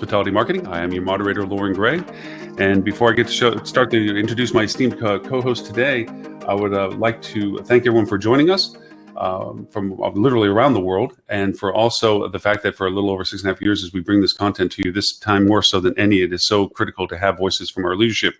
Hospitality Marketing. I am your moderator, Lauren Gray. And before I get to start to introduce my esteemed co-host today, I would like to thank everyone for joining us from literally around the world, and for also the fact that for a little over 6.5 years as we bring this content to you, this time more so than any, it is so critical to have voices from our leadership.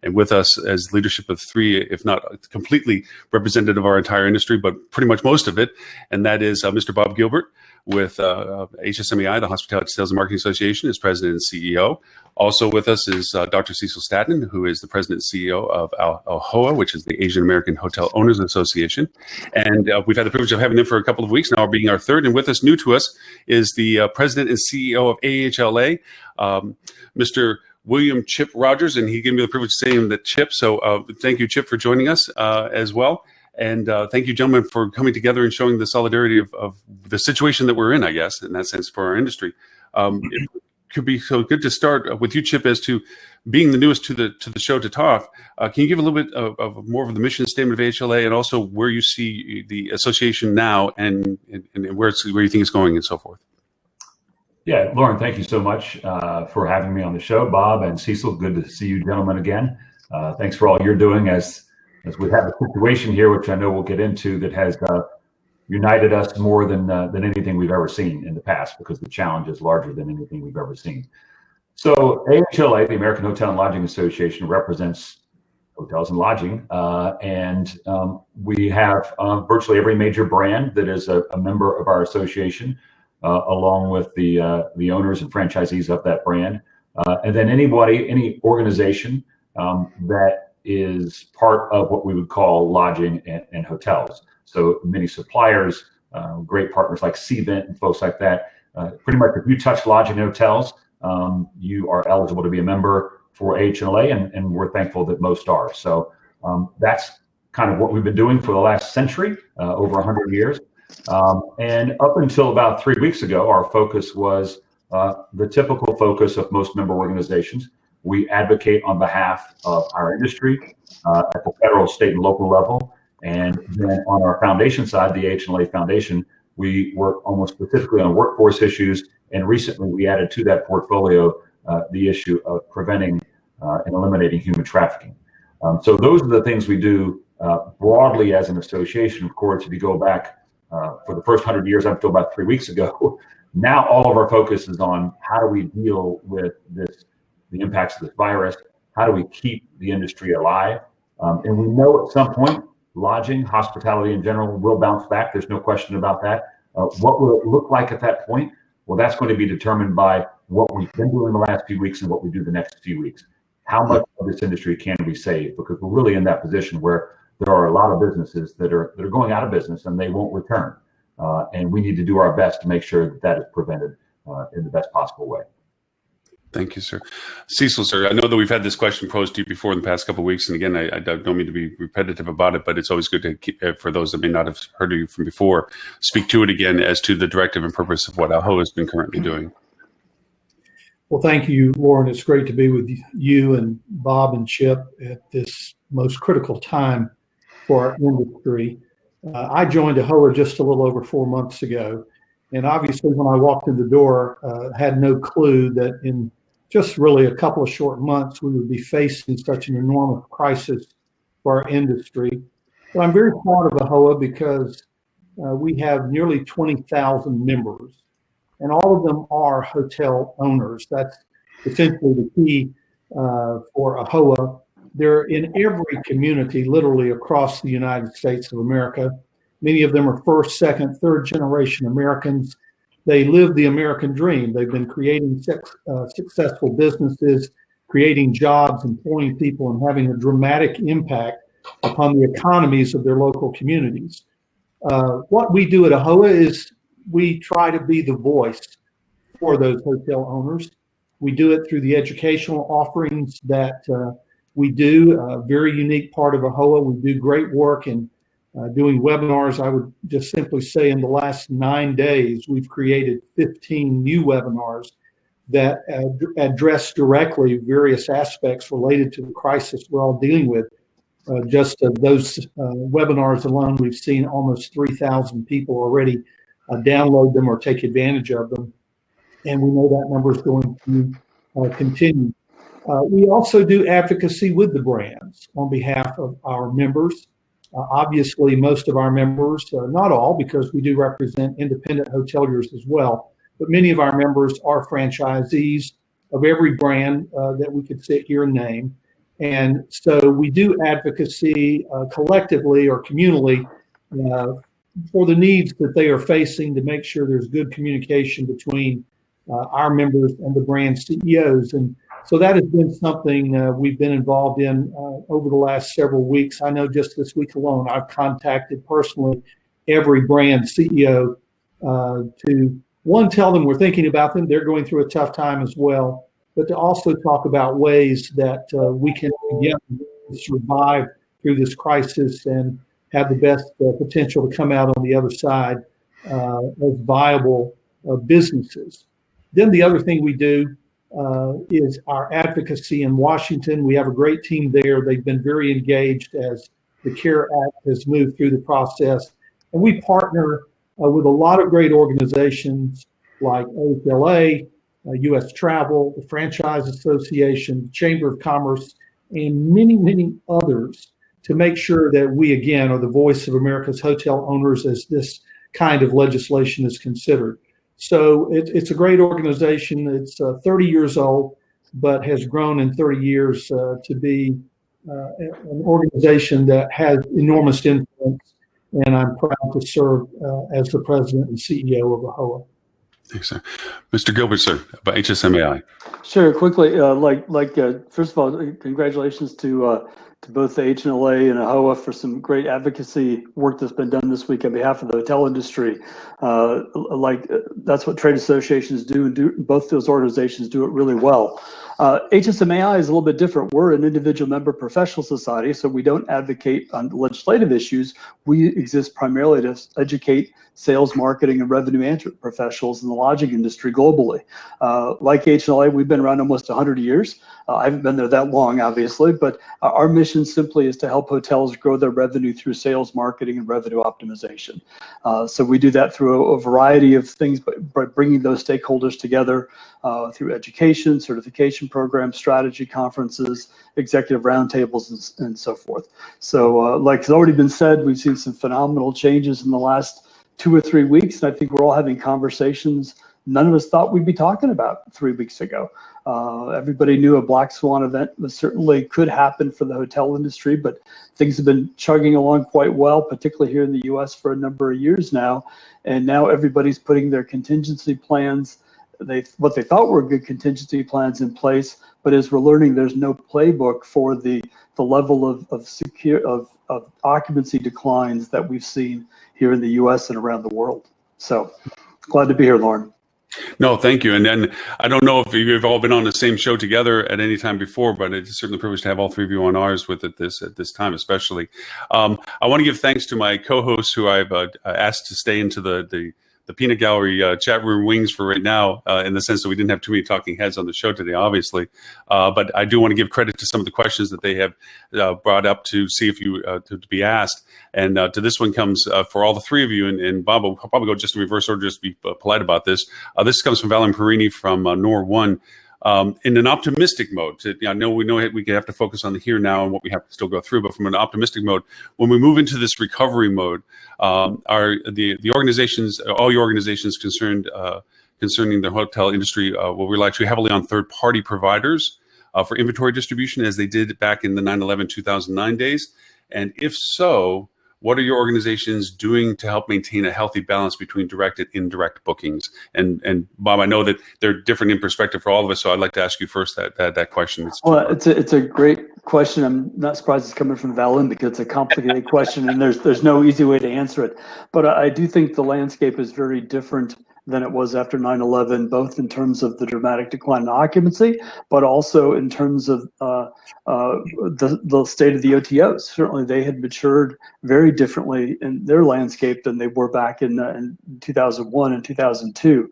And with us as leadership of three, if not completely representative of our entire industry, but pretty much most of it, and that is Mr. Bob Gilbert with HSMAI, the Hospitality Sales and Marketing Association, as president and CEO. Also with us is Dr. Cecil Staton, who is the president and CEO of AHOA, which is the Asian American Hotel Owners Association. And we've had the privilege of having them for a couple of weeks now, being our third. And with us, new to us, is the president and CEO of AHLA, Mr. William Chip Rogers. And he gave me the privilege of saying that Chip. So thank you, Chip, for joining us as well. And thank you, gentlemen, for coming together and showing the solidarity of the situation that we're in, I guess, in that sense, for our industry. It could be so good to start with you, Chip, as to being the newest to the show to talk. Can you give a little bit of more of the mission statement of AHLA, and also where you see the association now, and where you think it's going, and so forth? Yeah, Lauren, thank you so much for having me on the show. Bob and Cecil, good to see you gentlemen again. Thanks for all you're doing as we have a situation here, which I know we'll get into, that has united us more than anything we've ever seen in the past, because the challenge is larger than anything we've ever seen. So AHLA, the American Hotel and Lodging Association, represents hotels and lodging, and we have virtually every major brand that is a member of our association, along with the owners and franchisees of that brand, and then any organization that is part of what we would call lodging and hotels. So many suppliers, great partners like Cvent and folks like that. Pretty much if you touch lodging and hotels, you are eligible to be a member for AHLA, and we're thankful that most are. So that's kind of what we've been doing for the last century, over 100 years. And up until about 3 weeks ago, our focus was the typical focus of most member organizations. We advocate on behalf of our industry at the federal, state, and local level. And then on our foundation side, the AHLA Foundation, we work almost specifically on workforce issues. And recently we added to that portfolio the issue of preventing and eliminating human trafficking. So those are the things we do broadly as an association. Of course, if you go back for the first 100 years up until about 3 weeks ago, now all of our focus is on how do we deal with the impacts of this virus, how do we keep the industry alive? And we know at some point, lodging, hospitality in general will bounce back. There's no question about that. What will it look like at that point? Well, that's going to be determined by what we've been doing the last few weeks and what we do the next few weeks. How much of this industry can we save? Because we're really in that position where there are a lot of businesses that are going out of business and they won't return. And we need to do our best to make sure that is prevented in the best possible way. Thank you, sir. Cecil, sir, I know that we've had this question posed to you before in the past couple of weeks. And again, I don't mean to be repetitive about it, but it's always good to keep, for those that may not have heard of you from before, speak to it again as to the directive and purpose of what AHOA has been currently doing. Well, thank you, Lauren. It's great to be with you and Bob and Chip at this most critical time for our industry. I joined AHOA just a little over 4 months ago. And obviously, when I walked in the door, had no clue that in just really a couple of short months, we would be facing such an enormous crisis for our industry. But I'm very proud of AHOA because we have nearly 20,000 members, and all of them are hotel owners. That's essentially the key for AHOA. They're in every community, literally across the United States of America. Many of them are first, second, third generation Americans. They live the American dream. They've been creating successful businesses, creating jobs, employing people, and having a dramatic impact upon the economies of their local communities. What we do at AHOA is we try to be the voice for those hotel owners. We do it through the educational offerings that we do. A very unique part of AHOA. We do great work in doing webinars. I would just simply say in the last 9 days, we've created 15 new webinars that address directly various aspects related to the crisis we're all dealing with. Just those webinars alone, we've seen almost 3,000 people already download them or take advantage of them. and we know that number is going to continue. We also do advocacy with the brands on behalf of our members. Obviously, most of our members, not all, because we do represent independent hoteliers as well, but many of our members are franchisees of every brand that we could sit here and name. And so we do advocacy collectively or communally for the needs that they are facing to make sure there's good communication between our members and the brand CEOs. And so that has been something we've been involved in over the last several weeks. I know just this week alone, I've contacted personally every brand CEO to, one, tell them we're thinking about them. They're going through a tough time as well, but to also talk about ways that we can together survive through this crisis and have the best potential to come out on the other side as viable businesses. Then the other thing we do is our advocacy in Washington. We have a great team there. They've been very engaged as the CARE Act has moved through the process. And we partner with a lot of great organizations like OHLA, U.S. Travel, the Franchise Association, the Chamber of Commerce, and many, many others to make sure that we, again, are the voice of America's hotel owners as this kind of legislation is considered. So it's a great organization. It's 30 years old, but has grown in 30 years to be an organization that has enormous influence. And I'm proud to serve as the president and CEO of AHOA. Thanks, sir. Mr. Gilbert, sir, about HSMAI. Sure. Quickly, first of all, congratulations to both the HNLA and AHOA for some great advocacy work that's been done this week on behalf of the hotel industry. That's what trade associations do, and both those organizations do it really well. HSMAI is a little bit different. We're an individual member professional society, so we don't advocate on legislative issues. We exist primarily to educate sales, marketing, and revenue management professionals in the lodging industry globally. Like HNLA, we've been around almost 100 years. I haven't been there that long, obviously, but our mission simply is to help hotels grow their revenue through sales, marketing, and revenue optimization. So we do that through a variety of things, by bringing those stakeholders together through education, certification programs, strategy conferences, executive roundtables, and so forth. So like it's already been said, we've seen some phenomenal changes in the last 2 or 3 weeks, and I think we're all having conversations none of us thought we'd be talking about 3 weeks ago. Everybody knew a black swan event certainly could happen for the hotel industry, but things have been chugging along quite well, particularly here in the U.S. for a number of years now. And now everybody's putting their contingency plans, what they thought were good contingency plans in place. But as we're learning, there's no playbook for the level of occupancy declines that we've seen here in the U.S. and around the world. So glad to be here, Lauren. No, thank you. And then I don't know if you've all been on the same show together at any time before, but it's certainly a privilege to have all three of you on ours with it at this time, especially. I want to give thanks to my co-hosts who I've asked to stay into the peanut gallery chat room wings for right now, in the sense that we didn't have too many talking heads on the show today, obviously. But I do want to give credit to some of the questions that they have brought up to see if you to be asked. And to this one comes for all the three of you, and Bob will probably go just in reverse order, just be polite about this. This comes from Valyn Perini from Nor1. In an optimistic mode, I know we have to focus on the here now and what we have to still go through, but from an optimistic mode, when we move into this recovery mode, the organizations, all your organizations concerning the hotel industry, will rely actually heavily on third-party providers for inventory distribution, as they did back in the 9/11/2009 days? And if so, what are your organizations doing to help maintain a healthy balance between direct and indirect bookings? And Bob, I know that they're different in perspective for all of us, so I'd like to ask you first that question. Well, it's a great question. I'm not surprised it's coming from Valyn, because it's a complicated question and there's no easy way to answer it. But I do think the landscape is very different than it was after 9/11, both in terms of the dramatic decline in occupancy, but also in terms of the state of the OTOs. Certainly, they had matured very differently in their landscape than they were back in 2001 and 2002.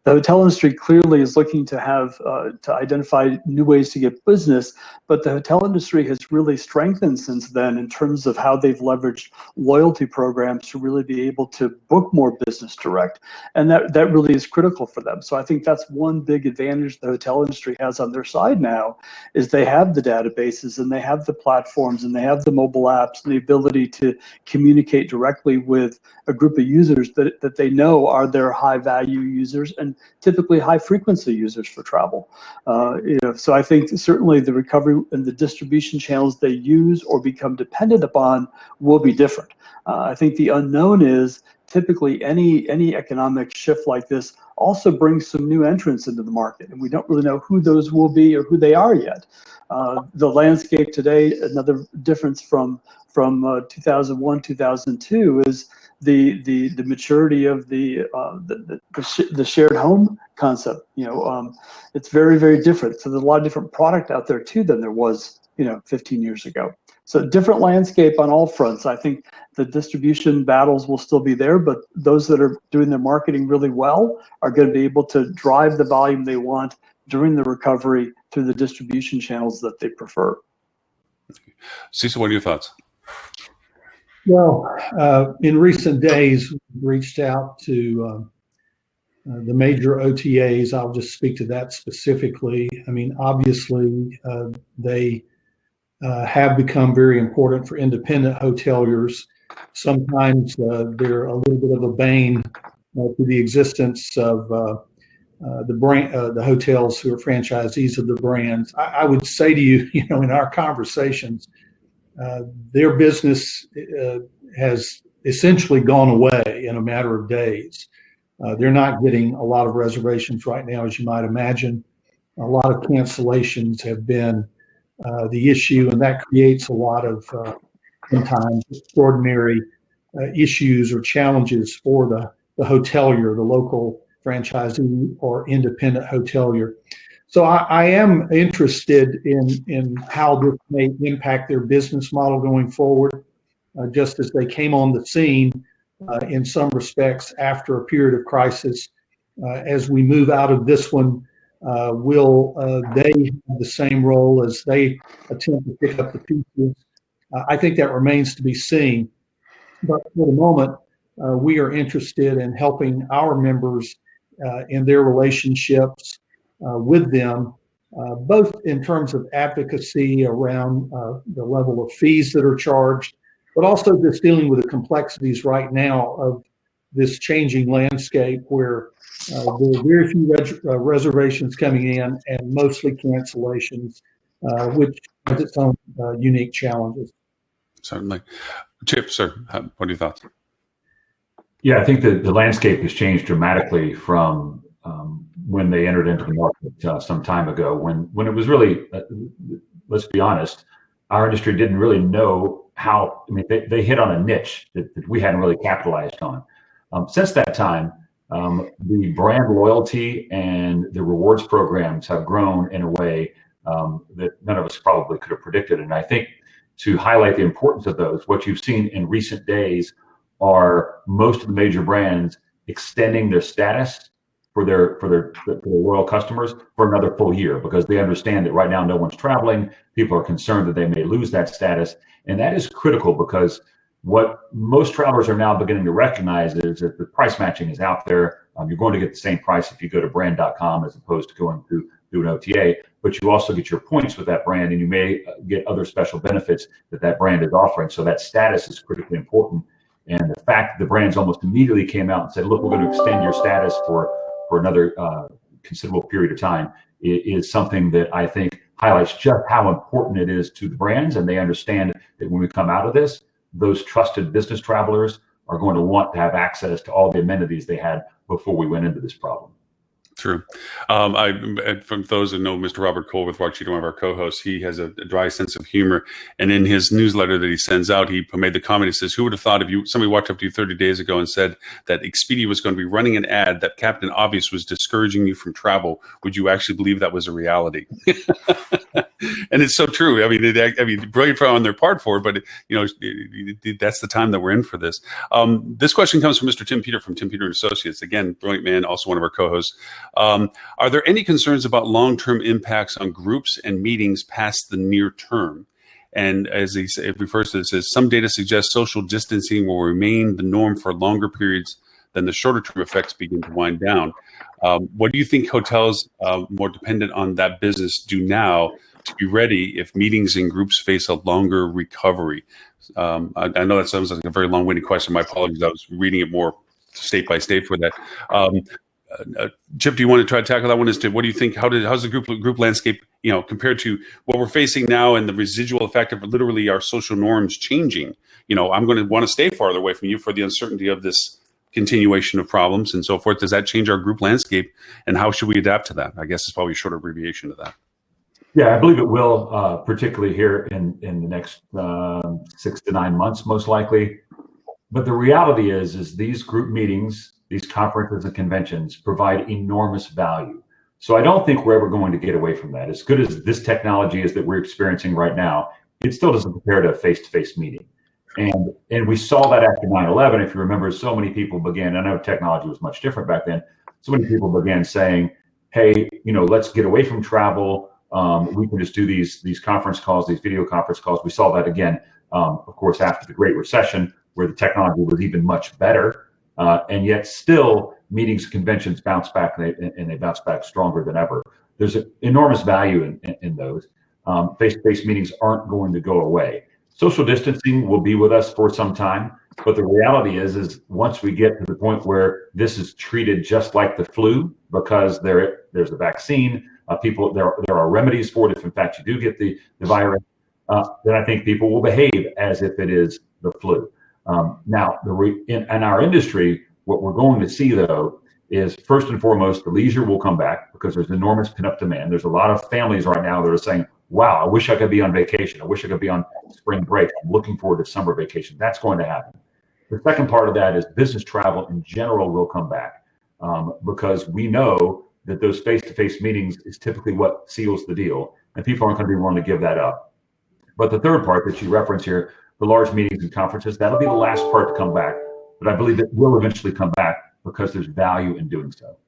The hotel industry clearly is looking to have to identify new ways to get business, but the hotel industry has really strengthened since then in terms of how they've leveraged loyalty programs to really be able to book more business direct, and that that really is critical for them. So I think that's one big advantage the hotel industry has on their side now, is they have the databases and they have the platforms and they have the mobile apps and the ability to communicate directly with a group of users that they know are their high value users and typically high frequency users for travel. So I think certainly the recovery and the distribution channels they use or become dependent upon will be different. I think the unknown is typically any economic shift like this also brings some new entrants into the market, and we don't really know who those will be or who they are yet. The landscape today, another difference from 2001, 2002 is the maturity of the shared home concept. It's very, very different. So there's a lot of different product out there too than there was 15 years ago. So different landscape on all fronts. I think the distribution battles will still be there, but those that are doing their marketing really well are going to be able to drive the volume they want during the recovery through the distribution channels that they prefer. Cecil, what are your thoughts? Well, in recent days, we reached out to the major OTAs. I'll just speak to that specifically. I mean, obviously, they have become very important for independent hoteliers. Sometimes they're a little bit of a bane to the existence of the hotels who are franchisees of the brands. I would say to you, in our conversations, their business has essentially gone away in a matter of days. They're not getting a lot of reservations right now, as you might imagine. A lot of cancellations have been the issue, and that creates a lot of sometimes extraordinary issues or challenges for the hotelier, the local franchisee or independent hotelier. So I am interested in how this may impact their business model going forward, just as they came on the scene in some respects after a period of crisis. As we move out of this one, will they have the same role as they attempt to pick up the pieces? I think that remains to be seen. But for the moment, we are interested in helping our members in their relationships with them, both in terms of advocacy around the level of fees that are charged, but also just dealing with the complexities right now of this changing landscape where there are very few reservations coming in and mostly cancellations, which has its own unique challenges. Certainly. Chip, sir, what are your thoughts? Yeah, I think that the landscape has changed dramatically from when they entered into the market some time ago, when it was really, let's be honest, our industry didn't really know how. I mean, they hit on a niche that we hadn't really capitalized on. Since that time, the brand loyalty and the rewards programs have grown in a way that none of us probably could have predicted. And I think to highlight the importance of those, what you've seen in recent days are most of the major brands extending their status for their loyal customers for another full year, because they understand that right now no one's traveling. People are concerned that they may lose that status. And that is critical, because what most travelers are now beginning to recognize is that the price matching is out there. You're going to get the same price if you go to brand.com as opposed to going through an OTA, but you also get your points with that brand, and you may get other special benefits that brand is offering. So that status is critically important. And the fact that the brands almost immediately came out and said, look, we're going to extend your status for another considerable period of time is something that I think highlights just how important it is to the brands. And they understand that when we come out of this, those trusted business travelers are going to want to have access to all the amenities they had before we went into this problem. True. From those who know Mr. Robert Colworth-Wachita, one of our co-hosts, he has a dry sense of humor. And in his newsletter that he sends out, he made the comment, he says, who would have thought if somebody walked up to you 30 days ago and said that Expedia was going to be running an ad that Captain Obvious was discouraging you from travel, would you actually believe that was a reality? And it's so true. I mean, brilliant on their part for it, but that's the time that we're in for this. This question comes from Mr. Tim Peter from Tim Peter Associates. Again, brilliant man, also one of our co-hosts. Are there any concerns about long-term impacts on groups and meetings past the near term? And as it refers to this, as some data suggests social distancing will remain the norm for longer periods then the shorter term effects begin to wind down. What do you think hotels more dependent on that business do now to be ready if meetings and groups face a longer recovery? I know that sounds like a very long-winded question. My apologies. I was reading it more state by state for that. Chip, do you want to try to tackle that one? As to what do you think? How's the group landscape, compared to what we're facing now and the residual effect of literally our social norms changing? I'm going to want to stay farther away from you for the uncertainty of this continuation of problems and so forth. Does that change our group landscape, and how should we adapt to that? I guess it's probably a short abbreviation of that. Yeah, I believe it will, particularly here in the next 6 to 9 months, most likely. But the reality is these group meetings, these conferences and conventions provide enormous value. So I don't think we're ever going to get away from that. As good as this technology is that we're experiencing right now, it still doesn't compare to a face-to-face meeting. And we saw that after 9/11. If you remember, so many people began, I know technology was much different back then, so many people began saying, hey, let's get away from travel. We can just do these conference calls, these video conference calls. We saw that again, of course, after the Great Recession, where the technology was even much better. And yet still, meetings and conventions bounce back, and they bounce back stronger than ever. There's an enormous value in those. Face-to-face meetings aren't going to go away. Social distancing will be with us for some time, but the reality is once we get to the point where this is treated just like the flu, because there's a vaccine, there are remedies for it if in fact you do get the virus, then I think people will behave as if it is the flu. Now, in our industry, what we're going to see though is first and foremost, the leisure will come back because there's enormous pent-up demand. There's a lot of families right now that are saying, wow, I wish I could be on vacation. I wish I could be on spring break. I'm looking forward to summer vacation. That's going to happen. The second part of that is business travel in general will come back because we know that those face-to-face meetings is typically what seals the deal, and people aren't going to be willing to give that up. But the third part that you reference here, the large meetings and conferences, that'll be the last part to come back. But I believe it will eventually come back because there's value in doing so.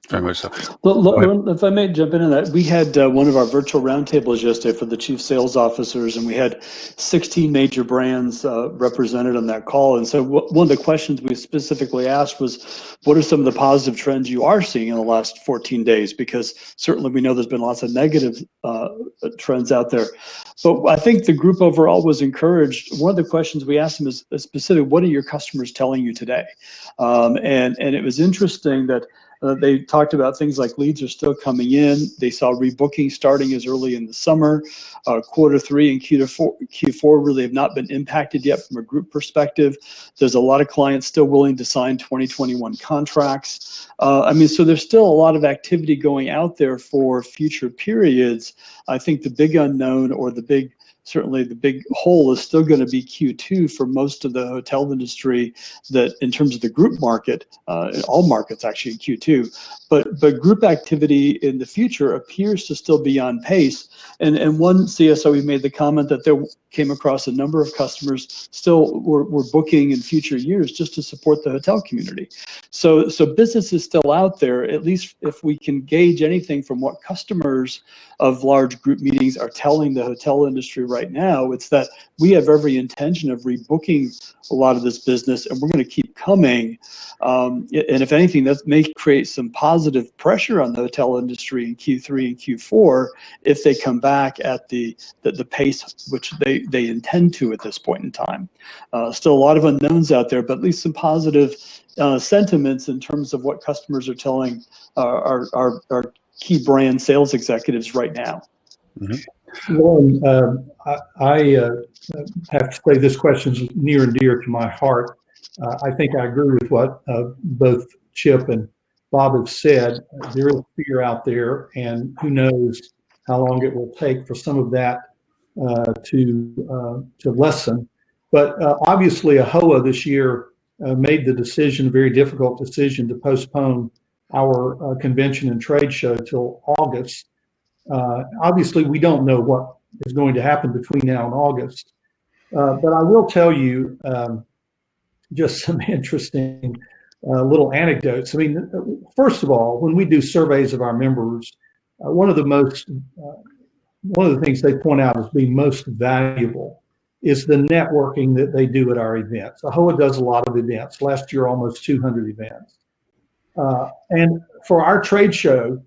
Very much so. Well, if I may jump into that, we had one of our virtual roundtables yesterday for the chief sales officers, and we had 16 major brands represented on that call. And so one of the questions we specifically asked was, what are some of the positive trends you are seeing in the last 14 days? Because certainly we know there's been lots of negative trends out there. But I think the group overall was encouraged. One of the questions we asked them is specific, what are your customers telling you today? And it was interesting that they talked about things like leads are still coming in. They saw rebooking starting as early in the summer. Q3 and Q4 really have not been impacted yet from a group perspective. There's a lot of clients still willing to sign 2021 contracts. So there's still a lot of activity going out there for future periods. I think the big unknown, or certainly the big hole, is still going to be Q2 for most of the hotel industry, that in terms of the group market, all markets actually in Q2, but group activity in the future appears to still be on pace. And one CSO made the comment that there came across a number of customers still were booking in future years just to support the hotel community. So business is still out there, at least if we can gauge anything from what customers of large group meetings are telling the hotel industry right now. It's that we have every intention of rebooking a lot of this business, and we're going to keep coming. And if anything, that may create some positive pressure on the hotel industry in Q3 and Q4 if they come back at the pace which they intend to at this point in time. Still a lot of unknowns out there, but at least some positive sentiments in terms of what customers are telling our key brand sales executives right now. Mm-hmm. Lauren, I have to say this question is near and dear to my heart. I think I agree with what both Chip and Bob have said. There is fear out there, and who knows how long it will take for some of that to lessen. But obviously, AHOA this year made the decision, a very difficult decision, to postpone our convention and trade show till August. Obviously, we don't know what is going to happen between now and August. But I will tell you just some interesting little anecdotes. I mean, first of all, when we do surveys of our members, one of the things they point out as being most valuable is the networking that they do at our events. AHOA does a lot of events. Last year, almost 200 events. And for our trade show,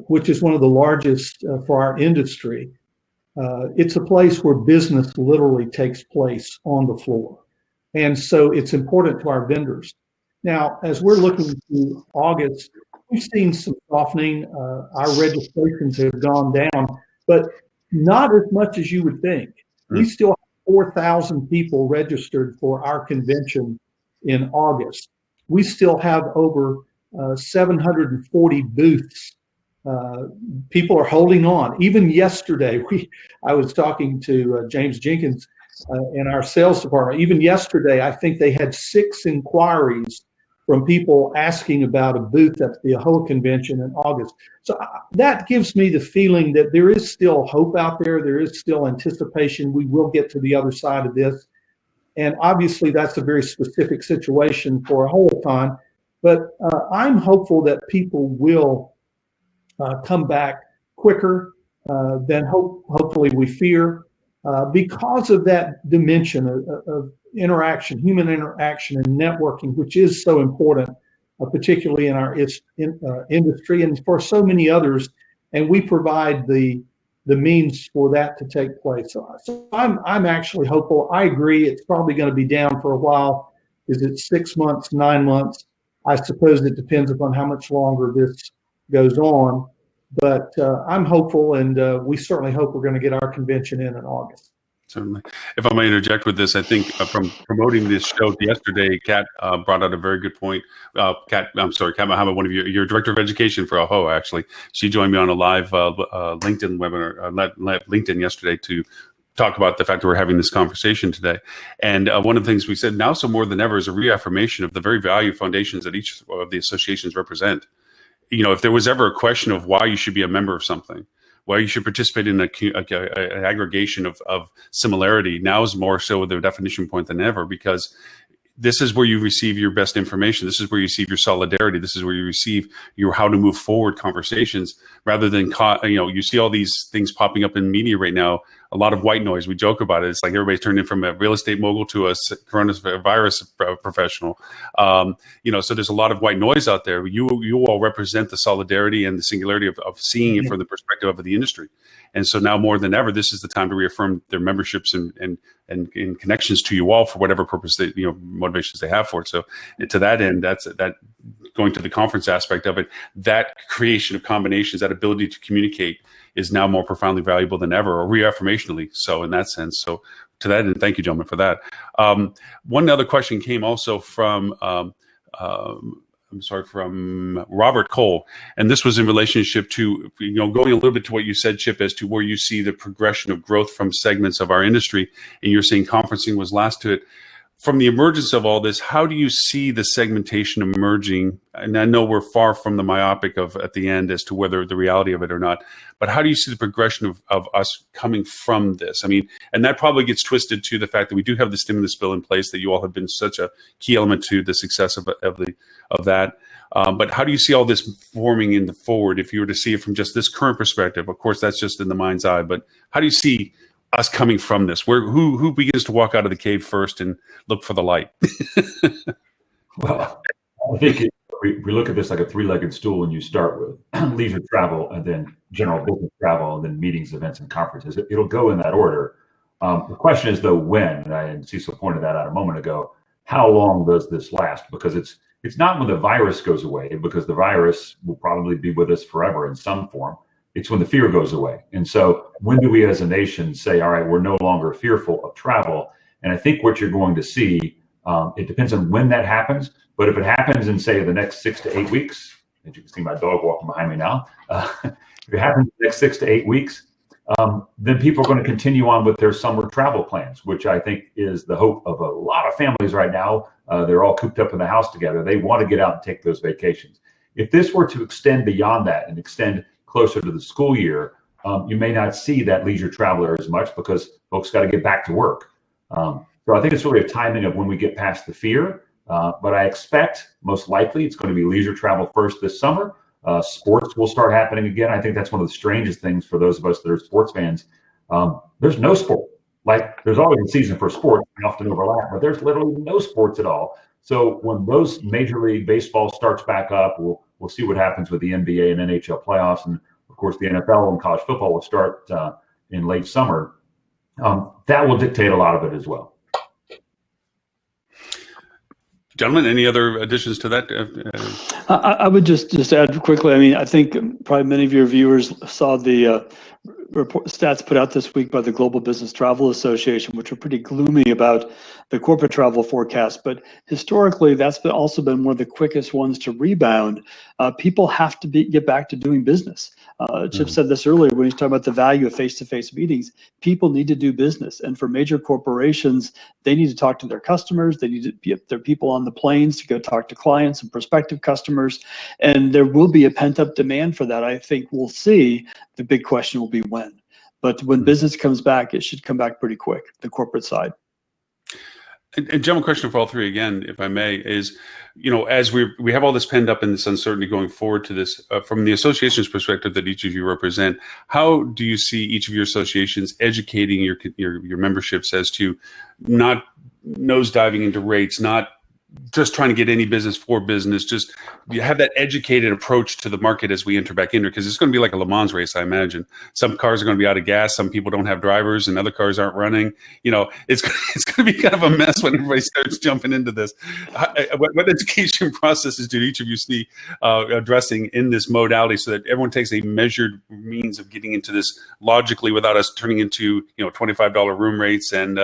which is one of the largest for our industry, it's a place where business literally takes place on the floor. And so it's important to our vendors. Now, as we're looking to August, we've seen some softening. Our registrations have gone down, but not as much as you would think. We still have 4,000 people registered for our convention in August. We still have over 740 booths. People are holding on. Even yesterday, I was talking to James Jenkins in our sales department. Even yesterday, I think they had 6 inquiries from people asking about a booth at the AHOA convention in August. So that gives me the feeling that there is still hope out there. There is still anticipation. We will get to the other side of this. And obviously, that's a very specific situation for AHOA-Con. But I'm hopeful that people will come back quicker than hopefully we fear because of that dimension of interaction, human interaction and networking, which is so important, particularly in our industry and for so many others. And we provide the means for that to take place. So I'm actually hopeful. I agree. It's probably going to be down for a while. Is it 6 months, 9 months? I suppose it depends upon how much longer this goes on. But I'm hopeful, and we certainly hope we're going to get our convention in August. Certainly. If I may interject with this, I think from promoting this show yesterday, Kat brought out a very good point. Kat Mohammed, one of your director of education for AHOA, actually, she joined me on a live LinkedIn webinar, LinkedIn yesterday to talk about the fact that we're having this conversation today. And one of the things we said now, so more than ever, is a reaffirmation of the very value foundations that each of the associations represent. You know, if there was ever a question of why you should be a member of something, why you should participate in an aggregation of similarity, now is more so the definition point than ever, because this is where you receive your best information. This is where you receive your solidarity. This is where you receive your how to move forward conversations, rather than, you see all these things popping up in media right now, a lot of white noise. We joke about it. It's like everybody's turned in from a real estate mogul to a coronavirus professional. So there's a lot of white noise out there. You all represent the solidarity and the singularity of seeing it from the perspective of the industry. And so now more than ever, this is the time to reaffirm their memberships and connections to you all for whatever purpose motivations they have for it. So to that end, that going to the conference aspect of it, that creation of combinations, that ability to communicate is now more profoundly valuable than ever, or reaffirmationally so in that sense. So to that end, thank you, gentlemen, for that. One other question came also from from Robert Cole, and this was in relationship to, going a little bit to what you said, Chip, as to where you see the progression of growth from segments of our industry, and you're saying conferencing was last to it. From the emergence of all this, how do you see the segmentation emerging? And I know we're far from the myopic of at the end as to whether the reality of it or not, but how do you see the progression of us coming from this? I mean, and that probably gets twisted to the fact that we do have the stimulus bill in place, that you all have been such a key element to the success of that. But how do you see all this forming in the forward? If you were to see it from just this current perspective, of course, that's just in the mind's eye, but how do you see us coming from this? Who begins to walk out of the cave first and look for the light? Well, I think we look at this like a three-legged stool, and you start with leisure travel, and then general business travel, and then meetings, events, and conferences. It'll go in that order. The question is, though, when, and Cecil pointed that out a moment ago, how long does this last? Because it's not when the virus goes away, because the virus will probably be with us forever in some form. It's when the fear goes away. And so when do we as a nation say, all right, we're no longer fearful of travel? And I think what you're going to see, it depends on when that happens. But if it happens in, say, the next 6 to 8 weeks, as you can see my dog walking behind me now, if it happens in the next 6 to 8 weeks, then people are going to continue on with their summer travel plans, which I think is the hope of a lot of families right now. They're all cooped up in the house together. They want to get out and take those vacations. If this were to extend beyond that and extend closer to the school year, you may not see that leisure traveler as much, because folks got to get back to work. So I think it's really a timing of when we get past the fear. But I expect most likely it's going to be leisure travel first this summer. Sports will start happening again. I think that's one of the strangest things for those of us that are sports fans. There's no sport. like there's always a season for sports, we often overlap, but there's literally no sports at all. So when those Major League Baseball starts back up, we'll see what happens with the NBA and NHL playoffs, and of course the NFL and college football will start in late summer. That will dictate a lot of it as well. Gentlemen, any other additions to that? I would just add quickly. I mean, I think probably many of your viewers saw the stats put out this week by the Global Business Travel Association, which are pretty gloomy about the corporate travel forecast. But historically, that's also been one of the quickest ones to rebound. People have to get back to doing business. Chip said this earlier when he's talking about the value of face-to-face meetings. People need to do business, and for major corporations, they need to talk to their customers. They need to get their people on the planes to go talk to clients and prospective customers, and there will be a pent-up demand for that. I think we'll see. The big question will be when. But when business comes back, it should come back pretty quick, the corporate side. And general question for all three again, if I may, is, as we have all this penned up and this uncertainty going forward to this, from the association's perspective that each of you represent, how do you see each of your associations educating your memberships as to not nosediving into rates, not just trying to get any business for business, just you have that educated approach to the market as we enter back in there, because it's going to be like a Le Mans race, I imagine. Some cars are going to be out of gas, some people don't have drivers, and other cars aren't running. It's going to be kind of a mess when everybody starts jumping into this. What education processes do each of you see addressing in this modality so that everyone takes a measured means of getting into this logically without us turning into $25 room rates and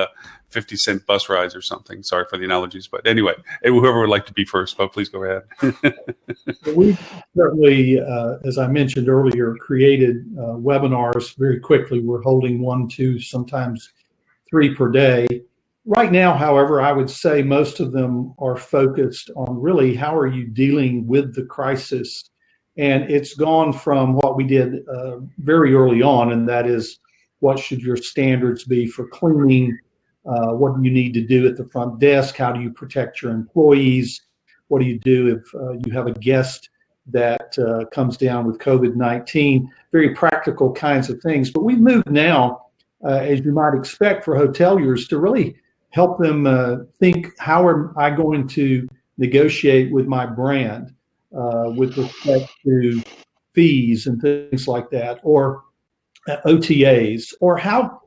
50-cent bus rides or something? Sorry for the analogies, but anyway, whoever would like to be first, but please go ahead. We certainly, as I mentioned earlier, created webinars very quickly. We're holding 1, 2, sometimes 3 per day. Right now, however, I would say most of them are focused on really how are you dealing with the crisis. And it's gone from what we did very early on, and that is, what should your standards be for cleaning? What do you need to do at the front desk? How do you protect your employees? What do you do if you have a guest that comes down with COVID-19? Very practical kinds of things. But we've moved now, as you might expect, for hoteliers to really help them think, how am I going to negotiate with my brand with respect to fees and things like that, or OTAs, or how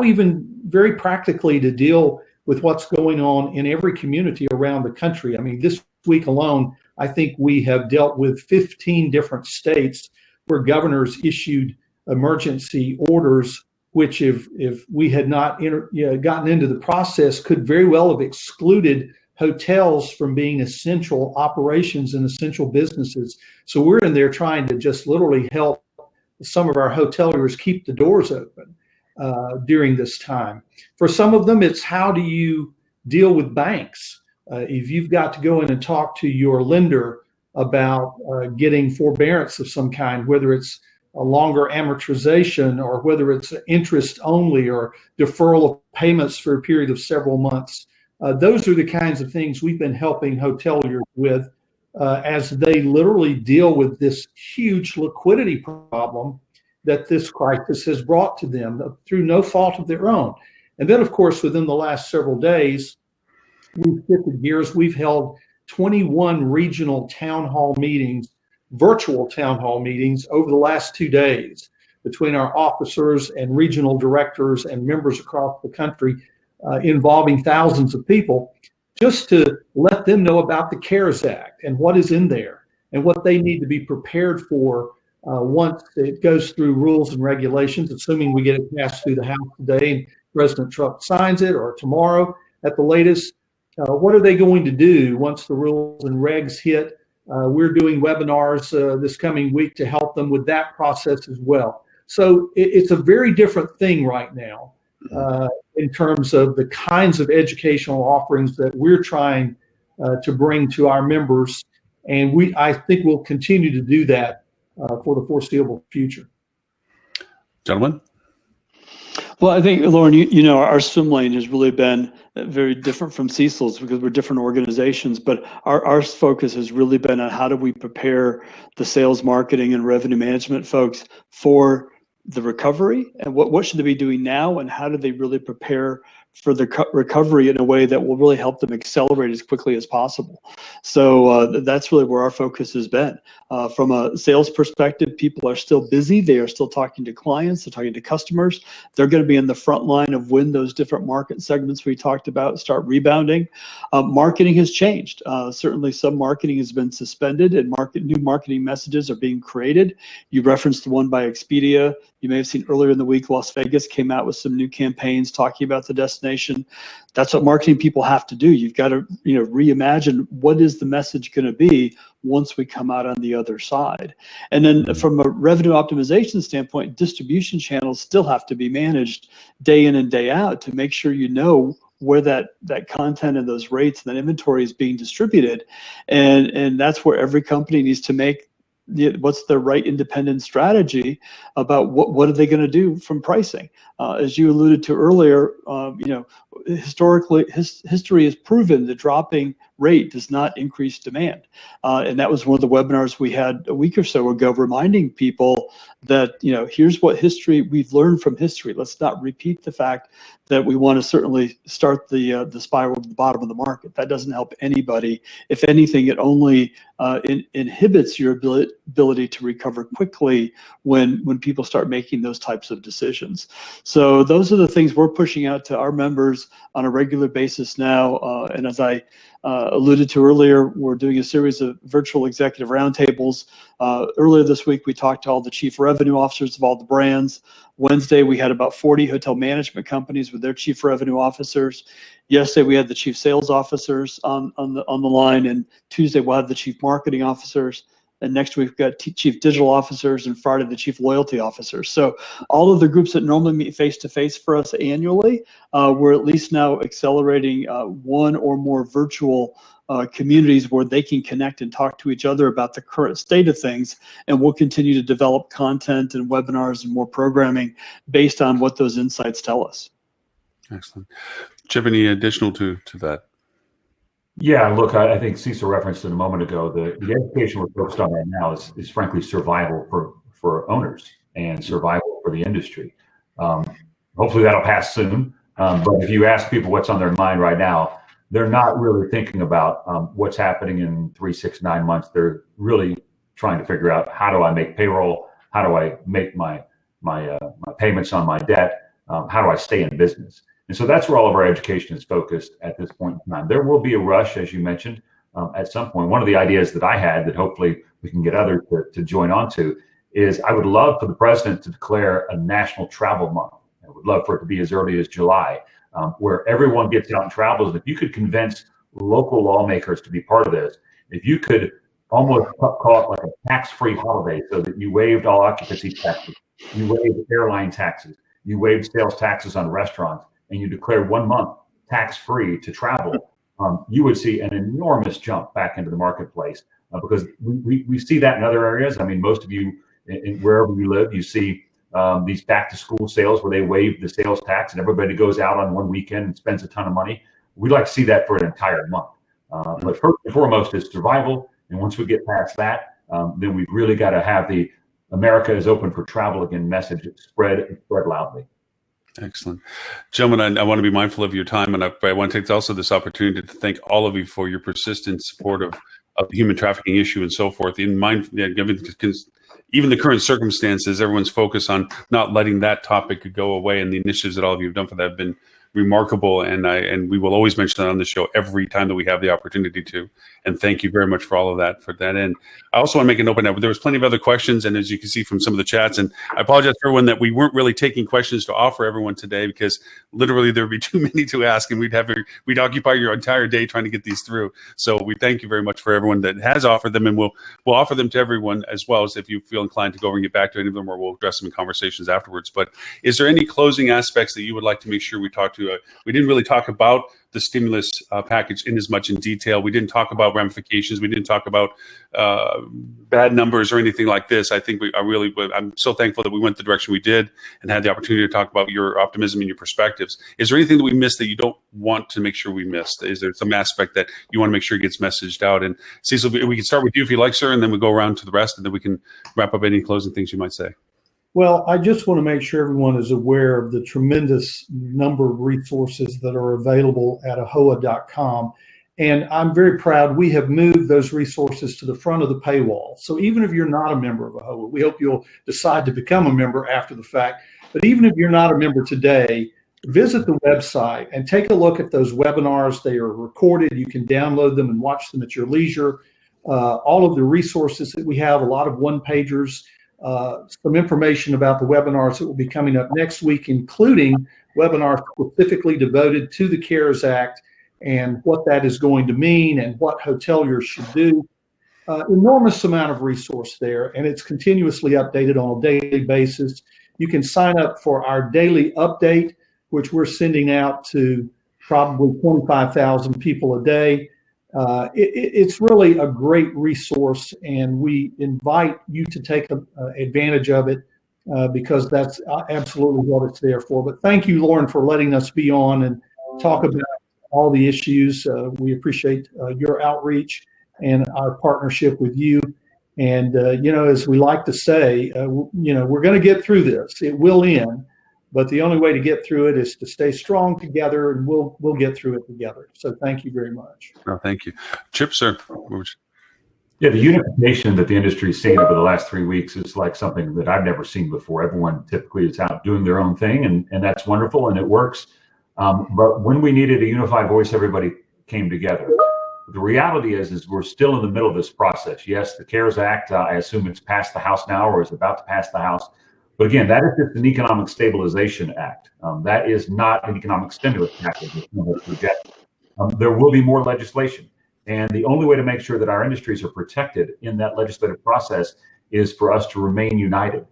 even very practically to deal with what's going on in every community around the country. I mean, this week alone, I think we have dealt with 15 different states where governors issued emergency orders, which if we had not gotten into the process, could very well have excluded hotels from being essential operations and essential businesses. So we're in there trying to just literally help some of our hoteliers keep the doors open during this time. For some of them, it's how do you deal with banks? If you've got to go in and talk to your lender about getting forbearance of some kind, whether it's a longer amortization or whether it's interest only or deferral of payments for a period of several months. Those are the kinds of things we've been helping hoteliers with as they literally deal with this huge liquidity problem that this crisis has brought to them through no fault of their own. And then, of course, within the last several days, we've shifted gears. We've held 21 regional town hall meetings, virtual town hall meetings over the last 2 days between our officers and regional directors and members across the country, involving thousands of people, just to let them know about the CARES Act and what is in there and what they need to be prepared for once it goes through rules and regulations, assuming we get it passed through the House today and President Trump signs it, or tomorrow at the latest. What are they going to do once the rules and regs hit? We're doing webinars this coming week to help them with that process as well. So it's a very different thing right now in terms of the kinds of educational offerings that we're trying to bring to our members. And I think we'll continue to do that for the foreseeable future. Gentlemen? Well, I think, Lauren, our swim lane has really been very different from Cecil's because we're different organizations, but our focus has really been on how do we prepare the sales, marketing, and revenue management folks for the recovery, and what should they be doing now, and how do they really prepare for the recovery in a way that will really help them accelerate as quickly as possible. So that's really where our focus has been. From a sales perspective, people are still busy. They are still talking to clients. They're talking to customers. They're going to be in the front line of when those different market segments we talked about start rebounding. Marketing has changed. Certainly some marketing has been suspended, and new marketing messages are being created. You referenced the one by Expedia. You may have seen earlier in the week, Las Vegas came out with some new campaigns talking about the destination. That's what marketing people have to do. You've got to, reimagine what is the message going to be once we come out on the other side. And then from a revenue optimization standpoint, distribution channels still have to be managed day in and day out to make sure you know where that content and those rates and that inventory is being distributed. And that's where every company needs to make what's the right independent strategy about what are they going to do from pricing. As you alluded to earlier, historically history has proven that dropping rate does not increase demand, and that was one of the webinars we had a week or so ago, reminding people that here's what we've learned from history. Let's not repeat the fact that we want to certainly start the spiral to the bottom of the market. That doesn't help anybody. If anything, it only inhibits your ability to recover quickly when people start making those types of decisions. So those are the things we're pushing out to our members on a regular basis now. And as I alluded to earlier, we're doing a series of virtual executive roundtables. Earlier this week, we talked to all the chief revenue officers of all the brands. Wednesday, we had about 40 hotel management companies with their chief revenue officers. Yesterday, we had the chief sales officers on the line, and Tuesday, we'll have the chief marketing officers. And next week, we've got chief digital officers, and Friday, the chief loyalty officers. So all of the groups that normally meet face-to-face for us annually, we're at least now accelerating one or more virtual communities where they can connect and talk to each other about the current state of things. And we'll continue to develop content and webinars and more programming based on what those insights tell us. Excellent. Do you have any additional to that? Yeah, look, I think Cecil referenced it a moment ago. The education we're focused on right now is frankly survival for owners and survival for the industry. Hopefully that'll pass soon. But if you ask people what's on their mind right now, they're not really thinking about what's happening in 3, 6, 9 months. They're really trying to figure out, how do I make payroll? How do I make my payments on my debt? How do I stay in business? And so that's where all of our education is focused at this point in time. There will be a rush, as you mentioned, at some point. One of the ideas that I had that hopefully we can get others to join on to is, I would love for the president to declare a national travel month. I would love for it to be as early as July, where everyone gets out and travels. And if you could convince local lawmakers to be part of this, if you could almost call it like a tax-free holiday, so that you waived all occupancy taxes, you waived airline taxes, you waived sales taxes on restaurants, and you declare 1 month tax-free to travel, you would see an enormous jump back into the marketplace, because we see that in other areas. I mean, most of you, wherever you live, you see these back-to-school sales where they waive the sales tax and everybody goes out on one weekend and spends a ton of money. We'd like to see that for an entire month. But first and foremost is survival. And once we get past that, then we've really got to have the America is open for travel again message spread loudly. Excellent. Gentlemen, I want to be mindful of your time, and I want to take also this opportunity to thank all of you for your persistent support of the human trafficking issue and so forth. In mind, given even the current circumstances, everyone's focus on not letting that topic go away, and the initiatives that all of you have done for that have been remarkable, and we will always mention that on the show every time that we have the opportunity to. And thank you very much for all of that, for that. And I also want to make an open, there was plenty of other questions, and as you can see from some of the chats, and I apologize for everyone that we weren't really taking questions to offer everyone today, because literally there would be too many to ask, and we'd occupy your entire day trying to get these through. So we thank you very much for everyone that has offered them, and we'll offer them to everyone, as well as if you feel inclined to go over and get back to any of them, or we'll address them in conversations afterwards. But is there any closing aspects that you would like to make sure we talk to? We didn't really talk about the stimulus package in as much in detail. We didn't talk about ramifications. We didn't talk about bad numbers or anything like this. I think I'm so thankful that we went the direction we did and had the opportunity to talk about your optimism and your perspectives. Is there anything that we missed that you don't want to make sure we missed? Is there some aspect that you want to make sure gets messaged out? And Cecil, we can start with you if you like, sir, and then we go around to the rest, and then we can wrap up any closing things you might say. Well, I just want to make sure everyone is aware of the tremendous number of resources that are available at ahoa.com. And I'm very proud we have moved those resources to the front of the paywall. So even if you're not a member of AHOA, we hope you'll decide to become a member after the fact. But even if you're not a member today, visit the website and take a look at those webinars. They are recorded. You can download them and watch them at your leisure. All of the resources that we have, a lot of one-pagers, some information about the webinars that will be coming up next week, including webinars specifically devoted to the CARES Act and what that is going to mean and what hoteliers should do. Enormous amount of resource there, and it's continuously updated on a daily basis. You can sign up for our daily update, which we're sending out to probably 25,000 people a day. It's really a great resource, and we invite you to take advantage of it because that's absolutely what it's there for. But thank you, Lauren, for letting us be on and talk about all the issues. We appreciate your outreach and our partnership with you. And, as we like to say, we're going to get through this. It will end. But the only way to get through it is to stay strong together, and we'll get through it together. So thank you very much. Oh, thank you. Chip, sir. Yeah, the unification that the industry has seen over the last 3 weeks is like something that I've never seen before. Everyone typically is out doing their own thing, and that's wonderful, and it works. But when we needed a unified voice, everybody came together. The reality is we're still in the middle of this process. Yes, the CARES Act, I assume it's passed the House now or is about to pass the House. But again, that is just an economic stabilization act. That is not an economic stimulus package. There will be more legislation. And the only way to make sure that our industries are protected in that legislative process is for us to remain united.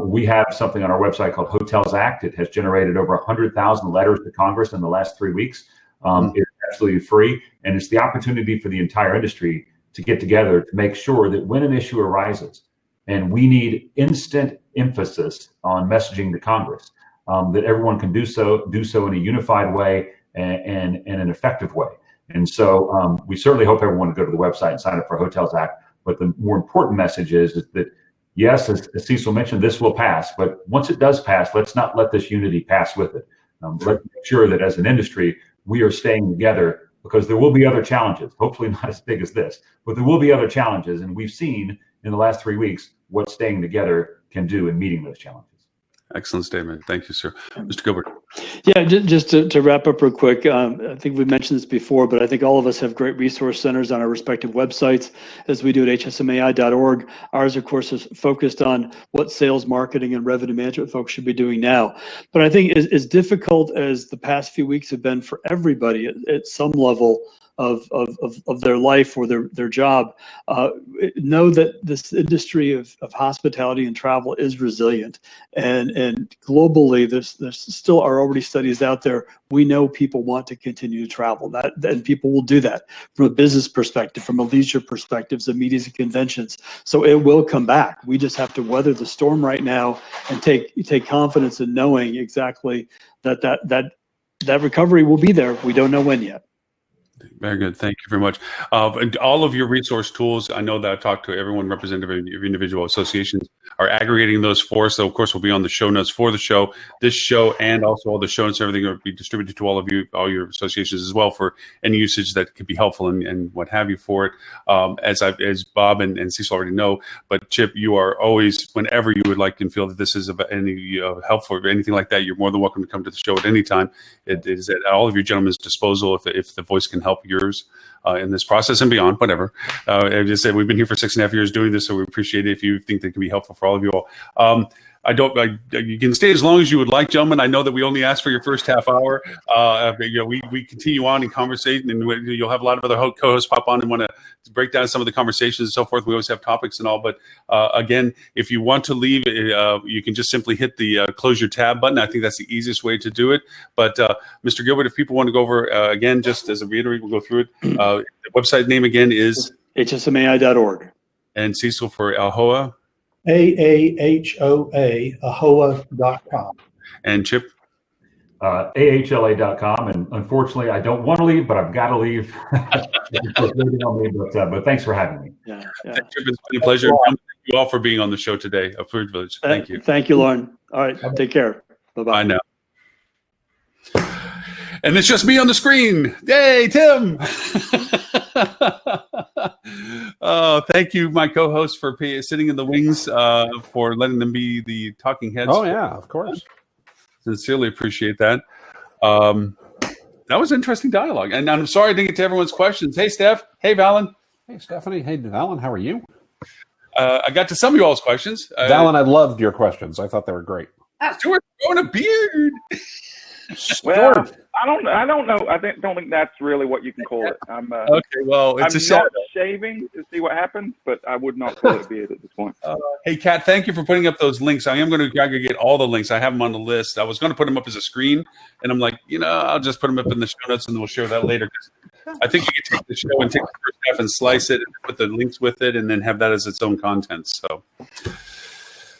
We have something on our website called Hotels Act. It has generated over 100,000 letters to Congress in the last 3 weeks. It's absolutely free. And it's the opportunity for the entire industry to get together to make sure that when an issue arises, and we need instant emphasis on messaging to Congress, that everyone can do so in a unified way and an effective way. And so we certainly hope everyone will go to the website and sign up for Hotels Act. But the more important message is that, yes, as Cecil mentioned, this will pass. But once it does pass, let's not let this unity pass with it. Let's make sure that as an industry, we are staying together, because there will be other challenges, hopefully not as big as this, but there will be other challenges. And we've seen in the last 3 weeks what staying together can do in meeting those challenges. Excellent statement. Thank you, sir. Mr. Gilbert. Yeah, just to wrap up real quick, I think we mentioned this before, but I think all of us have great resource centers on our respective websites, as we do at hsmai.org. Ours, of course, is focused on what sales, marketing, and revenue management folks should be doing now. But I think as difficult as the past few weeks have been for everybody at some level of their life or their job, know that this industry of hospitality and travel is resilient, and globally there's still are already studies out there. We know people want to continue to travel, and people will do that from a business perspective, from a leisure perspective, so meetings and conventions. So it will come back. We just have to weather the storm right now and take confidence in knowing exactly that recovery will be there. We don't know when yet. Very good. Thank you very much. And all of your resource tools, I know that I've talked to everyone representative of your individual associations, are aggregating those for us. So, of course, we'll be on the show notes for the show, this show, and also all the show notes, everything will be distributed to all of you, all your associations as well, for any usage that could be helpful and what have you for it. As Bob and Cecil already know, but Chip, you are always, whenever you would like and feel that this is of any helpful or anything like that, you're more than welcome to come to the show at any time. It is at all of your gentlemen's disposal if the voice can help yours in this process and beyond, whatever. I just said we've been here for 6.5 years doing this, so we appreciate it if you think that can be helpful for all of you all. You can stay as long as you would like, gentlemen. I know that we only asked for your first half hour. We continue on in conversation, and you'll have a lot of other co-hosts pop on and want to break down some of the conversations and so forth. We always have topics and all, but again, if you want to leave, you can just simply hit the close your tab button. I think that's the easiest way to do it. But Mr. Gilbert, if people want to go over again, just as a reiterate, we'll go through it. The website name again is hsmai.org. And Cecil for AHOA. AAHOA, ahoa.com. And Chip? AHLA.com. And unfortunately, I don't want to leave, but I've got to leave. But thanks for having me. Yeah. Chip, it's been a pleasure. you all for being on the show today. A privilege. Thank you. Thank you, Lauren. All right. Take care. Bye-bye. I know. And it's just me on the screen. Yay, Tim. Thank you, my co-host, for sitting in the wings, for letting them be the talking heads. Oh, yeah, of course. Sincerely appreciate that. That was interesting dialogue. And I'm sorry I didn't get to everyone's questions. Hey, Steph. Hey, Valyn. Hey, Stephanie. Hey, Valyn. How are you? I got to some of you all's questions. Valyn, I loved your questions. I thought they were great. Stuart growing a beard. Well, I don't know. Don't think that's really what you can call it. Okay, well, it's I'm a shadow. not shaving to see what happens, but I would not call it a beard at this point. Hey, Kat, thank you for putting up those links. I am going to aggregate all the links. I have them on the list. I was going to put them up as a screen, and I'm like, I'll just put them up in the show notes, and we'll share that later. I think you can take the show and take the first half and slice it, and put the links with it, and then have that as its own content. So,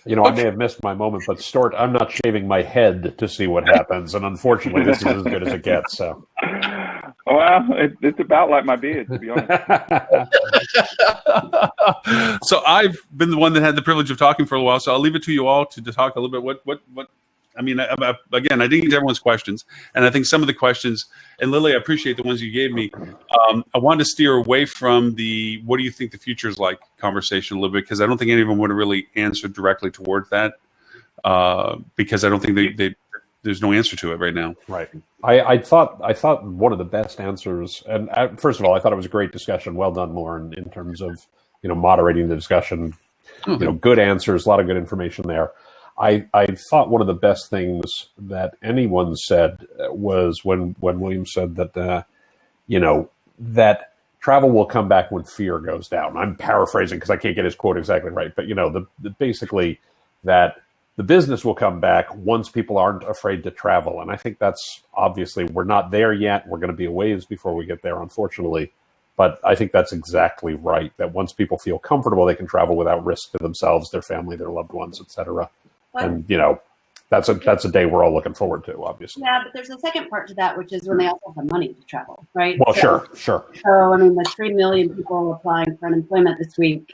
I may have missed my moment, but Stuart, I'm not shaving my head to see what happens, and unfortunately, this is as good as it gets. So, well, it's about like my beard, to be honest. So I've been the one that had the privilege of talking for a while. So I'll leave it to you all to talk a little bit. What? I mean, again, I didn't get to everyone's questions, and I think some of the questions, and Lily, I appreciate the ones you gave me. I wanted to steer away from the "what do you think the future is like" conversation a little bit, because I don't think any of them would have really answered directly towards that, because I don't think there's no answer to it right now. Right. I thought one of the best answers, and first of all, I thought it was a great discussion. Well done, Lauren, in terms of moderating the discussion. Good answers, a lot of good information there. I thought one of the best things that anyone said was when William said that that travel will come back when fear goes down. I'm paraphrasing because I can't get his quote exactly right, but basically that the business will come back once people aren't afraid to travel. And I think that's obviously, we're not there yet. We're going to be a ways before we get there, unfortunately. But I think that's exactly right, that once people feel comfortable, they can travel without risk to themselves, their family, their loved ones, etc. And, that's a day we're all looking forward to, obviously. Yeah, but there's a second part to that, which is when they also have the money to travel, right? Well, sure. So, I mean, the 3 million people applying for unemployment this week,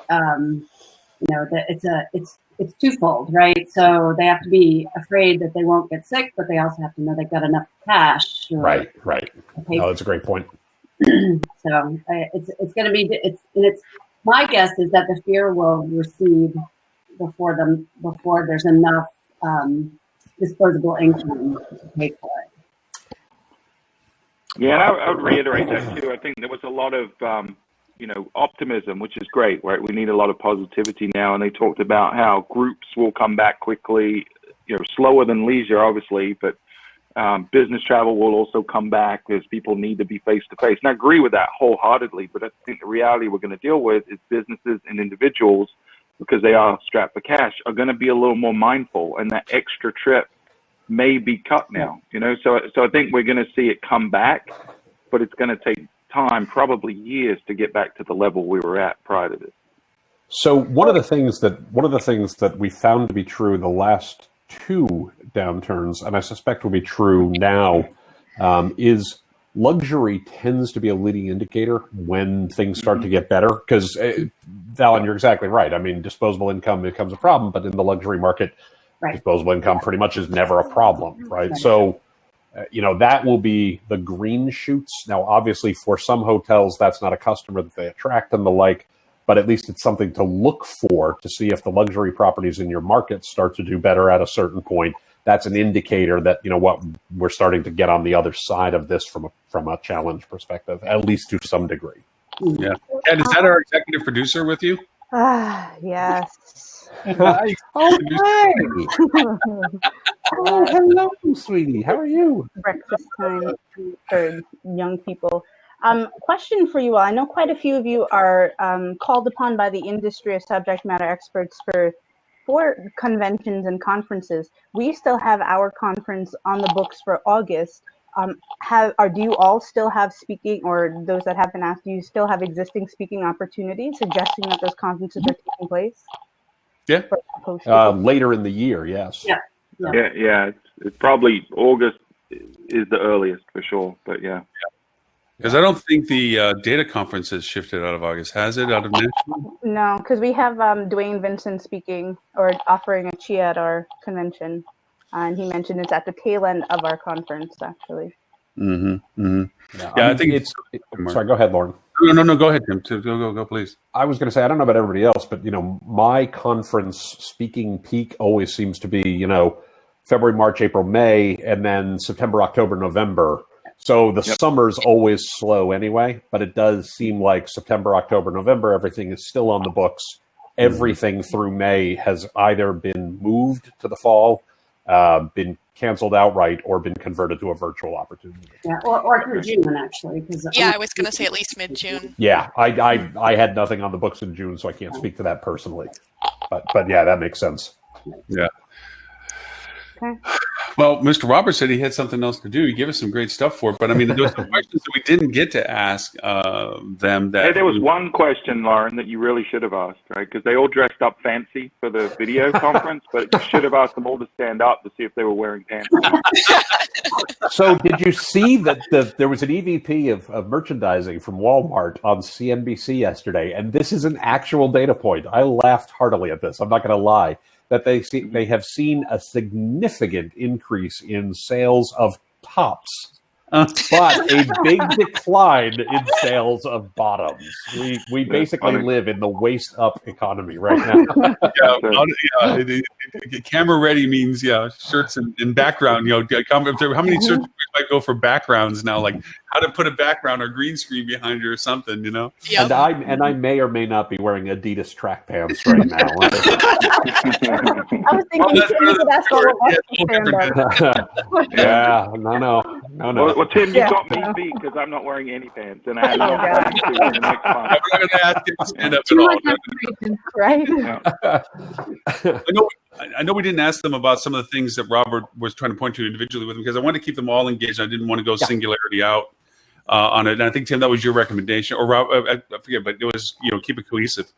it's twofold, right? So they have to be afraid that they won't get sick, but they also have to know they've got enough cash. Right. No, that's a great point. So it's going to be, it's my guess is that the fear will recede before there's enough disposable income to pay for it. Yeah, and I would reiterate that too. I think there was a lot of optimism, which is great, right? We need a lot of positivity now, and they talked about how groups will come back quickly, slower than leisure, obviously, but business travel will also come back as people need to be face to face. And I agree with that wholeheartedly, but I think the reality we're going to deal with is businesses and individuals, because they are strapped for cash, are going to be a little more mindful, and that extra trip may be cut now. So I think we're going to see it come back, but it's going to take time, probably years, to get back to the level we were at prior to this. So one of the things that we found to be true the last two downturns, and I suspect will be true now, is luxury tends to be a leading indicator when things start to get better. Because, Valyn, you're exactly right. I mean, disposable income becomes a problem, but in the luxury market, disposable income pretty much is never a problem, right? So, that will be the green shoots. Now, obviously, for some hotels, that's not a customer that they attract and the like, but at least it's something to look for to see if the luxury properties in your market start to do better at a certain point. That's an indicator that, we're starting to get on the other side of this from a challenge perspective, at least to some degree. Yeah. And is that our executive producer with you? Yes. Hi. Oh, hi. Oh, hello, sweetie. How are you? Breakfast time for young people. Question for you all. I know quite a few of you are called upon by the industry as subject matter experts for conventions and conferences. We still have our conference on the books for August. Do you all still have speaking, or those that have been asked, do you still have existing speaking opportunities suggesting that those conferences are taking place? Yeah. Later in the year, yes. Yeah. It's probably August is the earliest for sure, but yeah. Because I don't think the data conference has shifted out of August, has it? Out of Nashville? No, because we have Dwayne Vincent speaking or offering a chia at our convention, and he mentioned it's at the tail end of our conference, actually. Mm-hmm. Mm-hmm. Yeah, I think it's. Sorry, go ahead, Lauren. No. Go ahead, Tim. Go, please. I was going to say, I don't know about everybody else, but my conference speaking peak always seems to be February, March, April, May, and then September, October, November. So the summer's always slow anyway, but it does seem like September, October, November, everything is still on the books. Everything through May has either been moved to the fall, been canceled outright, or been converted to a virtual opportunity. Yeah, or through June, actually. Yeah, I was going to say at least mid-June. Yeah, I had nothing on the books in June, so I can't speak to that personally. But yeah, that makes sense. Yeah. Okay. Well, Mr. Roberts said he had something else to do. He gave us some great stuff for it. But I mean, there was some questions that we didn't get to ask them. Hey, there was one question, Lauren, that you really should have asked, right? Because they all dressed up fancy for the video conference, but you should have asked them all to stand up to see if they were wearing pants. So did you see that there was an EVP of merchandising from Walmart on CNBC yesterday? And this is an actual data point. I laughed heartily at this. I'm not going to lie. That they have seen a significant increase in sales of tops, but a big decline in sales of bottoms. We basically live in the waist up economy right now. Camera ready means shirts and background. How many searches might go for backgrounds now? Like how to put a background or green screen behind you or something. Yep. And I may or may not be wearing Adidas track pants right now. I was thinking that's all. Yeah, no. Well, Tim, you got me beat because I'm not wearing any pants, and I had no plans to in the next month. I'm not going to ask you to stand up at all. Right? I know we didn't ask them about some of the things that Robert was trying to point to individually with them because I wanted to keep them all engaged. I didn't want to go singularity out on it. And I think, Tim, that was your recommendation. Or Rob, I forget, but it was, keep it cohesive.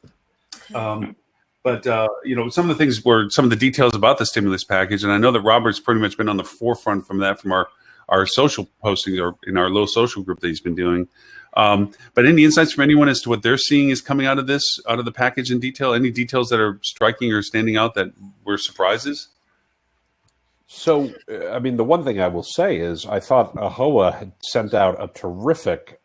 But some of the things were some of the details about the stimulus package. And I know that Robert's pretty much been on the forefront from our social postings or in our little social group that he's been doing. But any insights from anyone as to what they're seeing is coming out of the package in detail? Any details that are striking or standing out that were surprises? So, I mean, the one thing I will say is I thought AHOA had sent out a terrific,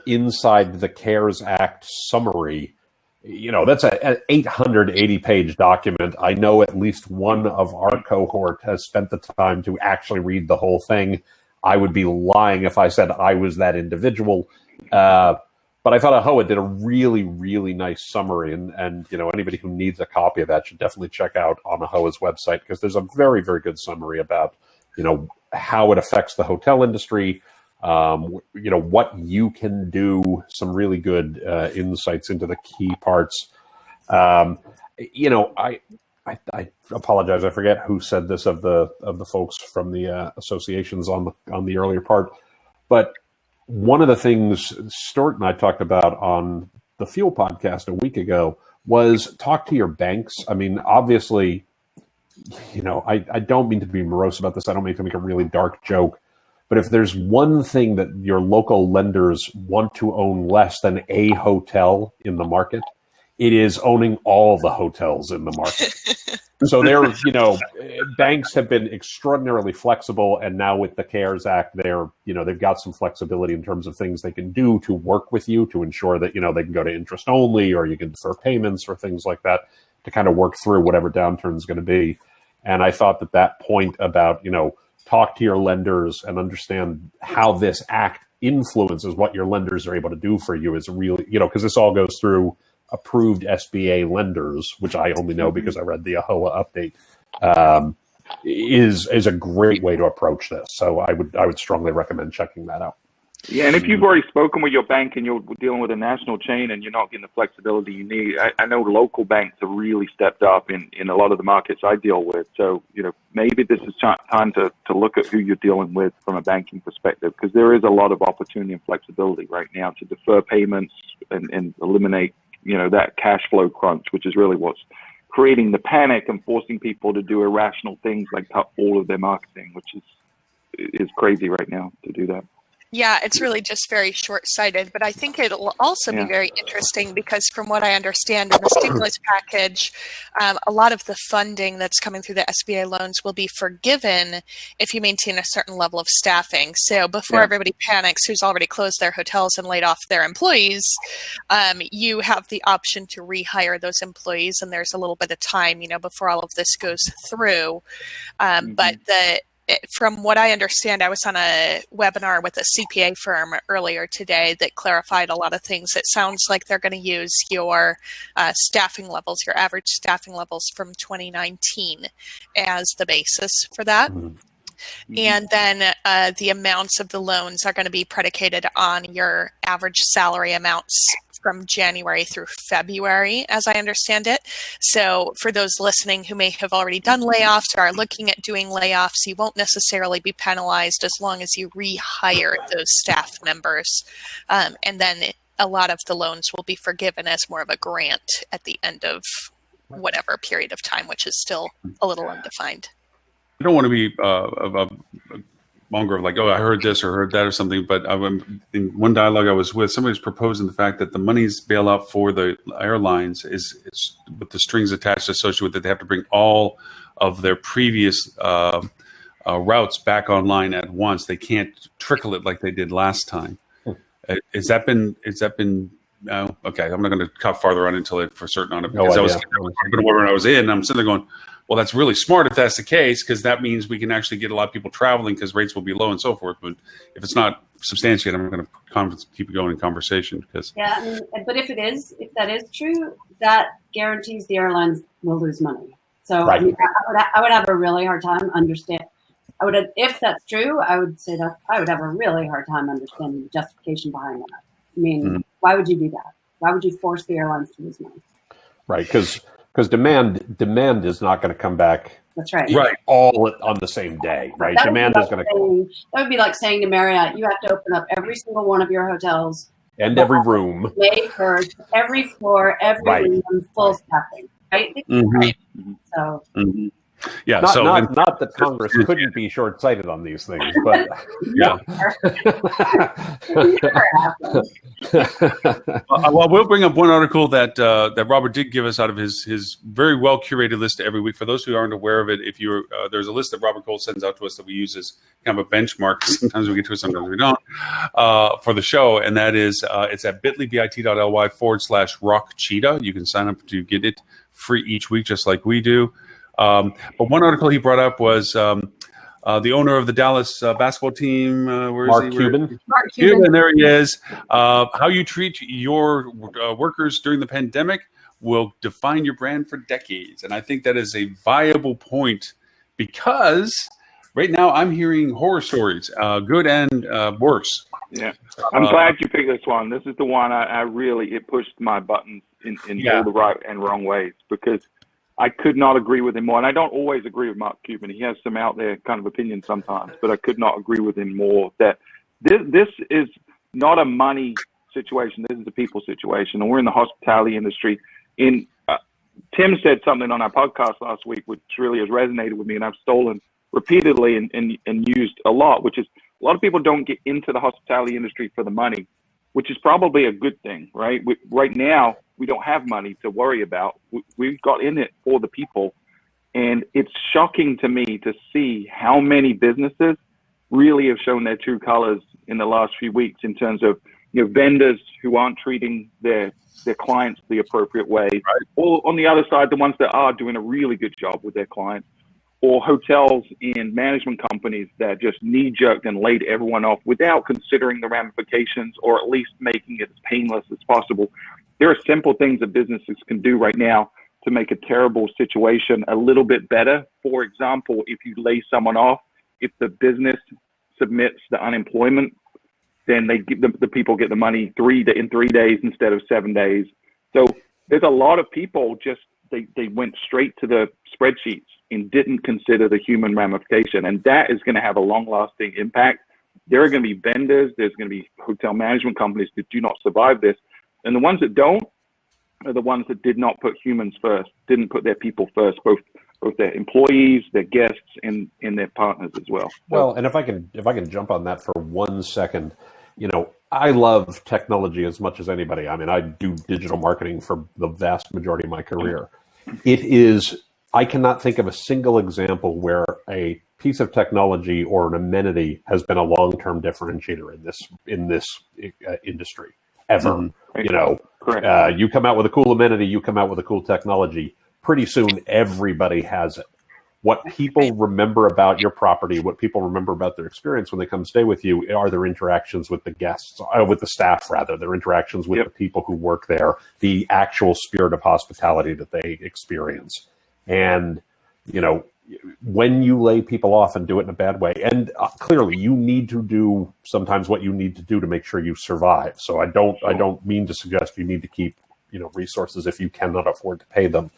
inside the CARES Act summary. That's an 880-page document. I know at least one of our cohort has spent the time to actually read the whole thing. I would be lying if I said I was that individual. But I thought AHOA did a really, really nice summary. And anybody who needs a copy of that should definitely check out on AHOA's website because there's a very, very good summary about, how it affects the hotel industry, what you can do, some really good insights into the key parts. I apologize. I forget who said this of the folks from the associations on the earlier part, but one of the things Stuart and I talked about on the Fuel podcast a week ago was talk to your banks. I mean, obviously, I don't mean to be morose about this. I don't mean to make a really dark joke. But if there's one thing that your local lenders want to own less than a hotel in the market, it is owning all the hotels in the market. So banks have been extraordinarily flexible, and now with the CARES Act, they've got some flexibility in terms of things they can do to work with you to ensure that they can go to interest only, or you can defer payments or things like that to kind of work through whatever downturn is going to be. And I thought that point about talk to your lenders and understand how this act influences what your lenders are able to do for you is really because this all goes through approved SBA lenders, which I only know because I read the AHOA update, is a great way to approach this. So I would strongly recommend checking that out. Yeah, and if you've already spoken with your bank and you're dealing with a national chain and you're not getting the flexibility you need, I know local banks have really stepped up in a lot of the markets I deal with. So, maybe this is time to look at who you're dealing with from a banking perspective, because there is a lot of opportunity and flexibility right now to defer payments and eliminate that cash flow crunch, which is really what's creating the panic and forcing people to do irrational things like cut all of their marketing, which is crazy right now to do that. Yeah, it's really just very short-sighted, but I think it'll also be very interesting because from what I understand in the stimulus package, a lot of the funding that's coming through the SBA loans will be forgiven if you maintain a certain level of staffing. So before everybody panics who's already closed their hotels and laid off their employees, you have the option to rehire those employees, and there's a little bit of time, before all of this goes through. But from what I understand, I was on a webinar with a CPA firm earlier today that clarified a lot of things. It sounds like they're going to use your staffing levels, your average staffing levels from 2019 as the basis for that. And then the amounts of the loans are going to be predicated on your average salary amounts from January through February, as I understand it. So for those listening who may have already done layoffs or are looking at doing layoffs, you won't necessarily be penalized as long as you rehire those staff members. And then a lot of the loans will be forgiven as more of a grant at the end of whatever period of time, which is still a little undefined. I don't want to be a monger of like, oh, I heard this or heard that or something, but in one dialogue I was with, somebody was proposing the fact that the money's bailout for the airlines is with the strings attached associated with it. They have to bring all of their previous routes back online at once. They can't trickle it like they did last time. Has that been? Okay, I'm not going to cut farther on until for certain on it because I was when I was in. I'm sitting there going, well, that's really smart if that's the case, because that means we can actually get a lot of people traveling because rates will be low and so forth. But if it's not substantiated, I'm going to keep it going in conversation. Because but if that is true, that guarantees the airlines will lose money. So I would have a really hard time if that's true, I would say that I would have a really hard time understanding the justification behind that. I mean, why would you do that? Why would you force the airlines to lose money? Right, because demand is not going to come back. That's right. Right, all on the same day. Right, demand is going to. That would be like saying to Marriott, you have to open up every single one of your hotels and every room, May 1st, every floor, every room, full staffing. Right. Right. So. Yeah, not that Congress couldn't be short-sighted on these things, but well, we'll bring up one article that Robert did give us out of his very well curated list every week. For those who aren't aware of it, if you're there's a list that Robert Cole sends out to us that we use as kind of a benchmark. Sometimes we get to it, sometimes we don't for the show, and that is it's at bit.ly/rock cheetah. You can sign up to get it free each week, just like we do. But one article he brought up was the owner of the Dallas basketball team. Mark Cuban. Mark Cuban. There he is. How you treat your workers during the pandemic will define your brand for decades. And I think that is a viable point because right now I'm hearing horror stories, good and worse. Yeah, I'm glad you picked this one. This is the one it pushed my buttons in all the right and wrong ways, because I could not agree with him more. And I don't always agree with Mark Cuban. He has some out there kind of opinions sometimes, but I could not agree with him more that this is not a money situation. This is a people situation. And we're in the hospitality industry. Tim said something on our podcast last week, which really has resonated with me, and I've stolen repeatedly and used a lot, which is a lot of people don't get into the hospitality industry for the money, which is probably a good thing, right? Right now, we don't have money to worry about. We got in it for the people. And it's shocking to me to see how many businesses really have shown their true colors in the last few weeks in terms of vendors who aren't treating their clients the appropriate way. Right. Or on the other side, the ones that are doing a really good job with their clients. Or hotels and management companies that just knee-jerked and laid everyone off without considering the ramifications, or at least making it as painless as possible. There are simple things that businesses can do right now to make a terrible situation a little bit better. For example, if you lay someone off, if the business submits the unemployment, then they give the people get the money in 3 days instead of 7 days. So there's a lot of people they went straight to the spreadsheets and didn't consider the human ramification. And that is going to have a long-lasting impact. There are going to be vendors, there's going to be hotel management companies that do not survive this. And the ones that don't are the ones that did not put humans first, didn't put their people first, both both their employees, their guests, and their partners as well. Well, and if I can jump on that for 1 second, I love technology as much as anybody. I mean, I do digital marketing for the vast majority of my career. I cannot think of a single example where a piece of technology or an amenity has been a long-term differentiator in this industry ever. Correct. You come out with a cool amenity, you come out with a cool technology. Pretty soon, everybody has it. What people remember about your property, what people remember about their experience when they come stay with you, are their interactions with the guests, with the staff rather, their interactions with the people who work there, the actual spirit of hospitality that they experience. And, when you lay people off and do it in a bad way, and clearly you need to do sometimes what you need to do to make sure you survive. So I don't mean to suggest you need to keep, resources if you cannot afford to pay them.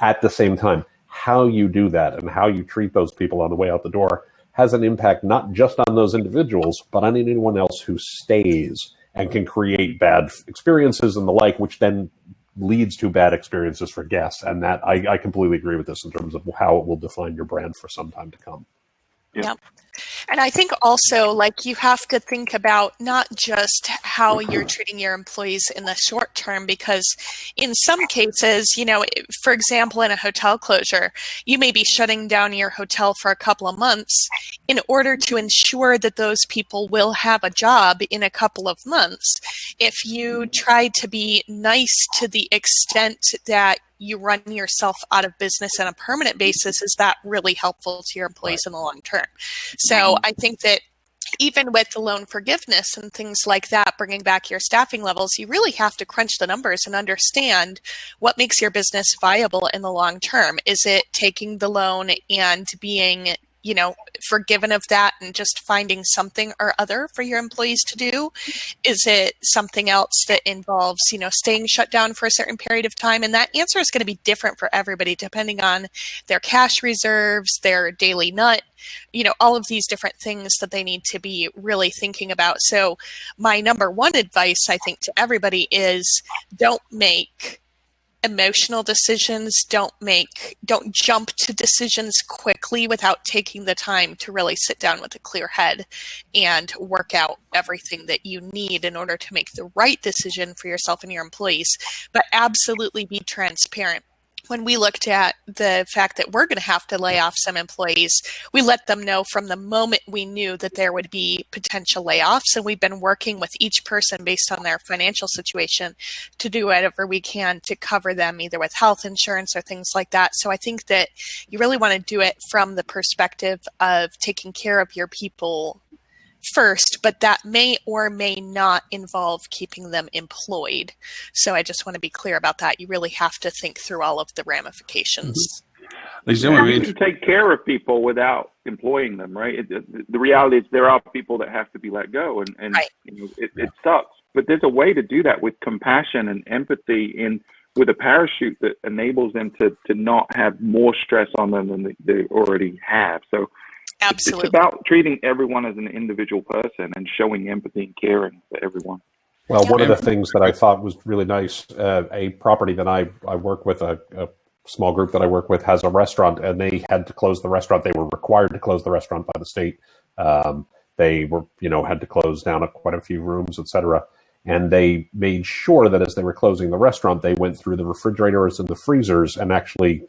At the same time, how you do that and how you treat those people on the way out the door has an impact not just on those individuals, but on anyone else who stays and can create bad experiences and the like, which then leads to bad experiences for guests. And that I completely agree with this in terms of how it will define your brand for some time to come. Yeah. And I think also, you have to think about not just how you're treating your employees in the short term, because in some cases, for example, in a hotel closure, you may be shutting down your hotel for a couple of months in order to ensure that those people will have a job in a couple of months. If you try to be nice to the extent that you run yourself out of business on a permanent basis, is that really helpful to your employees in the long term? So I think that even with the loan forgiveness and things like that, bringing back your staffing levels, you really have to crunch the numbers and understand what makes your business viable in the long term. Is it taking the loan and being forgiven of that and just finding something or other for your employees to do? Is it something else that involves, staying shut down for a certain period of time? And that answer is going to be different for everybody, depending on their cash reserves, their daily nut, all of these different things that they need to be really thinking about. So my number one advice, I think, to everybody is don't make emotional decisions. Don't jump to decisions quickly without taking the time to really sit down with a clear head and work out everything that you need in order to make the right decision for yourself and your employees. But absolutely be transparent. When we looked at the fact that we're going to have to lay off some employees, we let them know from the moment we knew that there would be potential layoffs. And we've been working with each person based on their financial situation to do whatever we can to cover them, either with health insurance or things like that. So I think that you really want to do it from the perspective of taking care of your people first, but that may or may not involve keeping them employed. So I just want to be clear about that. You really have to think through all of the ramifications. You can take care of people without employing them, right? The reality is there are people that have to be let go, and right. It sucks. But there's a way to do that with compassion and empathy, with a parachute that enables them to not have more stress on them than they already have. So absolutely, it's about treating everyone as an individual person and showing empathy and caring for everyone. Well, one of the things that I thought was really nice, a property that I work with, a small group that I work with, has a restaurant, and they had to close the restaurant. They were required to close the restaurant by the state. They were, had to close down quite a few rooms, et cetera. And they made sure that as they were closing the restaurant, they went through the refrigerators and the freezers and actually,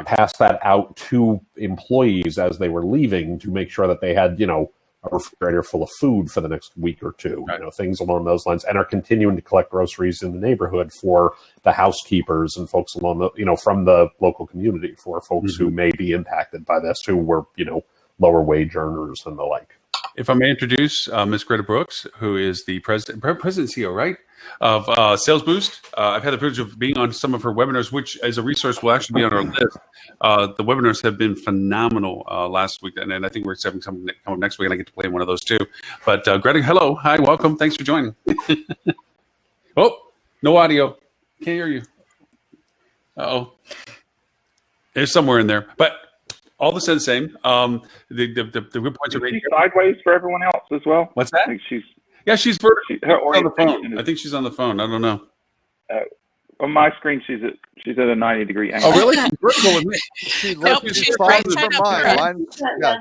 pass that out to employees as they were leaving to make sure that they had, a refrigerator full of food for the next week or two, things along those lines, and are continuing to collect groceries in the neighborhood for the housekeepers and folks along the, from the local community, for folks who may be impacted by this, who were, lower wage earners and the like. If I may introduce Ms. Gretta Brooks, who is the president and CEO, right, of Sales Boost. I've had the privilege of being on some of her webinars, which as a resource will actually be on our list. The webinars have been phenomenal last week, and I think we're having some come up next week, and I get to play in one of those too. But Gretta, hello. Hi, welcome. Thanks for joining. Oh, no audio. Can't hear you. Uh-oh. There's somewhere in there. But all the same. The good points are made. Sideways for everyone else as well. What's that? I think she's vertical. She's on the phone. I think she's on the phone. I don't know. On my screen, she's at a 90-degree angle. Oh, really? Vertical with me. She Nope, looks she's fine right with side up. mine. Mine's, yeah.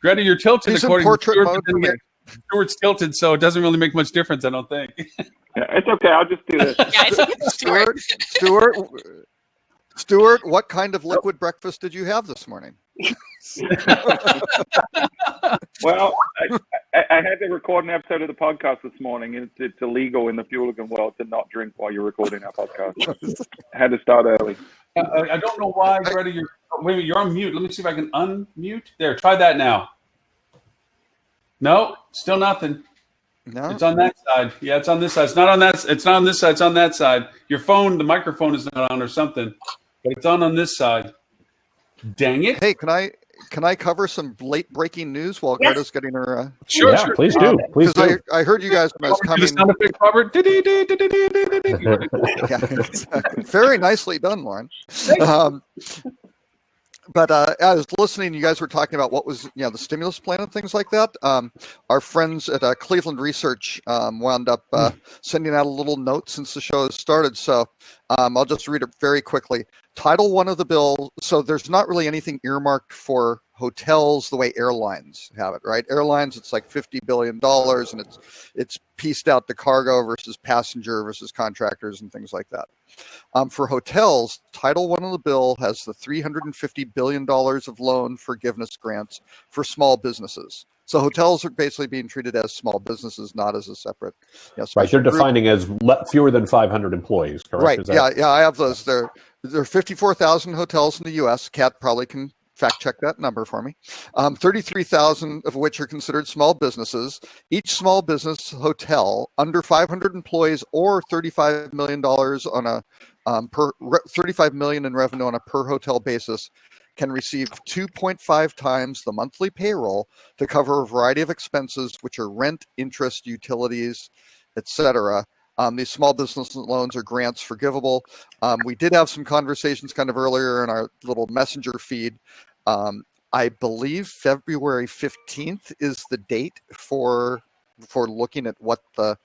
Greta, you're tilted She's in according portrait to mode for me. Stuart's tilted, so it doesn't really make much difference, I don't think. Yeah, it's okay. I'll just do this. Yeah, I think it's Stuart. Stuart, what kind of liquid breakfast did you have this morning? Well, I had to record an episode of the podcast this morning. It's illegal in the Fuligan world to not drink while you're recording our podcast. I had to start early. I don't know why, Greta, you're on mute. Let me see if I can unmute. There, try that now. No, still nothing. No, It's on that side. Yeah, it's on this side. It's not on that. It's not on this side. It's on that side. Your phone, the microphone is not on or something, but it's on this side. Dang it! Hey, can I cover some late breaking news while Yes. Greta's getting her? Sure, Yeah, sure. please do. Please do. I heard you guys when I was Want me to coming. do the sound effect, Robert? Yeah, exactly. Very nicely done, Lauren. But I was listening. You guys were talking about what was, the stimulus plan and things like that. Our friends at Cleveland Research wound up sending out a little note since the show has started. So I'll just read it very quickly. Title I of the bill. So there's not really anything earmarked for hotels the way airlines have it, right? Airlines, it's like $50 billion, and it's pieced out to cargo versus passenger versus contractors and things like that. For hotels, Title I of the bill has the $350 billion of loan forgiveness grants for small businesses. So hotels are basically being treated as small businesses, not as a separate. Right, they're defining as fewer than 500 employees, correct? Right. Is Yeah. I have those. There are 54,000 hotels in the U.S. Kat probably can fact check that number for me. 33,000 of which are considered small businesses. Each small business hotel under 500 employees or $35 million on a $35 million in revenue on a per hotel basis can receive 2.5 times the monthly payroll to cover a variety of expenses, which are rent, interest, utilities, etc. These small business loans are grants forgivable. We did have some conversations kind of earlier in our little messenger feed. I believe February 15th is the date for looking at what the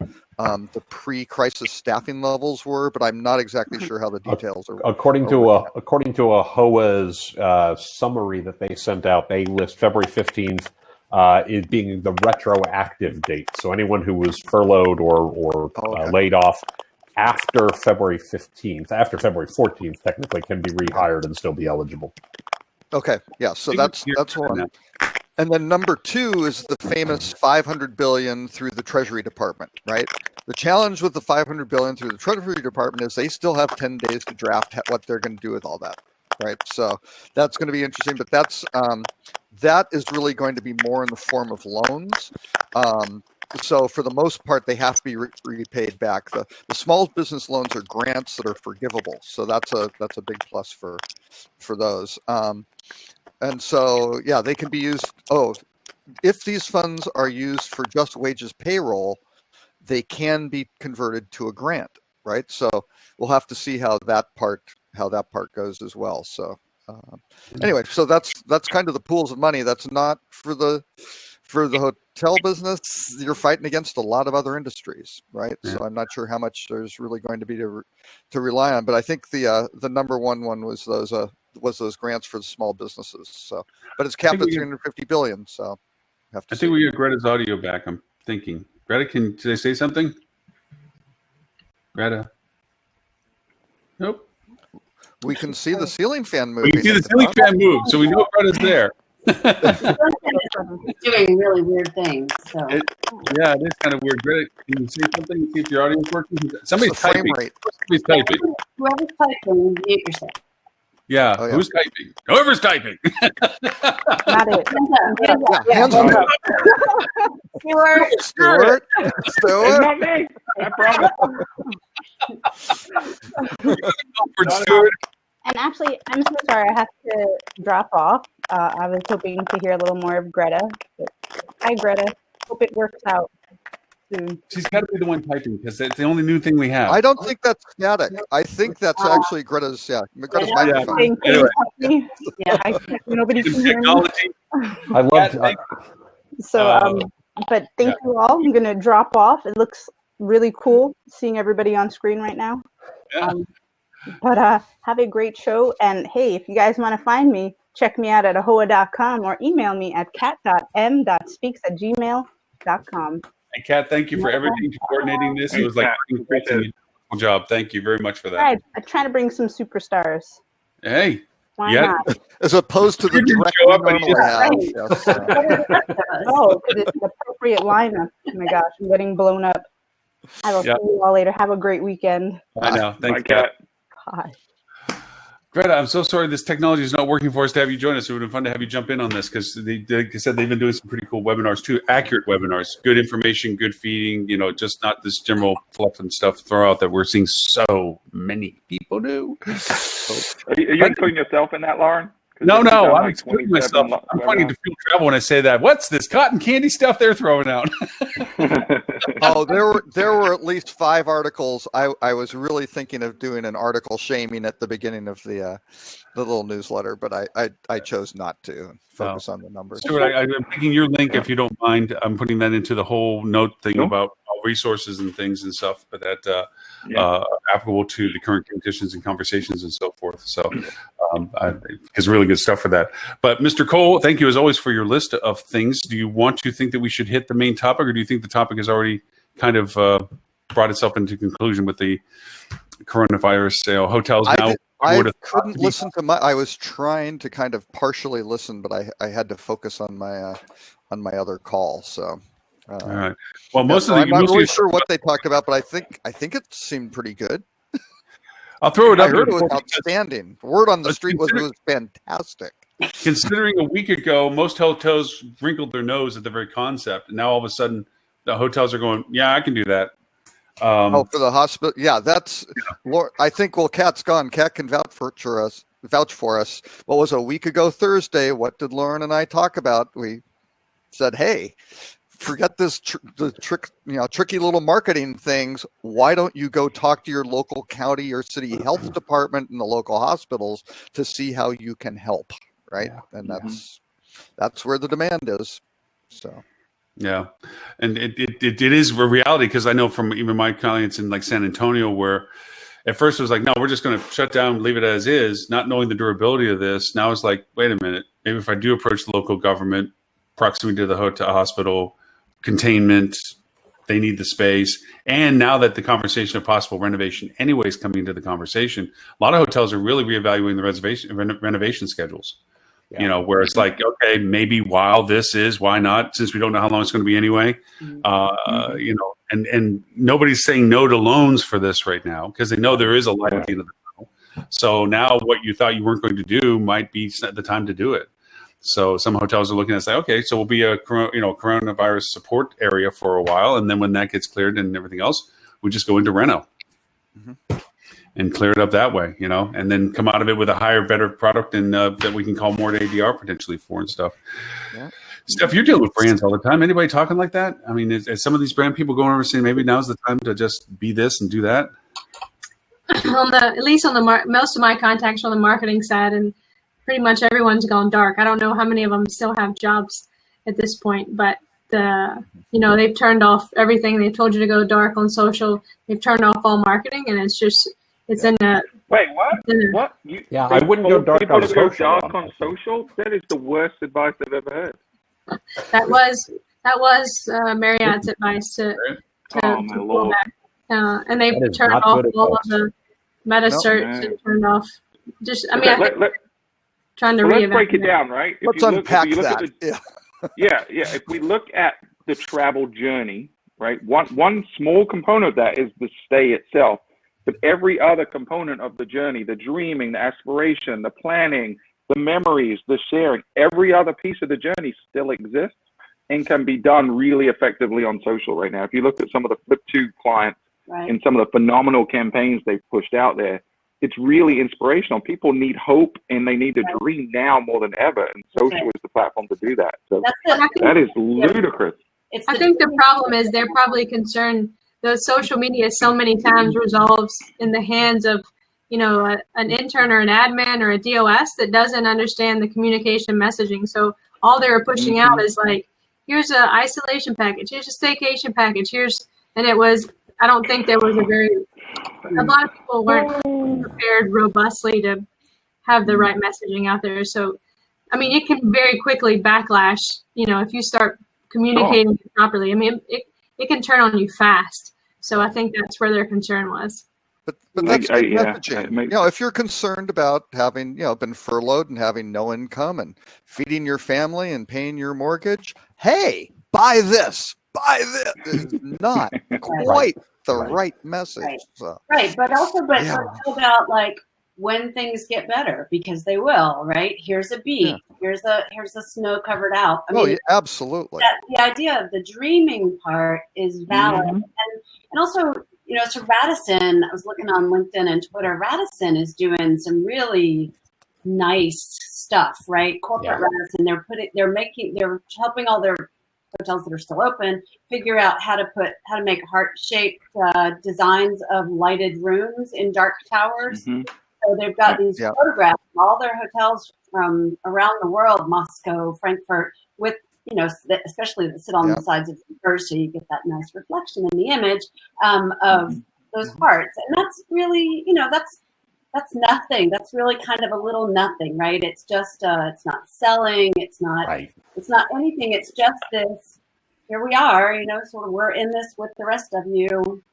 pre-crisis staffing levels were, but I'm not exactly sure how the details are. according to a HOA's summary that they sent out, they list February 15th is being the retroactive date. So anyone who was furloughed or laid off after February 15th, after February 14th, technically can be rehired and still be eligible. Okay, yeah. So that's one. And then number two is the famous $500 billion through the Treasury Department, right? The challenge with the $500 billion through the Treasury Department is they still have 10 days to draft what they're going to do with all that, right? So that's going to be interesting, but that is really going to be more in the form of loans. So for the most part, they have to be repaid back. The small business loans are grants that are forgivable, so that's a big plus for those. And so, yeah, they can be used. If these funds are used for just wages payroll, they can be converted to a grant, right? So we'll have to see how that part goes as well. So anyway, so that's kind of the pools of money. That's not for the hotel business. You're fighting against a lot of other industries, right? Yeah. So I'm not sure how much there's really going to be to rely on. But I think the number one was those grants for the small businesses. So, but it's capped at $350 billion. So, I think we get Greta's audio back. I'm thinking, Greta, did I say something? Greta, nope. We can see the ceiling fan moving. We can see the ceiling fan move, so we know Greta's there. Doing really weird things. So. It is kind of weird. Greta, can you say something? See if your audio's working. Somebody's typing. Somebody's typing. Whoever's typing, mute yourself. Yeah. Oh, yeah. Who's typing? Whoever's typing. Not it. Hands up. Stuart. It's not me. I promise. Stuart. And actually, I'm so sorry. I have to drop off. I was hoping to hear a little more of Greta. Hi, Greta. Hope it works out soon. She's got to be the one typing because it's the only new thing we have. I don't think that's static. I think that's actually Greta's microphone. Anyway. Nobody can hear me. I loved So, but thank you all. I'm going to drop off. It looks really cool seeing everybody on screen right now. Yeah. But have a great show. And hey, if you guys want to find me, check me out at ahoa.com or email me at cat.m.speaks@gmail.com. And Kat, thank you for everything, for coordinating this. It was like a wonderful job. Thank you very much for that. All right, I'm trying to bring some superstars. Hey. Why not? As opposed to the direct we normally have. Yes. Oh, because it's an appropriate lineup. Oh my gosh, I'm getting blown up. I will see you all later. Have a great weekend. I know. Thanks, Kat. Bye. Greta, I'm so sorry this technology is not working for us to have you join us. It would have been fun to have you jump in on this because, like I said, they've been doing some pretty cool webinars too, accurate webinars, good information, good feeding, just not this general fluff and stuff throw out that we're seeing so many people do. Are you including yourself in that, Lauren? No, I'm excluding myself. I'm pointing to Fuel Travel when I say that. What's this cotton candy stuff they're throwing out? Oh, there were at least 5 articles. I was really thinking of doing an article shaming at the beginning of the little newsletter, but I chose not to focus on the numbers. Stuart, I'm taking your link if you don't mind. I'm putting that into the whole note thing about resources and things and stuff, but that applicable to the current conditions and conversations and so forth. So it's really good stuff for that. But Mr. Cole, thank you as always for your list of things. Do you want to think that we should hit the main topic, or do you think the topic has already kind of brought itself into conclusion with the coronavirus? Hotels now. I couldn't listen to I was trying to kind of partially listen, but I had to focus on my other call. So. All right. Well, I'm not really sure what they talked about, but I think it seemed pretty good. I'll throw it up. I heard it was outstanding. The word on the street was it was fantastic. Considering a week ago, most hotels wrinkled their nose at the very concept, and now all of a sudden, the hotels are going, "Yeah, I can do that." For the hospital, that's. Yeah. I think Kat's gone. Kat can vouch for us. What was a week ago Thursday? What did Lauren and I talk about? We said, "Hey, forget this tricky little marketing things. Why don't you go talk to your local county or city health department and the local hospitals to see how you can help?" Right, and that's where the demand is. So. Yeah, and it is a reality because I know from even my clients in like San Antonio where at first it was like, no, we're just going to shut down, leave it as is, not knowing the durability of this. Now it's like, wait a minute, maybe if I do approach the local government, proximity to the hospital, containment, they need the space. And now that the conversation of possible renovation anyways coming into the conversation, a lot of hotels are really reevaluating the renovation schedules. Yeah. Where it's like, okay, maybe while this is, why not? Since we don't know how long it's going to be anyway, and nobody's saying no to loans for this right now because they know there is a light at the end of the tunnel. So now what you thought you weren't going to do might be the time to do it. So some hotels are looking at say, okay, so we'll be a coronavirus support area for a while, and then when that gets cleared and everything else, we just go into reno. And clear it up that way, and then come out of it with a higher, better product and that we can call more to ADR potentially for and stuff. Yeah. Steph, you're dealing with brands all the time. Anybody talking like that? I mean, is some of these brand people going over saying maybe now's the time to just be this and do that? At least on the most of my contacts on the marketing side, and pretty much everyone's gone dark. I don't know how many of them still have jobs at this point, but they've turned off everything. They've told you to go dark on social. They've turned off all marketing, and it's in a. Wait, what? What? I wouldn't go dark on social. Dark on social? That is the worst advice I've ever heard. That was Marriott's advice to my Lord. back. And they've turned off all of the meta search and turned off. Trying to let's break it down, right? Let's unpack that. If we look at the travel journey, right? One small component of that is the stay itself. But every other component of the journey, the dreaming, the aspiration, the planning, the memories, the sharing, every other piece of the journey still exists and can be done really effectively on social right now. If you look at some of the Flip2 clients and some of the phenomenal campaigns they've pushed out there, it's really inspirational. People need hope and they need to dream now more than ever. And social is the platform to do that. So that is ludicrous. I think the problem is they're probably concerned the social media so many times resolves in the hands of, an intern or an admin or a DOS that doesn't understand the communication messaging. So all they're pushing out is like, here's an isolation package, here's a staycation package, I don't think there was a lot of people weren't prepared robustly to have the right messaging out there. So, I mean, it can very quickly backlash, if you start communicating properly. I mean, it can turn on you fast. So I think that's where their concern was. But that's good messaging. If you're concerned about having, been furloughed and having no income and feeding your family and paying your mortgage, hey, buy this is not quite the right message. Right. So. Right. But about like when things get better, because they will, right? Here's a beach. Yeah. Here's a snow-covered Alp. I mean, absolutely. The idea of the dreaming part is valid. And also, so Radisson, I was looking on LinkedIn and Twitter, Radisson is doing some really nice stuff, right? Corporate Radisson, they're helping all their hotels that are still open figure out how to make heart-shaped designs of lighted rooms in dark towers. So they've got these photographs of all their hotels from around the world, Moscow, Frankfurt, with, especially that sit on the sides of the curve, so you get that nice reflection in the image of those hearts. And that's really, that's nothing. That's really kind of a little nothing, right? It's just, it's not selling. It's not anything. It's just this, here we are, sort of we're in this with the rest of you.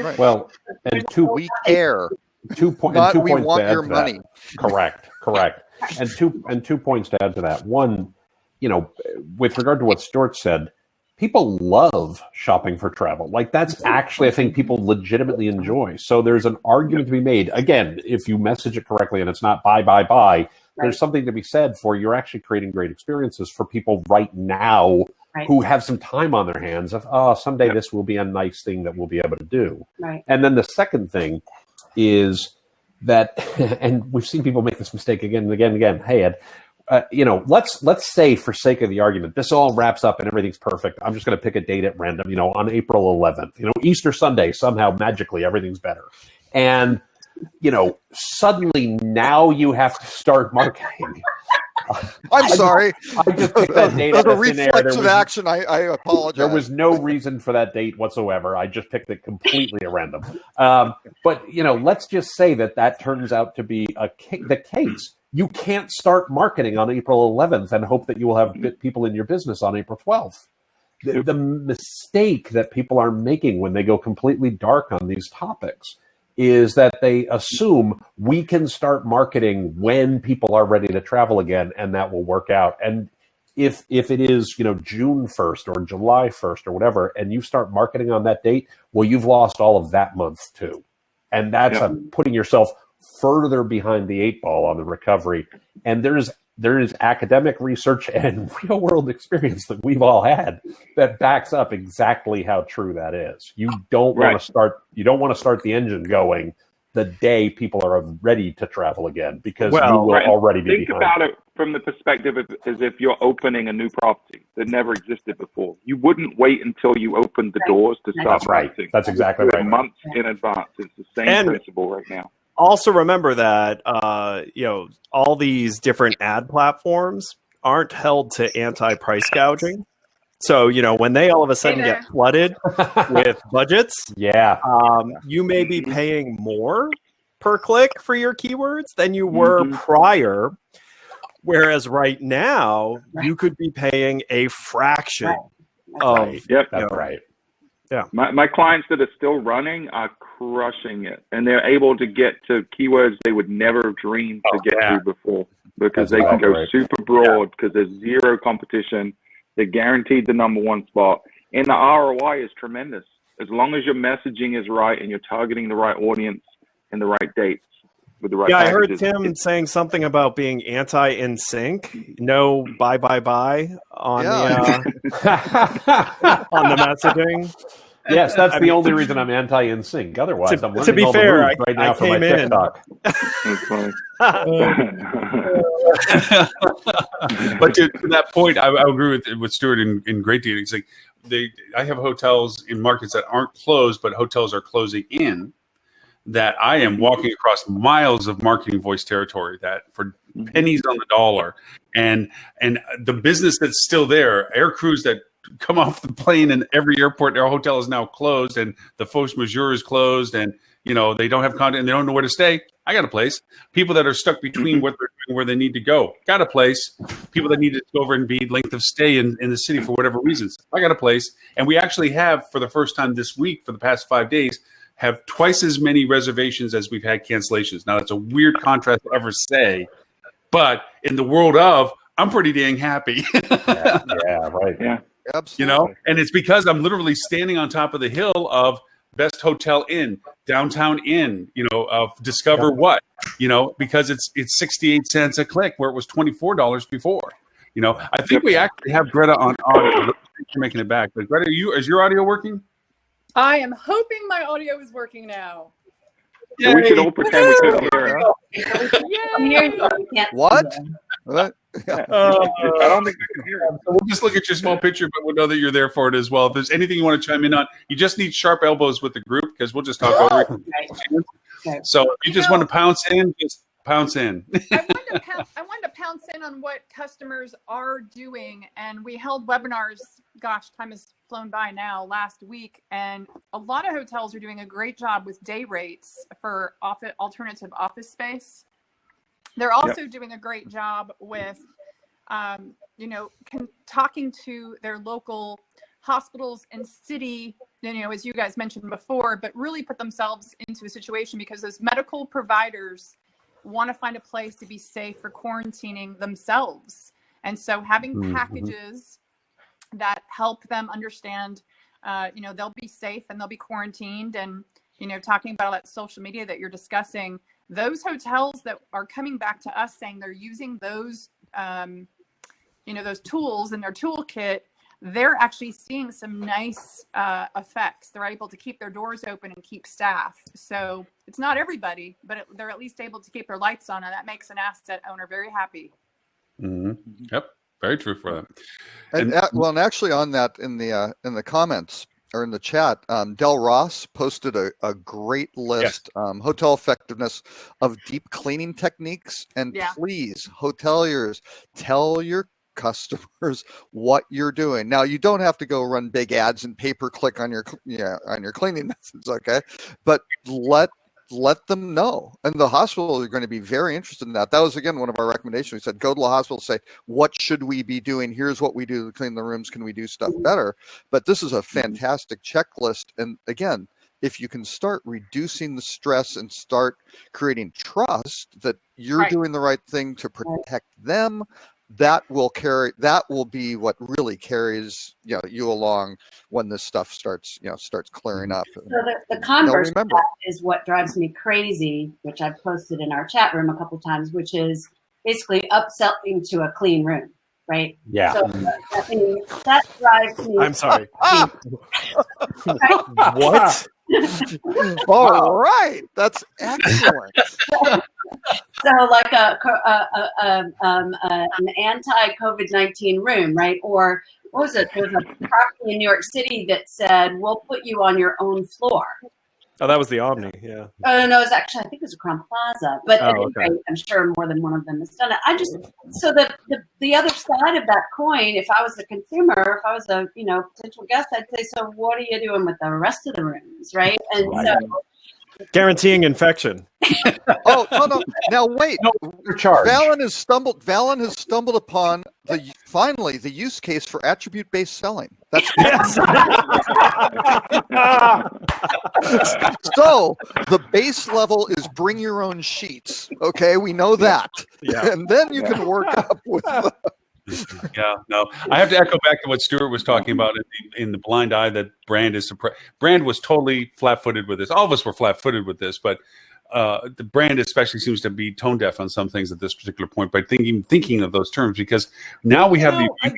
Right. Well, and we care. 2 points. We want your money. Correct. And 2 points to add to that. One, with regard to what Stuart said, people love shopping for travel. Like that's actually a thing people legitimately enjoy. So there's an argument to be made. Again, if you message it correctly and it's not buy, there's something to be said for you're actually creating great experiences for people right now who have some time on their hands of, someday this will be a nice thing that we'll be able to do. Right. And then the second thing is that, and we've seen people make this mistake again and again and again. Hey, Ed, let's say for sake of the argument, this all wraps up and everything's perfect. I'm just going to pick a date at random, on April 11th, Easter Sunday, somehow magically everything's better. And, suddenly now you have to start marketing. I'm sorry. I just picked that date out of thin air. Reflexive action. I apologize. There was no reason for that date whatsoever. I just picked it completely at random. But let's just say that turns out to be the case. You can't start marketing on April 11th and hope that you will have people in your business on April 12th. The mistake that people are making when they go completely dark on these topics is that they assume we can start marketing when people are ready to travel again, and that will work out. And if it is, June 1st or July 1st or whatever, and you start marketing on that date, well, you've lost all of that month too. And that's putting yourself further behind the 8 ball on the recovery. And there is academic research and real world experience that we've all had that backs up exactly how true that is. You don't want to start the engine going the day people are ready to travel again, because you will already be behind. Think about it from the perspective as if you're opening a new property that never existed before. You wouldn't wait until you opened the doors to start marketing. That's exactly right. Months in advance. It's the same principle right now. Also remember that all these different ad platforms aren't held to anti-price gouging. So, when they all of a sudden get flooded with budgets, you may be paying more per click for your keywords than you were prior. Whereas right now, you could be paying a fraction of. Yep. That's right. Yeah. My clients that are still running are crushing it, and they're able to get to keywords they would never have dreamed to get to before, because they can go super broad because there's zero competition. They're guaranteed the number one spot, and the ROI is tremendous as long as your messaging is right and you're targeting the right audience and the right dates with the right packages. I heard Tim saying something about being anti-in-sync. No buy on the on the messaging. Yes, that's the only reason I'm anti-in-sync. Otherwise, I'm learning to be all fair, the moves right now for my TikTok. But to that point, I agree with Stuart in great deal. It's like I have hotels in markets that aren't closed, but hotels are closing in, that I am walking across miles of marketing voice territory that for pennies on the dollar, and the business that's still there, air crews that come off the plane and every airport, their hotel is now closed and the force majeure is closed, and they don't have content and they don't know where to stay. I got a place. People that are stuck between what they're doing, where they need to go, got a place. People that need to go over and be length of stay in the city for whatever reasons, I got a place. And we actually have, for the first time this week, for the past 5 days, have twice as many reservations as we've had cancellations. Now, it's a weird contrast to ever say, but in the world of, I'm pretty dang happy. Yeah, right. Yeah, Absolutely. And it's because I'm literally standing on top of the hill of Best Hotel Inn, Downtown Inn, of Discover What, because it's 68 cents a click where it was $24 before. I think we actually have Gretta on audio. You're making it back. But Gretta, is your audio working? I am hoping my audio is working now. So we should all pretend we couldn't hear her. What? I don't think I can hear it. So we'll just look at your small picture, but we'll know that you're there for it as well. If there's anything you want to chime in on, you just need sharp elbows with the group because we'll just talk over it. So if you just want to pounce in, just pounce in. I wanted to pounce in on what customers are doing, and we held webinars. Gosh, time has flown by now. Last week, and a lot of hotels are doing a great job with day rates for alternative office space. They're also doing a great job with, talking to their local hospitals and city, as you guys mentioned before, but really put themselves into a situation because those medical providers want to find a place to be safe for quarantining themselves. And so having packages that help them understand, they'll be safe and they'll be quarantined, and, talking about all that social media that you're discussing, those hotels that are coming back to us saying they're using those, those tools in their toolkit, they're actually seeing some nice effects. They're able to keep their doors open and keep staff. So it's not everybody, but they're at least able to keep their lights on, and that makes an asset owner very happy. Mm-hmm. Yep, very true for them. And actually on that, in the comments or in the chat, Del Ross posted a great list, hotel effectiveness of deep cleaning techniques. And please, hoteliers, tell your customers what you're doing. Now, you don't have to go run big ads and pay-per-click on your cleaning methods, okay? But let them know. And the hospital are going to be very interested in that. That was, again, one of our recommendations. We said, go to the hospital, say, what should we be doing? Here's what we do to clean the rooms. Can we do stuff better? But this is a fantastic checklist. And again, if you can start reducing the stress and start creating trust that you're doing the right thing to protect them, that will be what really carries you along when this stuff starts clearing up. So the converse of that is what drives me crazy, which I've posted in our chat room a couple times, which is basically upselling to a clean room, right? Yeah. So that drives me. I'm sorry. What? All right, that's excellent. So like an anti-COVID-19 room, right? Or what was it? There's a property in New York City that said, we'll put you on your own floor. Oh, that was the Omni, yeah. Oh, no, it was actually, I think it was a Crown Plaza. But anyway, I'm sure more than one of them has done it. So the other side of that coin, if I was a consumer, if I was a potential guest, I'd say, so what are you doing with the rest of the rooms, right? And so guaranteeing infection. Oh no! Now wait. Valyn has stumbled upon finally the use case for attribute-based selling. That's so the base level is bring your own sheets. Okay, we know that, and then you can work up with. I have to echo back to what Stuart was talking about in the blind eye that Brand was totally flat-footed with this. All of us were flat-footed with this, but the Brand especially seems to be tone deaf on some things at this particular point by thinking of those terms, because now we have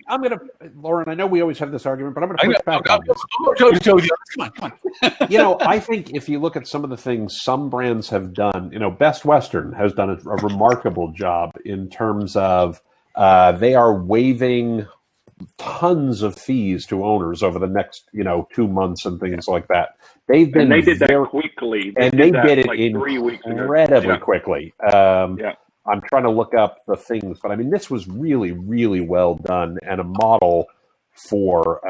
I'm going to, Lauren, I know we always have this argument, but I'm going to push back on this. Come on. I think if you look at some of the things some brands have done, Best Western has done a remarkable job in terms of they are waiving tons of fees to owners over the next, 2 months and things like that. They did that quickly. They did it like 3 weeks ago. incredibly quickly. I'm trying to look up the things, but I mean, this was really, really well done and a model for,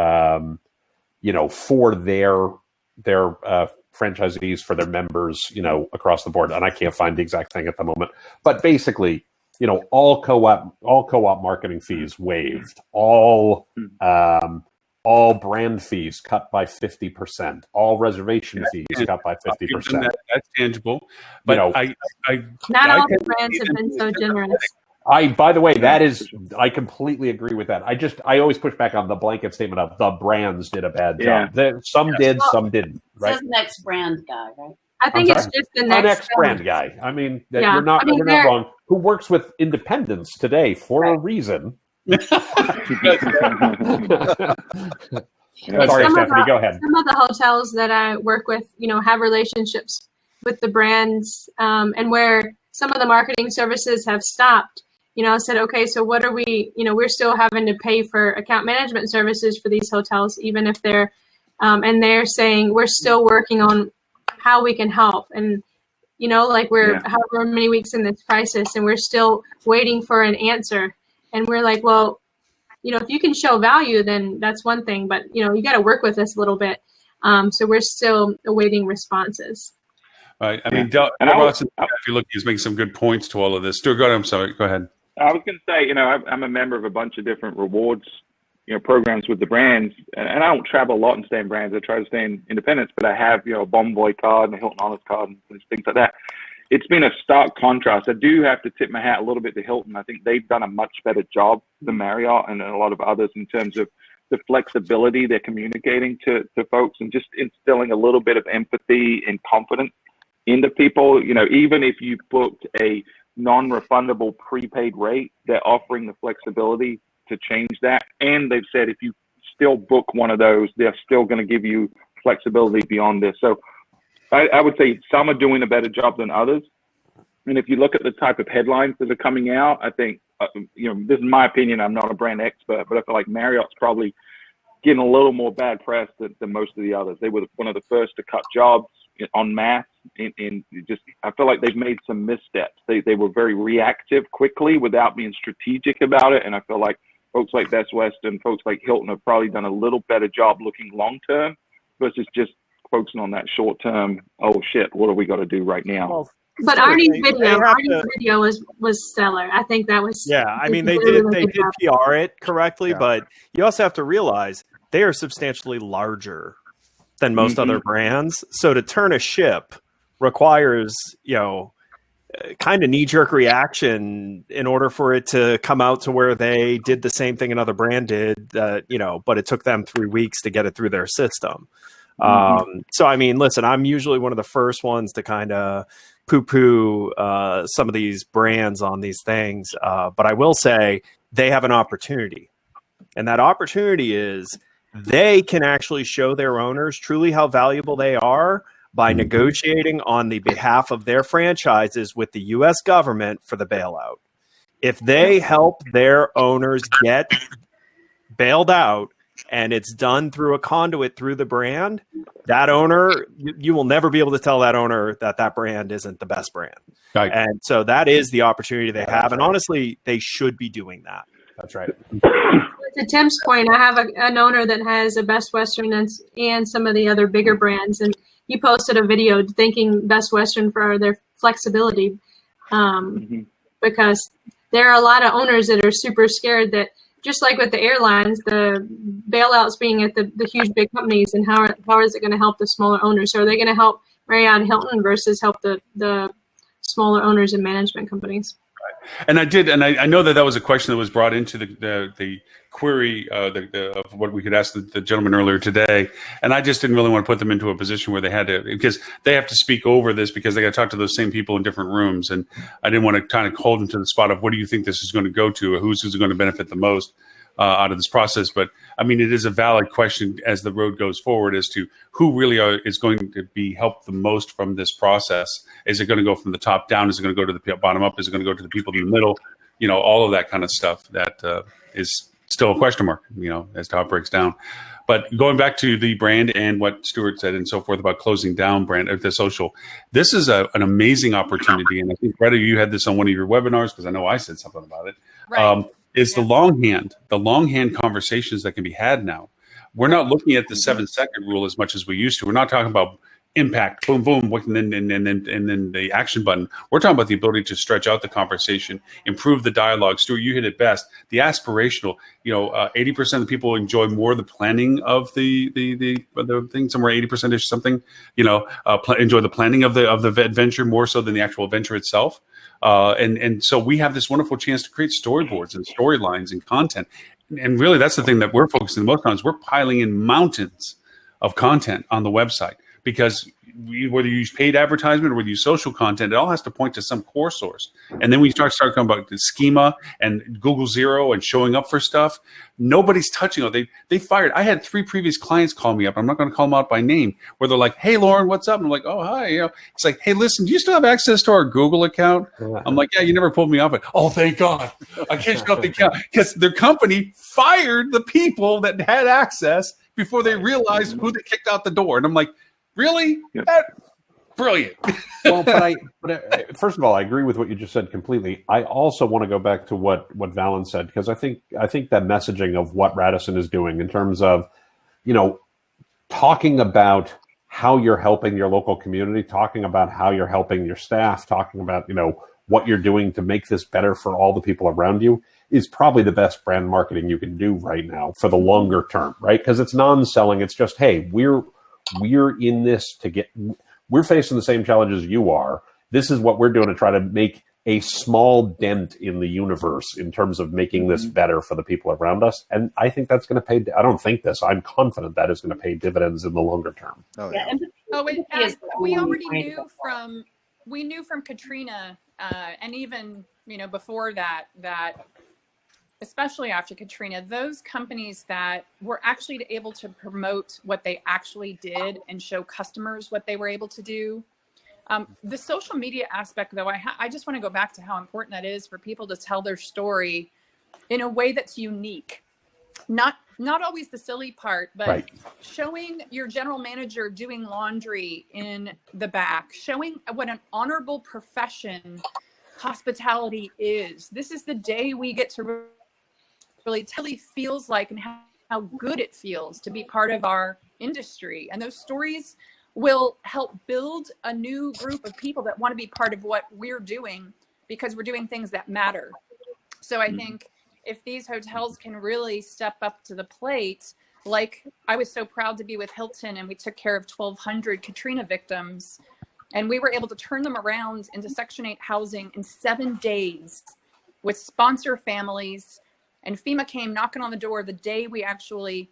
for their franchisees for their members, across the board. And I can't find the exact thing at the moment, but basically, all co-op marketing fees waived, all brand fees cut by 50%, all reservation fees cut by 50%. That's tangible, but not all the brands have been so generous. By the way, I completely agree with that. I always push back on the blanket statement of the brands did a bad job. Some did, some didn't. Right? It says next brand guy, right? I think it's just the next brand guy. I mean, you're not wrong. Who works with independents today for a reason. Sorry, Stephanie, go ahead. Some of the hotels that I work with, have relationships with the brands, and where some of the marketing services have stopped. I said, okay, so what are we, we're still having to pay for account management services for these hotels, even if they're, and they're saying we're still working on how we can help. And, we're however many weeks in this crisis and we're still waiting for an answer. And we're like, well, if you can show value, then that's one thing, but, you got to work with us a little bit. So we're still awaiting responses. Right. I mean, Ross, if you look, he's making some good points to all of this. Stuart, go ahead. I'm sorry. Go ahead. I was going to say, I'm a member of a bunch of different rewards, programs with the brands, and I don't travel a lot and stay in brands. I try to stay in independence, but I have, a Bonvoy card and a Hilton Honors card and things like that. It's been a stark contrast. I do have to tip my hat a little bit to Hilton. I think they've done a much better job than Marriott and a lot of others in terms of the flexibility they're communicating to folks and just instilling a little bit of empathy and confidence into people. Even if you booked a non-refundable prepaid rate, they're offering the flexibility to change that. And they've said if you still book one of those, they're still going to give you flexibility beyond this. So I would say some are doing a better job than others. And if you look at the type of headlines that are coming out, I think, this is my opinion. I'm not a brand expert, but I feel like Marriott's probably getting a little more bad press than most of the others. They were one of the first to cut jobs en masse. I feel like they've made some missteps. They were very reactive quickly without being strategic about it. And I feel like folks like Best Western, folks like Hilton have probably done a little better job looking long-term versus just focusing on that short-term, oh shit, what do we got to do right now? Well, but Arnie's video was stellar. I think that was. Yeah, I mean, they did PR it correctly, but you also have to realize they are substantially larger than most other brands. So to turn a ship requires, kind of knee-jerk reaction in order for it to come out to where they did the same thing another brand did, but it took them 3 weeks to get it through their system. So, I mean, listen, I'm usually one of the first ones to kind of poo-poo some of these brands on these things. But I will say they have an opportunity. And that opportunity is they can actually show their owners truly how valuable they are by negotiating on the behalf of their franchises with the U.S. government for the bailout. If they help their owners get bailed out, and it's done through a conduit through the brand, that owner, you will never be able to tell that owner that brand isn't the best brand. Right. And so that is the opportunity they have. And honestly, they should be doing that. That's right. To Tim's point, I have an owner that has a Best Western and some of the other bigger brands. And he posted a video thanking Best Western for their flexibility because there are a lot of owners that are super scared that, just like with the airlines, the bailouts being at the huge big companies, and how is it going to help the smaller owners? So are they going to help Marriott and Hilton versus help the smaller owners and management companies? Right. And I know that was a question that was brought into the query of what we could ask the gentleman earlier today, and I just didn't really want to put them into a position where they had to, because they have to speak over this because they got to talk to those same people in different rooms, and I didn't want to kind of hold them to the spot of what do you think this is going to go to, or who's going to benefit the most out of this process. But I mean, it is a valid question as the road goes forward as to who really is going to be helped the most from this process. Is it going to go from the top down? Is it going to go to the bottom up? Is it going to go to the people in the middle? All of that kind of stuff that is still a question mark, as to how it breaks down. But going back to the brand and what Stuart said and so forth about closing down the social, this is an amazing opportunity. And I think, Gretta, you had this on one of your webinars, because I know I said something about it. Right. Is the longhand conversations that can be had now. We're not looking at the 7-second rule as much as we used to. We're not talking about impact, boom, boom, and then the action button. We're talking about the ability to stretch out the conversation, improve the dialogue. Stuart, you hit it best. The aspirational. 80% of the people enjoy more the planning of the thing, somewhere 80% ish something. Enjoy the planning of the adventure more so than the actual adventure itself. And so we have this wonderful chance to create storyboards and storylines and content. And really, that's the thing that we're focusing the most on is we're piling in mountains of content on the website, because whether you use paid advertisement or whether you use social content, it all has to point to some core source. And then we start talking about the schema and Google Zero and showing up for stuff. Nobody's touching it. They fired. I had 3 previous clients call me up. I'm not going to call them out by name, where they're like, "Hey, Lauren, what's up?" And I'm like, "Oh, hi." It's like, "Hey, listen, do you still have access to our Google account?" I'm like, "Yeah, you never pulled me off it." "Oh, thank God. I can't shut off the account," because their company fired the people that had access before they realized who they kicked out the door. And I'm like, really? Brilliant. Well, but first of all, I agree with what you just said completely. I also want to go back to what Valyn said, because I think that messaging of what Radisson is doing in terms of, talking about how you're helping your local community, talking about how you're helping your staff, talking about, what you're doing to make this better for all the people around you is probably the best brand marketing you can do right now for the longer term, right? Because it's non-selling. It's just, hey, we're in this we're facing the same challenges you are. This is what we're doing to try to make a small dent in the universe in terms of making this better for the people around us. And I think that's going to pay. I don't think this. I'm confident that is going to pay dividends in the longer term. Oh, yeah. We already knew from Katrina, and even before that especially after Katrina, those companies that were actually able to promote what they actually did and show customers what they were able to do. The social media aspect, though, I just want to go back to how important that is for people to tell their story in a way that's unique. Not always the silly part, but showing your general manager doing laundry in the back, showing what an honorable profession hospitality is. This is the day we get to really feels like and how good it feels to be part of our industry. And those stories will help build a new group of people that want to be part of what we're doing, because we're doing things that matter. So I think if these hotels can really step up to the plate, like I was so proud to be with Hilton, and we took care of 1,200 Katrina victims, and we were able to turn them around into Section 8 housing in 7 days with sponsor families. And FEMA came knocking on the door the day we actually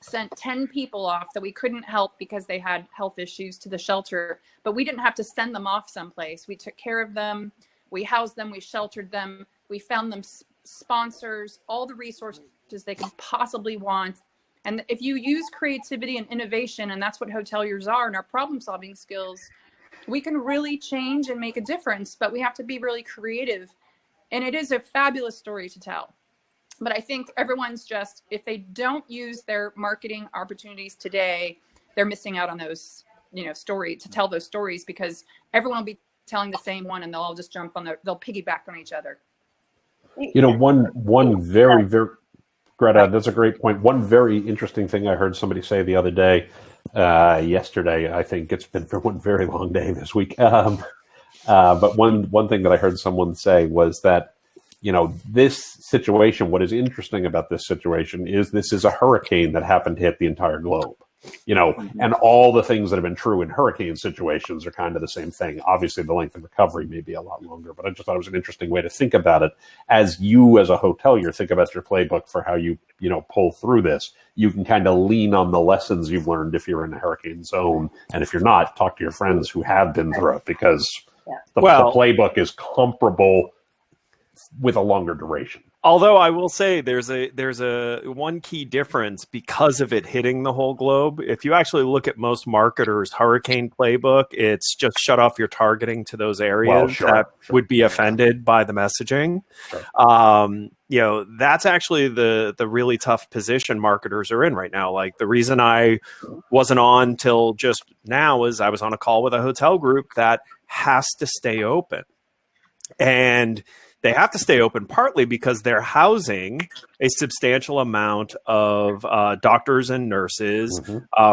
sent 10 people off that we couldn't help because they had health issues to the shelter, but we didn't have to send them off someplace. We took care of them. We housed them. We sheltered them. We found them sponsors, all the resources they could possibly want. And if you use creativity and innovation, and that's what hoteliers are, and our problem solving skills, we can really change and make a difference, but we have to be really creative. And it is a fabulous story to tell. But I think everyone's just, if they don't use their marketing opportunities today, they're missing out on those, to tell those stories, because everyone will be telling the same one, and they'll all just they'll piggyback on each other. One very, very, Greta, that's a great point. One very interesting thing I heard somebody say the other day, yesterday, I think it's been for one very long day this week. But one thing that I heard someone say was that, this situation, what is interesting about this situation is this is a hurricane that happened to hit the entire globe, and all the things that have been true in hurricane situations are kind of the same thing. Obviously, the length of recovery may be a lot longer, but I just thought it was an interesting way to think about it. As you, as a hotelier, think about your playbook for how you, pull through this. You can kind of lean on the lessons you've learned if you're in a hurricane zone. And if you're not, talk to your friends who have been through it, because the playbook is comparable with a longer duration. Although I will say there's a one key difference because of it hitting the whole globe. If you actually look at most marketers' hurricane playbook, it's just shut off your targeting to those areas that would be offended by the messaging. That's actually the really tough position marketers are in right now. Like, the reason I wasn't on till just now is I was on a call with a hotel group that has to stay open. And they have to stay open partly because they're housing a substantial amount of doctors and nurses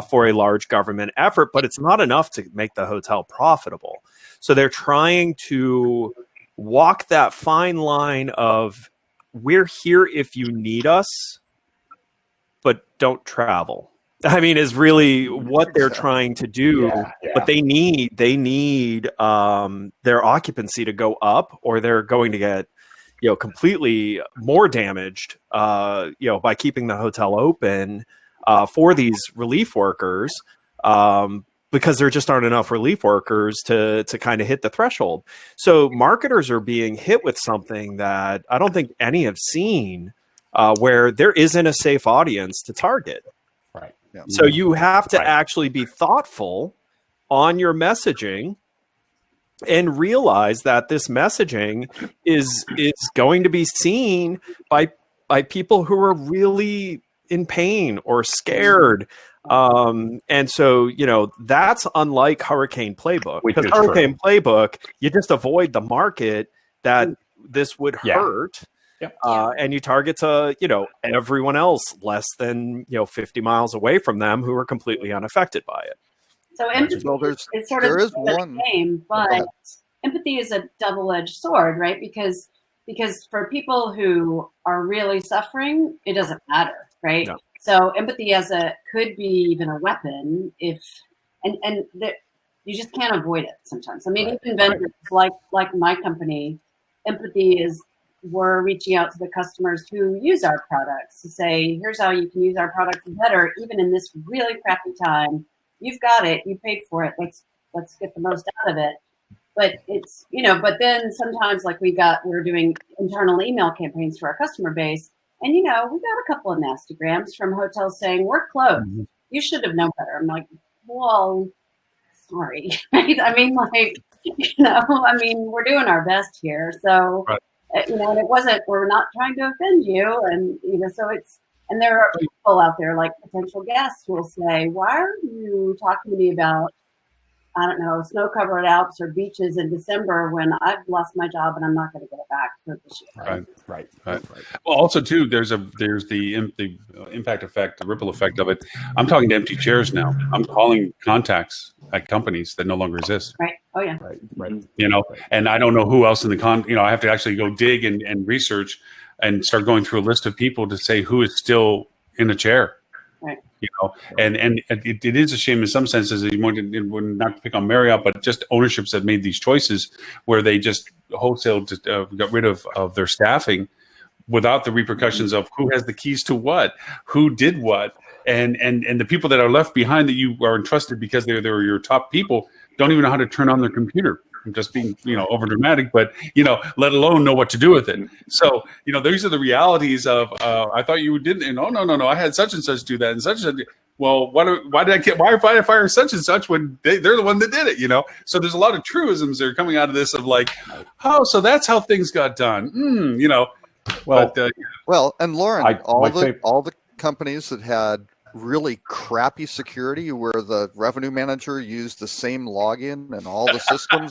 for a large government effort, but it's not enough to make the hotel profitable. So they're trying to walk that fine line of, we're here if you need us, but don't travel. I mean, is really what they're trying to do. But they need their occupancy to go up, or they're going to get, completely more damaged, by keeping the hotel open for these relief workers, because there just aren't enough relief workers to kind of hit the threshold. So marketers are being hit with something that I don't think any have seen, where there isn't a safe audience to target. Right. Yeah. So you have to actually be thoughtful on your messaging and realize that this messaging is going to be seen by people who are really in pain or scared. And so, that's unlike Hurricane Playbook. Because Hurricane Playbook, you just avoid the market that this would hurt. And you target to, everyone else less than, 50 miles away from them who are completely unaffected by it. So empathy is sort of the game, but empathy is a double-edged sword, right? Because for people who are really suffering, it doesn't matter, right? No. So empathy could be even a weapon you just can't avoid it sometimes. I mean, even vendors like my company, empathy is, we're reaching out to the customers who use our products to say, here's how you can use our products better, even in this really crappy time. You've got it, you paid for it, let's get the most out of it. But it's, but then sometimes we're doing internal email campaigns to our customer base, and we got a couple of nastygrams from hotels saying, we're closed. Mm-hmm. You should have known better. I'm like, well, sorry. Right? I mean, we're doing our best here. So, and it wasn't, we're not trying to offend you. And, so and there are people out there, like potential guests, who will say, why are you talking to me about, I don't know, snow-covered Alps or beaches in December when I've lost my job and I'm not going to get it back for this year? Right. Well, also too, there's the impact effect, the ripple effect of it. I'm talking to empty chairs now. I'm calling contacts at companies that no longer exist. Right. Oh yeah. Right. And I don't know who else in the I have to actually go dig and research and start going through a list of people to say who is still in a chair. Right. And it is a shame in some senses, not to pick on Marriott, but just ownerships that made these choices where they just wholesale got rid of their staffing without the repercussions of who has the keys to what, who did what, and the people that are left behind that you are entrusted because they're your top people don't even know how to turn on their computer. I'm just being, over dramatic, but, let alone know what to do with it. So, these are the realities of, I thought you didn't, and no, I had such and such do that and such and such. Well, why did I fire such and such when they're the one that did it, So there's a lot of truisms that are coming out of this of like, oh, so that's how things got done. Well, and Lauren, all the companies that had really crappy security where the revenue manager used the same login and all the systems,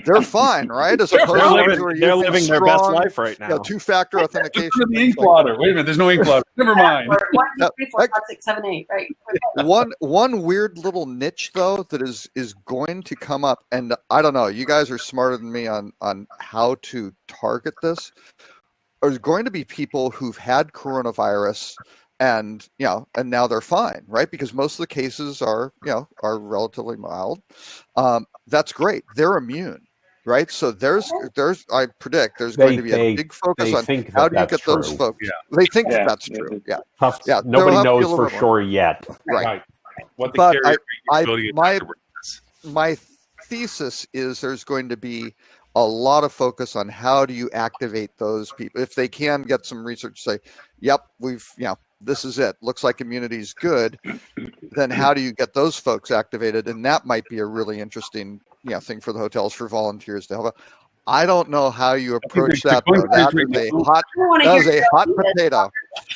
they're fine, right? As opposed to they're living their best life right now. Two-factor authentication. The ink blotter. Wait a minute, there's no ink blotter. Never mind. 1, 2, 3, 4, 5, 6, 7, 8. Right. One weird little niche though that is going to come up, and I don't know. You guys are smarter than me on how to target this. There's going to be people who've had coronavirus. And now they're fine, right? Because most of the cases are relatively mild. That's great. They're immune, right? So I predict there's going to be a big focus on how do you get those folks. Yeah. They think that's true. Yeah. Nobody knows for sure yet. Right. What but my thesis is there's going to be a lot of focus on how do you activate those people. If they can get some research, say, yep, this is it. Looks like immunity is good. Then how do you get those folks activated? And that might be a really interesting thing for the hotels, for volunteers to help. I don't know how you approach that, though. That is a hot potato.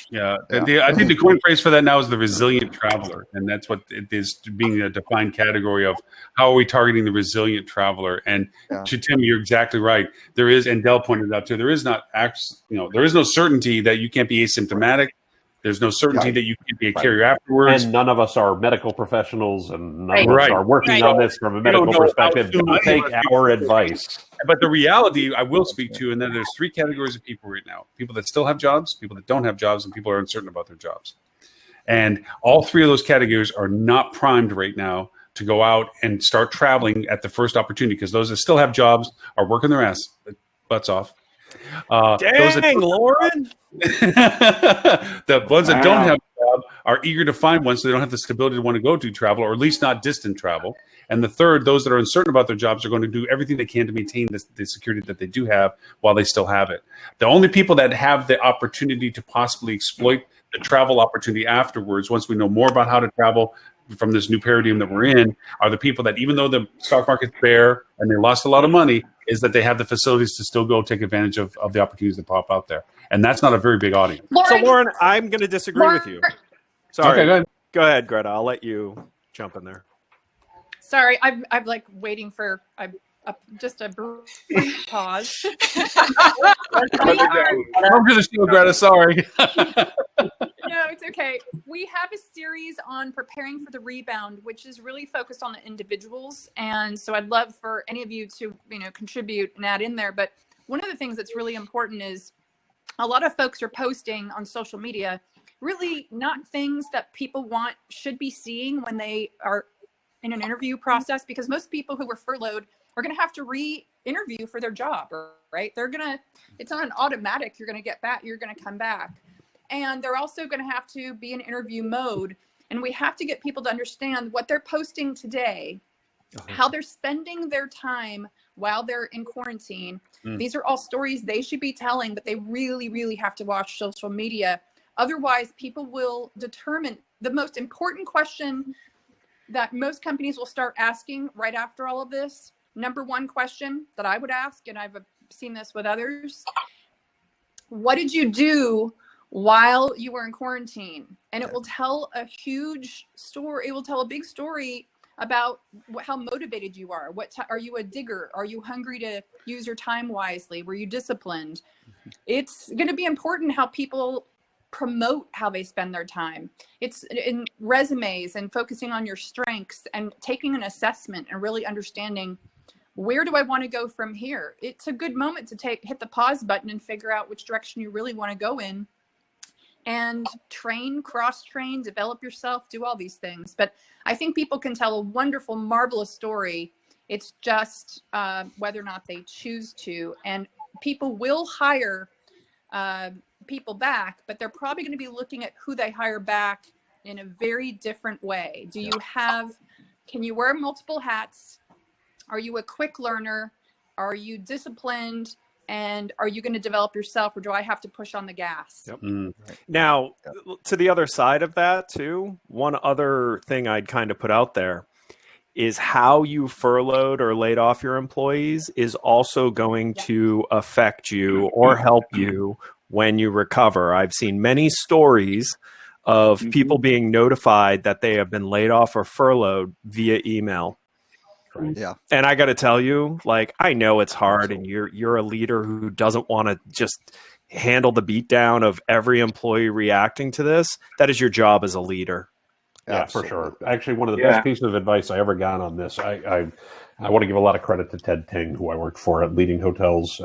Yeah, I think the coin phrase for that now is the resilient traveler, and that's what it is being a defined category of how are we targeting the resilient traveler. And to Tim, you're exactly right. There is, and Dell pointed out too, there is no certainty that you can't be asymptomatic. There's no certainty that you can be a carrier afterwards. And none of us are medical professionals, and none of us are working on this from a medical perspective. Take our advice. But the reality I will speak to, and then there's three categories of people right now: people that still have jobs, people that don't have jobs, and people who are uncertain about their jobs. And all three of those categories are not primed right now to go out and start traveling at the first opportunity, because those that still have jobs are working their butts off. Dang, Lauren! The ones that don't have a job are eager to find one, so they don't have the stability to want to go to travel, or at least not distant travel. And the third, those that are uncertain about their jobs are going to do everything they can to maintain the security that they do have while they still have it. The only people that have the opportunity to possibly exploit the travel opportunity afterwards, once we know more about how to travel from this new paradigm that we're in, are the people that, even though the stock market's bare and they lost a lot of money, is that they have the facilities to still go take advantage of the opportunities that pop out there. And that's not a very big audience. So, Lauren, I'm going to disagree with you. Sorry. Okay, go ahead, Greta. I'll let you jump in there. Sorry, I'm like waiting for just a brief pause. Welcome to the show, Greta. Sorry. No, it's okay. We have a series on preparing for the rebound, which is really focused on the individuals. And so I'd love for any of you to, contribute and add in there. But one of the things that's really important is a lot of folks are posting on social media, really not things that people should be seeing when they are in an interview process, because most people who were furloughed are going to have to re-interview for their job, right? It's not an automatic, you're going to get back, you're going to come back. And they're also going to have to be in interview mode. And we have to get people to understand what they're posting today, how they're spending their time while they're in quarantine. These are all stories they should be telling, but they really, really have to watch social media. Otherwise, people will determine the most important question that most companies will start asking right after all of this. Number one question that I would ask, and I've seen this with others: what did you do while you were in quarantine? And it will tell a huge story. It will tell a big story about how motivated you are. Are you a digger? Are you hungry to use your time wisely? Were you disciplined? It's going to be important how people promote how they spend their time. It's in resumes and focusing on your strengths and taking an assessment and really understanding, where do I want to go from here? It's a good moment to hit the pause button and figure out which direction you really want to go in, and train, cross-train, develop yourself, do all these things. But I think people can tell a wonderful, marvelous story. It's just whether or not they choose to. And people will hire people back, but they're probably going to be looking at who they hire back in a very different way. Can you wear multiple hats? Are you a quick learner? Are you disciplined? And are you going to develop yourself, or do I have to push on the gas? Yep. Now, to the other side of that too, one other thing I'd kind of put out there is how you furloughed or laid off your employees is also going to affect you or help you when you recover. I've seen many stories of people being notified that they have been laid off or furloughed via email. Yeah. And I got to tell you, I know it's hard, and you're a leader who doesn't want to just handle the beatdown of every employee reacting to this. That is your job as a leader. Yeah, absolutely. For sure. Actually, one of the best pieces of advice I ever got on this, I want to give a lot of credit to Ted Ting, who I worked for at Leading Hotels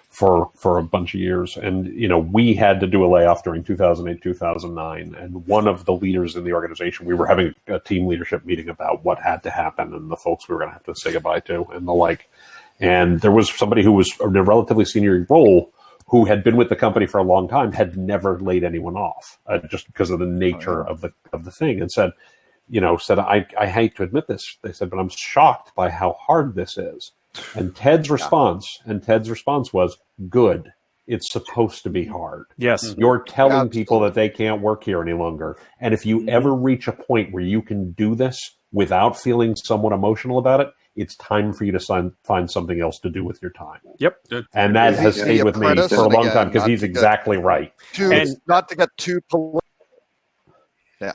for a bunch of years. And, we had to do a layoff during 2008, 2009. And one of the leaders in the organization, we were having a team leadership meeting about what had to happen and the folks we were going to have to say goodbye to and the like. And there was somebody who was in a relatively senior role who had been with the company for a long time, had never laid anyone off just because of the nature of the thing, and said, I hate to admit this. They said, but I'm shocked by how hard this is. And Ted's response was, good. It's supposed to be hard. Yes. You're telling people that they can't work here any longer. And if you ever reach a point where you can do this without feeling somewhat emotional about it, it's time for you to find something else to do with your time. Yep. And that has stayed with me for a long time because he's exactly right. And not to get too political. Yeah.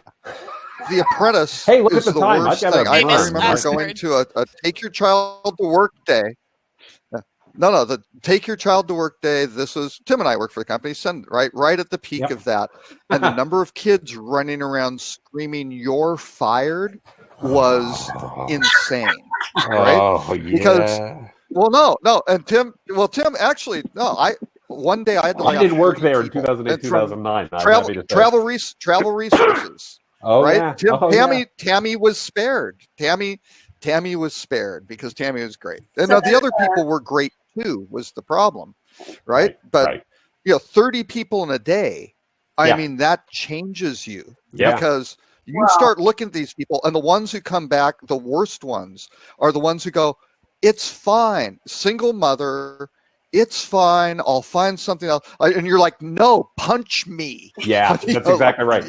The Apprentice hey, look is at the, the time. worst thing. I remember going to a Take Your Child to Work day. No, the Take Your Child to Work day. This was Tim and I work for the company. Right at the peak of that, and the number of kids running around screaming "You're fired" was insane. Right? Oh yeah. Because no, and Tim actually no. One day I had to. I did work there in 2008, 2009. Travel resources. Oh, right. Yeah. Tammy was spared. Tammy was spared because Tammy was great. And now the other people were great too, was the problem. Right. But 30 people in a day, I mean, that changes you because you start looking at these people, and the ones who come back, the worst ones are the ones who go, it's fine. Single mother, it's fine. I'll find something else. And you're like, no, punch me. Yeah, that's exactly right.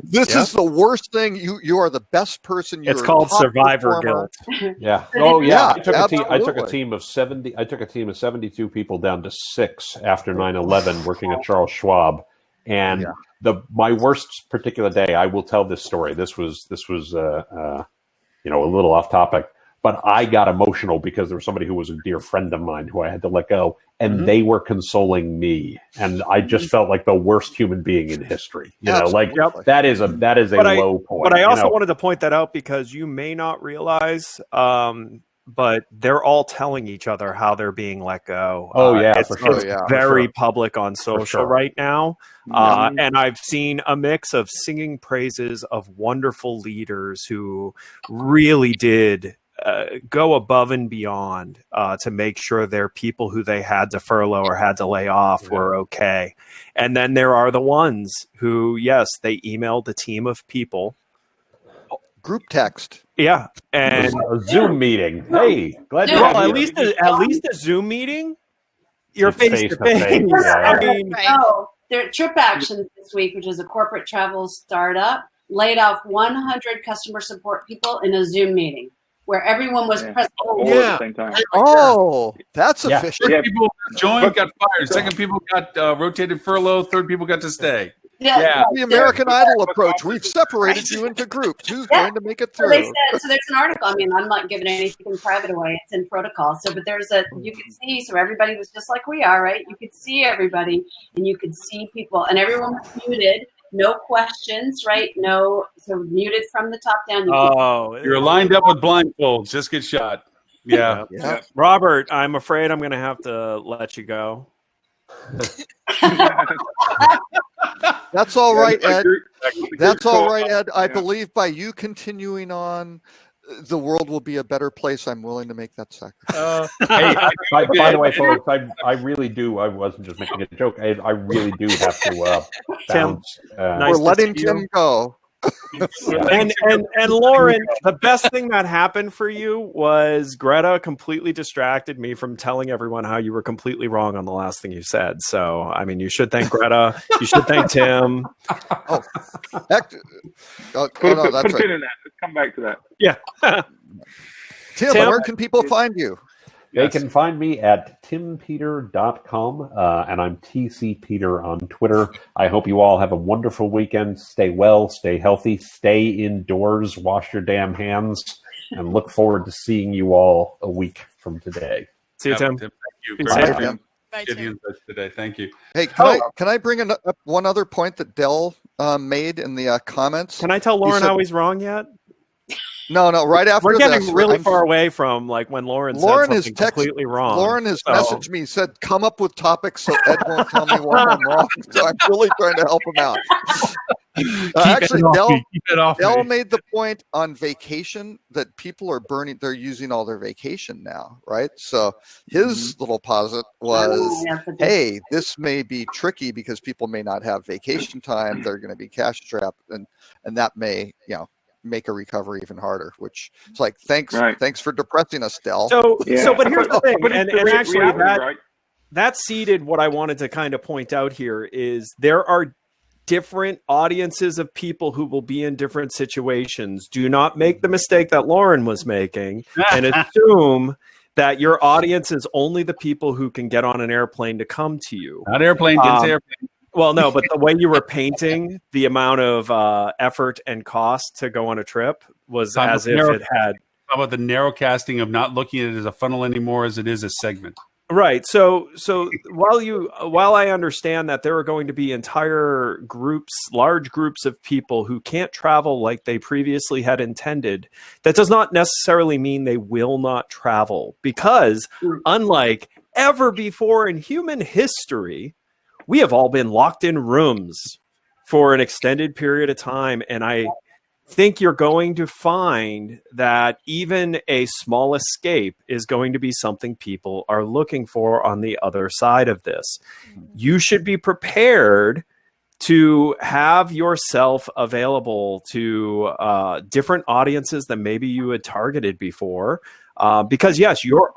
This is the worst thing. You are the best person. It's called survivor guilt. Yeah. Oh yeah. I took a absolutely. team of 70. I took a team of 72 people down to 6 after 9/11, working at Charles Schwab. And my worst particular day, I will tell this story. This was a little off topic. But I got emotional because there was somebody who was a dear friend of mine who I had to let go, and they were consoling me, and I just felt like the worst human being in history. That is a low point. But I also wanted to point that out because you may not realize, but they're all telling each other how they're being let go. It's very public on social right now. And I've seen a mix of singing praises of wonderful leaders who really did go above and beyond to make sure their people who they had to furlough or had to lay off were okay. And then there are the ones who, yes, they emailed a team of people. Group text. Yeah. And a Zoom meeting. Hey, glad you're well, here. at least a Zoom meeting, you're face to face. There are Trip Actions this week, which is a corporate travel startup, laid off 100 customer support people in a Zoom meeting, where everyone was present. All at the same time. Oh, that's efficient. First people joined, got fired. Second people got rotated furlough. Third people got to stay. The American Idol approach. We've separated you into groups. Who's going to make it through? So there's an article. I mean, I'm not giving anything private away. It's in protocol. So, but you could see, so everybody was just like we are, right? You could see everybody, and you could see people, and everyone was muted. No questions, right? No, so muted from the top down. You're lined up with blindfolds. Just get shot. Yeah. Robert, I'm afraid I'm going to have to let you go. That's all right, Ed. That's all right, Ed. I believe by you continuing on, the world will be a better place. I'm willing to make that sacrifice. By the way, folks, I really do. I wasn't just making a joke. I really do have to bounce. We're letting Tim go. And Lauren, the best thing that happened for you was Gretta completely distracted me from telling everyone how you were completely wrong on the last thing you said. So, I mean, you should thank Gretta. You should thank Tim. Put a pin in that. Let's come back to that. Yeah. Tim, where can people find you? They can find me at timpeter.com, and I'm TC Peter on Twitter. I hope you all have a wonderful weekend. Stay well, stay healthy, stay indoors, wash your damn hands, and look forward to seeing you all a week from today. See you, Tim. Thank you. Bye, Tim. Today. Thank you. Hey, can I bring up one other point that Dell made in the comments? Can I tell Lauren how he's wrong yet? No, right after we're getting this, really far away from like when Lauren said something completely wrong. Lauren has messaged me, said, come up with topics so Ed won't tell me what I'm wrong. So I'm really trying to help him out. Actually, Dell made the point on vacation that people are they're using all their vacation now, right? So his little posit was, hey, this may be tricky because people may not have vacation time. They're going to be cash strapped, and that may, make a recovery even harder, which it's like, thanks for depressing us, Dell. So but here's the thing, and actually that seeded what I wanted to kind of point out here is there are different audiences of people who will be in different situations. Do not make the mistake that Lauren was making and assume that your audience is only the people who can get on an airplane to come to you. Not airplane, didn't say airplane. Well, no, but the way you were painting the amount of effort and cost to go on a trip was as if it had. How about the narrow casting of not looking at it as a funnel anymore as it is a segment? Right. So while I understand that there are going to be entire groups, large groups of people who can't travel like they previously had intended, that does not necessarily mean they will not travel, because unlike ever before in human history, we have all been locked in rooms for an extended period of time. And I think you're going to find that even a small escape is going to be something people are looking for on the other side of this. You should be prepared to have yourself available to different audiences than maybe you had targeted before, because yes, your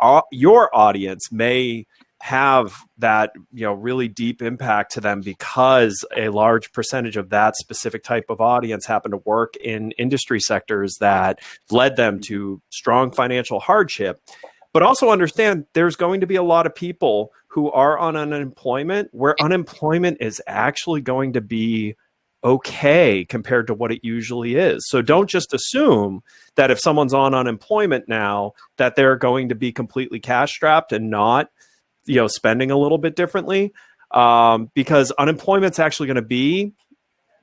audience may have that, really deep impact to them because a large percentage of that specific type of audience happen to work in industry sectors that led them to strong financial hardship. But also understand there's going to be a lot of people who are on unemployment where unemployment is actually going to be okay compared to what it usually is. So don't just assume that if someone's on unemployment now that they're going to be completely cash strapped and not spending a little bit differently, because unemployment's actually going to be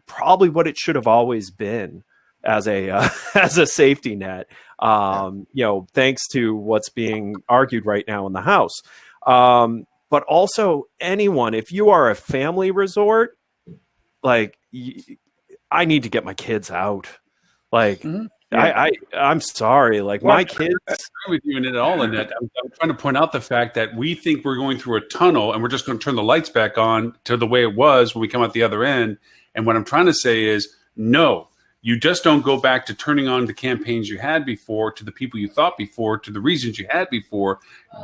probably what it should have always been as a as a safety net. Thanks to what's being argued right now in the House. But also anyone, if you are a family resort, like I need to get my kids out. Like I'm sorry. Like my kids. I agree with you in it all. In that, I'm trying to point out the fact that we think we're going through a tunnel and we're just going to turn the lights back on to the way it was when we come out the other end. And what I'm trying to say is, no, you just don't go back to turning on the campaigns you had before, to the people you thought before, to the reasons you had before.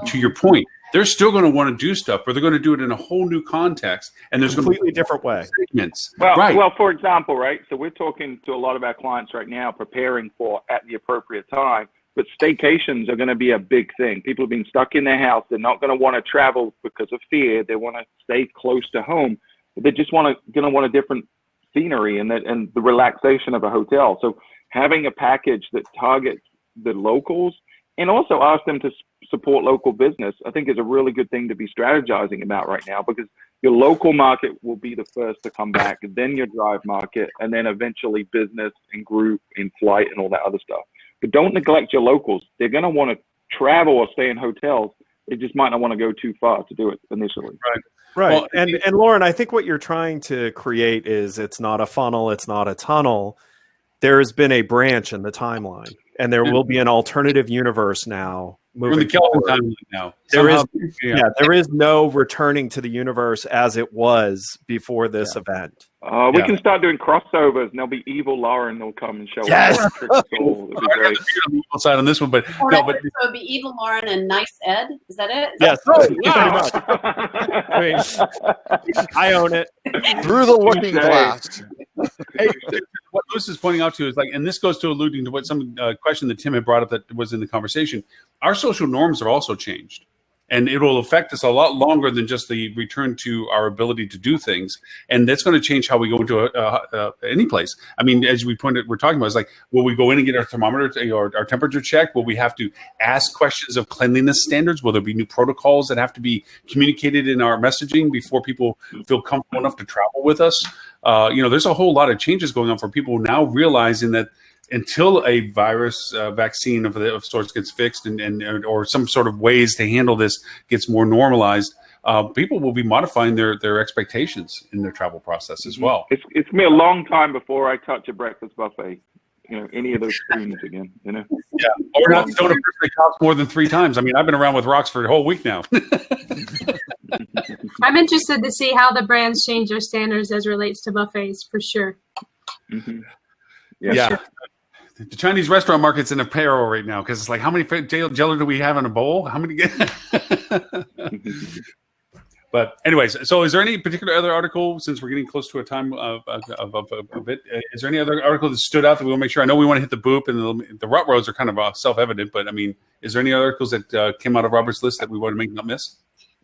To your point, they're still going to want to do stuff, but they're going to do it in a whole new context, and there's completely different way. Segments. Well, for example, right? So we're talking to a lot of our clients right now, preparing for at the appropriate time. But staycations are going to be a big thing. People have been stuck in their house. They're not going to want to travel because of fear. They want to stay close to home. But they just going to want a different scenery and the relaxation of a hotel. So having a package that targets the locals and also ask them to support local business, I think is a really good thing to be strategizing about right now, because your local market will be the first to come back, then your drive market, and then eventually business and group and flight and all that other stuff. But don't neglect your locals. They're going to want to travel or stay in hotels. They just might not want to go too far to do it initially. Right. Well, and Lauren, I think what you're trying to create is, it's not a funnel, it's not a tunnel. There has been a branch in the timeline, and there will be an alternative universe now. Moving forward. Now. There is no returning to the universe as it was before this event. We can start doing crossovers, and there'll be evil Lauren will come and show up. It'll be great. On the evil side on this one, but so it'd be evil Lauren and nice Ed. Is that it? Yes. I own it. Through the looking glass. Hey, what Lewis is pointing out to is and this goes to alluding to what some question that Tim had brought up that was in the conversation. Our social norms are also changed, and it will affect us a lot longer than just the return to our ability to do things. And that's going to change how we go into any place. I mean, as we're talking about, it's will we go in and get our thermometer or our temperature checked? Will we have to ask questions of cleanliness standards? Will there be new protocols that have to be communicated in our messaging before people feel comfortable enough to travel with us? There's a whole lot of changes going on for people now realizing that until a virus vaccine of sorts gets fixed or some sort of ways to handle this gets more normalized, people will be modifying their expectations in their travel process as well. It's going to be a long time before I touch a breakfast buffet, any of those spoons again, Yeah. Or not stone a person that counts more than 3 times. I mean, I've been around with rocks for a whole week now. I'm interested to see how the brands change their standards as relates to buffets, for sure. Mm-hmm. Yeah. Sure. The Chinese restaurant market's in a peril right now because it's how many Jello do we have in a bowl? How many? But anyways, so is there any particular other article, since we're getting close to a time of it, is there any other article that stood out that we want to make sure? I know we want to hit the boop, and the rut rows are kind of self-evident, but I mean, is there any other articles that came out of Robert's list that we want to make not miss?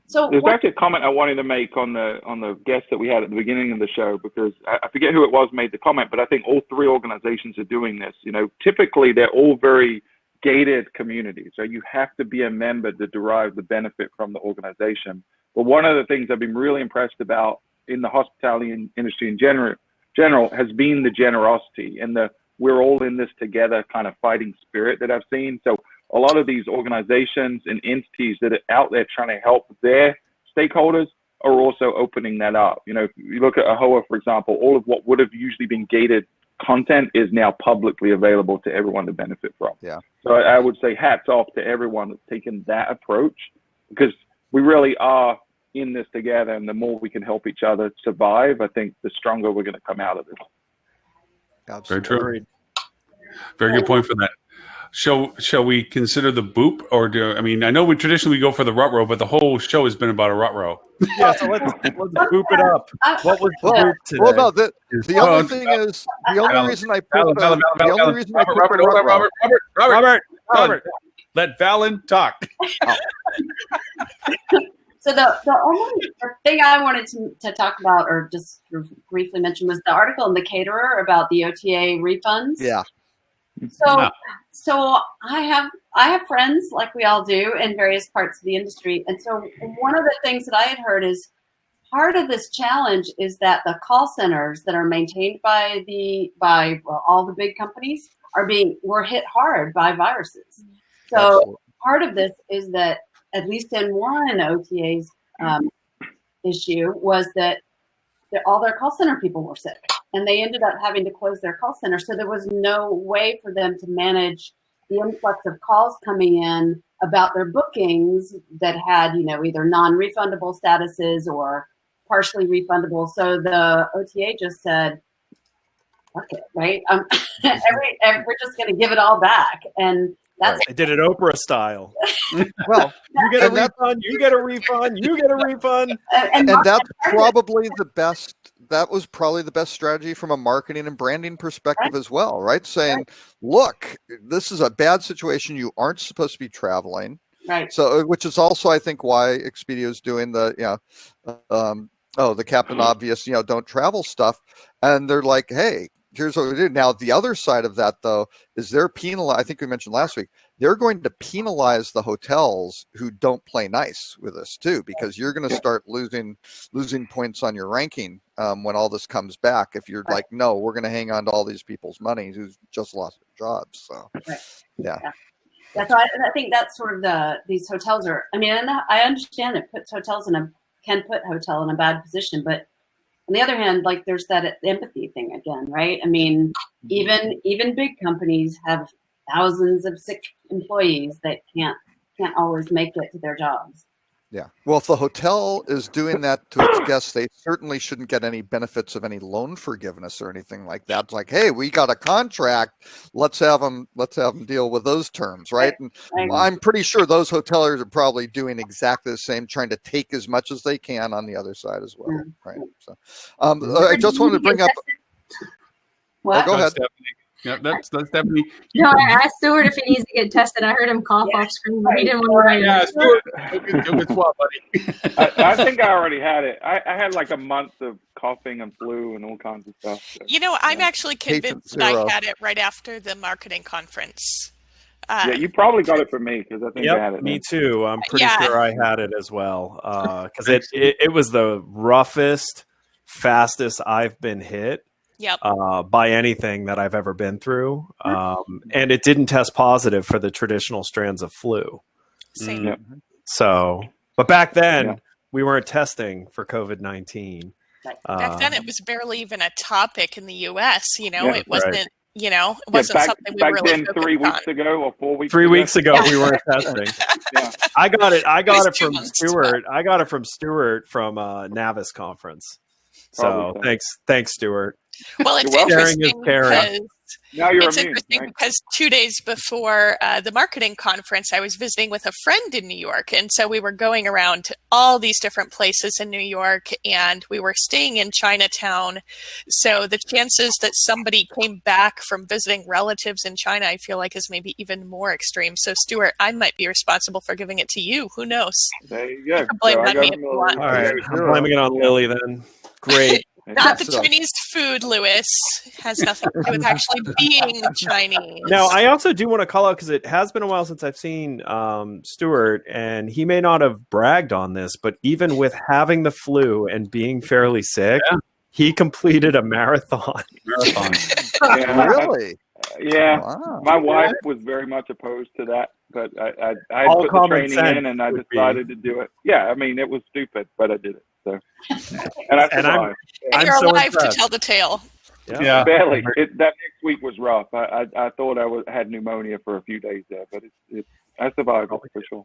So there's actually a comment I wanted to make on the guest that we had at the beginning of the show, because I forget who it was made the comment, but I think all three organizations are doing this. You know, typically they're all very gated communities, so you have to be a member to derive the benefit from the organization. But one of the things I've been really impressed about in the hospitality industry in general has been the generosity and the we're all in this together kind of fighting spirit that I've seen. So a lot of these organizations and entities that are out there trying to help their stakeholders are also opening that up. You know, if you look at AHOA, for example, all of what would have usually been gated content is now publicly available to everyone to benefit from. Yeah. So I would say hats off to everyone that's taken that approach, because we really are in this together, and the more we can help each other survive, I think the stronger we're going to come out of this. Absolutely. Very true. Very good point for that. Shall we consider the boop, or I mean, I know we traditionally go for the rut row, but the whole show has been about a rut row. Yeah, so let's boop it up. What was the boop today? Well, no, the other thing is, the only reason I put Robert, let Valyn talk. So the thing I wanted to talk about, or just briefly mention, was the article in the Caterer about the OTA refunds. Yeah. So I have friends, like we all do, in various parts of the industry, and so one of the things that I had heard is part of this challenge is that the call centers that are maintained by all the big companies were hit hard by viruses. So Absolutely. Part of this is that, at least in one OTA's issue, was that all their call center people were sick, and they ended up having to close their call center. So there was no way for them to manage the influx of calls coming in about their bookings that had, either non-refundable statuses or partially refundable. So the OTA just said, fuck it, right? We're just going to give it all back. And that's They did it Oprah style. Well, you get a refund, you get a refund, you get a refund. And that's probably the best. That was probably the best strategy from a marketing and branding perspective as well, right? Saying, look, this is a bad situation. You aren't supposed to be traveling. Right. So, which is also, I think, why Expedia is doing the, the Captain Obvious, don't travel stuff. And they're like, hey, here's what we do. Now, the other side of that, though, is they're I think we mentioned last week, they're going to penalize the hotels who don't play nice with us too, because you're going to start losing points on your ranking when all this comes back. If you're like, no, we're going to hang on to all these people's money who's just lost their jobs. So, yeah. That's why I think that's sort of these hotels are. I mean, and I understand it can put hotel in a bad position, but on the other hand, like there's that empathy thing again, right? I mean, even big companies have thousands of sick employees that can't always make it to their jobs. Yeah. Well, if the hotel is doing that to its guests, they certainly shouldn't get any benefits of any loan forgiveness or anything like that. It's like, hey, we got a contract. Let's have them deal with those terms, right? And I'm pretty sure those hoteliers are probably doing exactly the same, trying to take as much as they can on the other side as well, right? So, I just wanted to bring up. What? Go ahead. Yeah, that's definitely. No, I asked Stuart if he needs to get tested. I heard him cough off screen, but he didn't want to write it. Yeah, Stuart, go get swab, buddy. I think I already had it. I had like a month of coughing and flu and all kinds of stuff. So, I'm actually convinced I had it right after the marketing conference. Yeah, you probably got it from me, because I think I had it. Me too. I'm pretty sure I had it as well, because it was the roughest, fastest I've been hit. Yep. By anything that I've ever been through. And it didn't test positive for the traditional strands of flu. Same. Yep. So, but back then we weren't testing for COVID-19. Back then it was barely even a topic in the US, it wasn't, right. It wasn't something we really focused 3 weeks ago or 4 weeks 3 ago. weeks ago we weren't testing. I got it from Stuart. I got it from Stuart from Navis conference. So thanks Stuart. Well, it's sharing is interesting caring. Now you're It's immune, interesting right? because 2 days before the marketing conference, I was visiting with a friend in New York. And so we were going around to all these different places in New York, and we were staying in Chinatown. So the chances that somebody came back from visiting relatives in China, I feel like, is maybe even more extreme. So, Stuart, I might be responsible for giving it to you. Who knows? There you go. You can blame So it I on got me a if you want. All right, I'm blaming it on Lily then. Great. Not the So- Chinese food, Lewis. Has nothing to do with actually being Chinese. Now, I also do want to call out, because it has been a while since I've seen Stuart, and he may not have bragged on this, but even with having the flu and being fairly sick, he completed a marathon. Yeah, Really? Yeah, Wow. my wife was very much opposed to that, but I All put the common training sense in and I would be. decided to do it. Yeah, I mean, it was stupid, but I did it. So, and I And I'm- survived. And I'm you're so alive to impressed. tell the tale. Yeah. Barely. That next week was rough. I thought had pneumonia for a few days there, but I survived it for sure.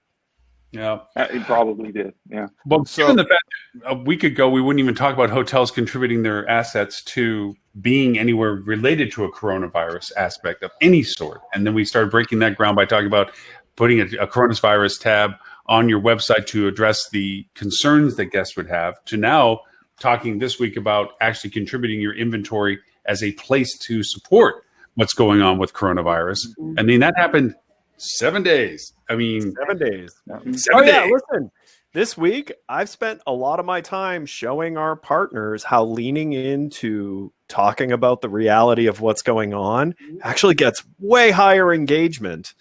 Yeah. It probably did. Yeah. Well, So- given the fact that a week ago we wouldn't even talk about hotels contributing their assets to being anywhere related to a coronavirus aspect of any sort, and then we started breaking that ground by talking about putting a coronavirus tab on your website to address the concerns that guests would have, to now talking this week about actually contributing your inventory as a place to support what's going on with coronavirus. I mean, that happened 7 days. I mean, 7 days. 7 Oh, yeah, days. listen. This week, I've spent a lot of my time showing our partners how leaning into talking about the reality of what's going on actually gets way higher engagement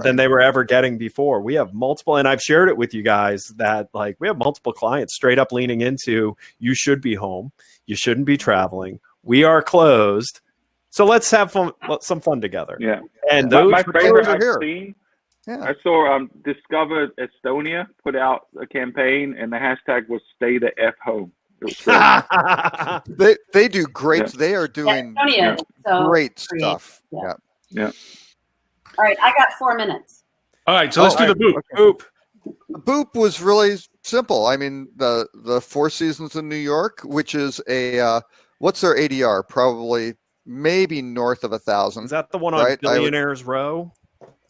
than they were ever getting before. We have multiple, and I've shared it with you guys, that like we have multiple clients straight up leaning into, you should be home, you shouldn't be traveling, we are closed, so let's have some fun together. Yeah. And My those favorite are I've here. seen, Yeah. I saw Discover Estonia put out a campaign, and the hashtag was "Stay the F Home." It was great. They do great. Yeah. They are doing Estonia, so great creative. stuff. Yeah. Yeah. All right, I got 4 minutes. All right, so let's do the boop. Boop. Boop was really simple. I mean, the Four Seasons in New York, which is a what's their ADR? Probably maybe north of 1,000. Is that the one on Right, I would- Billionaires Row?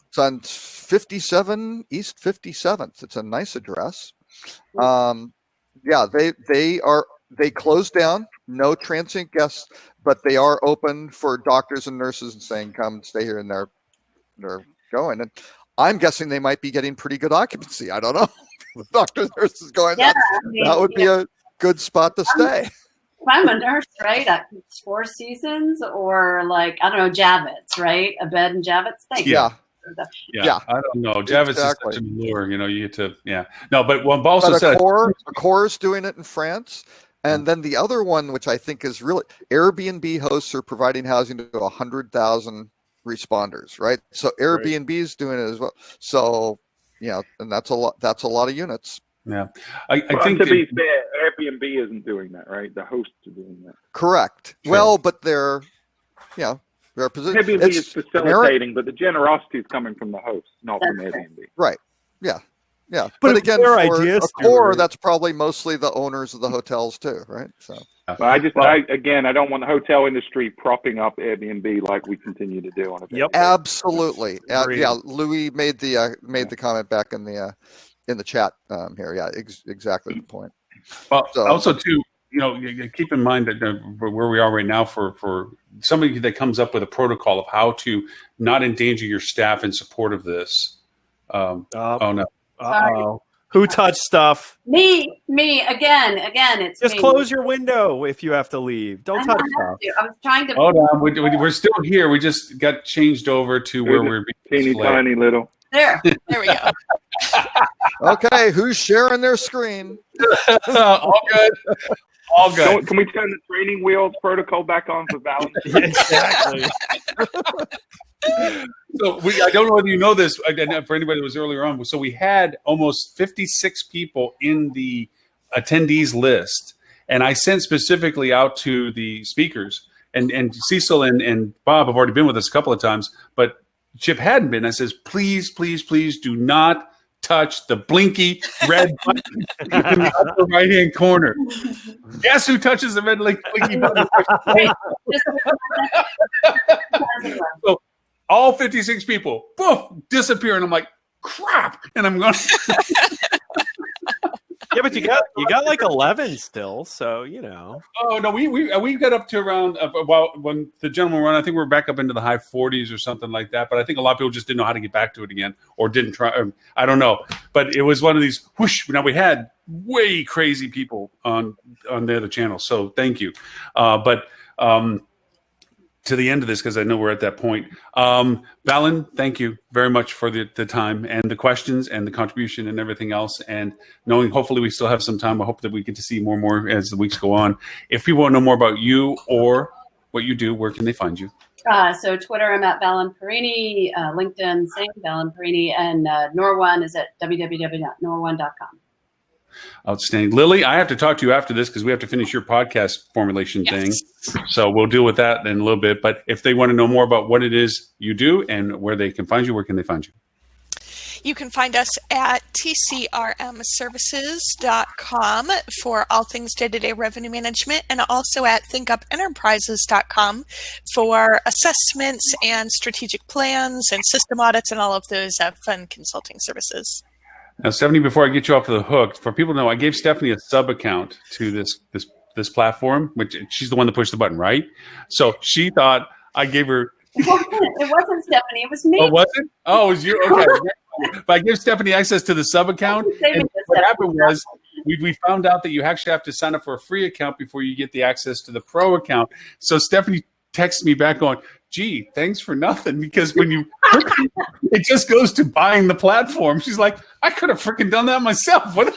It's on 57 East 57th. It's a nice address. Yeah, they closed down, no transient guests, but they are open for doctors and nurses and saying, come stay here, and they're going. And I'm guessing they might be getting pretty good occupancy. I don't know. The doctors, nurses going, Yeah, that would be a good spot to stay. If I'm a nurse, right? It's Four Seasons or like, I don't know, Javits, right? A bed in Javits. Thank you. Yeah. I don't know. Javis Exactly. is such a lure. You know, you get to, No, but what Bob also But said, Accor is doing it in France. And then the other one, which I think is really, Airbnb hosts are providing housing to 100,000 responders, right? So Airbnb is doing it as well. So, and that's a lot of units. Yeah. I Well, think to be fair, Airbnb isn't doing that, right? The hosts are doing that. Correct. Sure. Well, but they're positioned. Airbnb is facilitating, but the generosity is coming from the hosts, not from Airbnb. Right. Yeah. Yeah. But But it's again, their for idea, Accor, Stuart. that's probably mostly the owners of the hotels too, right? So. But I don't want the hotel industry propping up Airbnb like we continue to do on a daily basis. Absolutely. Agreed. Yeah. Louis made the comment back in the chat here. Yeah. Exactly the point. Well, So- also too, you keep in mind that where we are right now for somebody that comes up with a protocol of how to not endanger your staff in support of this. Oh no! Uh-oh. Who touched stuff? Me, again, it's Just me. close your window if you have to leave. Don't I touch have stuff. to. I was trying to. Hold on, we're still here. We just got changed over to where we're being Teeny displayed. tiny little. There. There we go. Okay. Who's sharing their screen? All good. All good. Can we turn the training wheels protocol back on for Valyn? Exactly. So I don't know whether you know this, again, for anybody that was earlier on. So we had almost 56 people in the attendees list, and I sent specifically out to the speakers. And Cecil and Bob have already been with us a couple of times, but Chip hadn't been. I says, please, please, please do not touch the blinky red button in the upper right-hand corner. Guess who touches the red blinky button? So all 56 people, poof, disappear, and I'm like, crap, and I'm going. Yeah, but you got like 11 still, so you know. Oh no, we got up to around well, when the gentleman run, I think we're back up into the high 40s or something like that. But I think a lot of people just didn't know how to get back to it again, or didn't try. I don't know, but it was one of these whoosh. Now we had way crazy people on the other channel, so thank you. But to the end of this, because I know we're at that point. Valyn, thank you very much for the time and the questions and the contribution and everything else. And knowing hopefully we still have some time, I hope that we get to see more and more as the weeks go on. If people want to know more about you or what you do, where can they find you? So Twitter, I'm at Valyn Perini. LinkedIn, same, Valyn Perini. And Nor1 is at www.nor1.com. Outstanding. Lily, I have to talk to you after this because we have to finish your podcast formulation thing. So we'll deal with that in a little bit. But if they want to know more about what it is you do and where they can find you, where can they find you? You can find us at tcrmservices.com for all things day-to-day revenue management, and also at thinkupenterprises.com for assessments and strategic plans and system audits and all of those fun consulting services. Now, Stephanie, before I get you off the hook, for people to know, I gave Stephanie a sub account to this platform, which she's the one that pushed the button, right? So she thought I gave her. It wasn't Stephanie. It was me. Oh, was it? Oh, it was you. Okay. But I gave Stephanie access to the sub account. And what happened was we found out that you actually have to sign up for a free account before you get the access to the pro account. So Stephanie texted me back going, gee, thanks for nothing, because when you it just goes to buying the platform. She's like, I could have freaking done that myself. What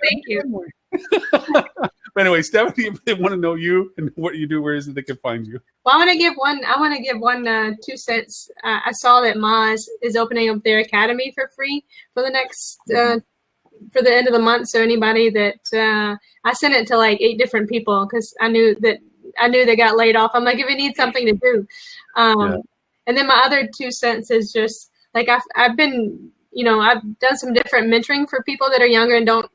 Thank you. But anyway, Stephanie, if they want to know you and what you do, where is it they can find you? Well, I want to give one 2 cents. I saw that Moz is opening up their academy for free for the next for the end of the month. So anybody that I sent it to like 8 different people because I knew they got laid off. I'm like, if you need something to do. And then my other 2 cents is just like I've been, I've done some different mentoring for people that are younger and don't.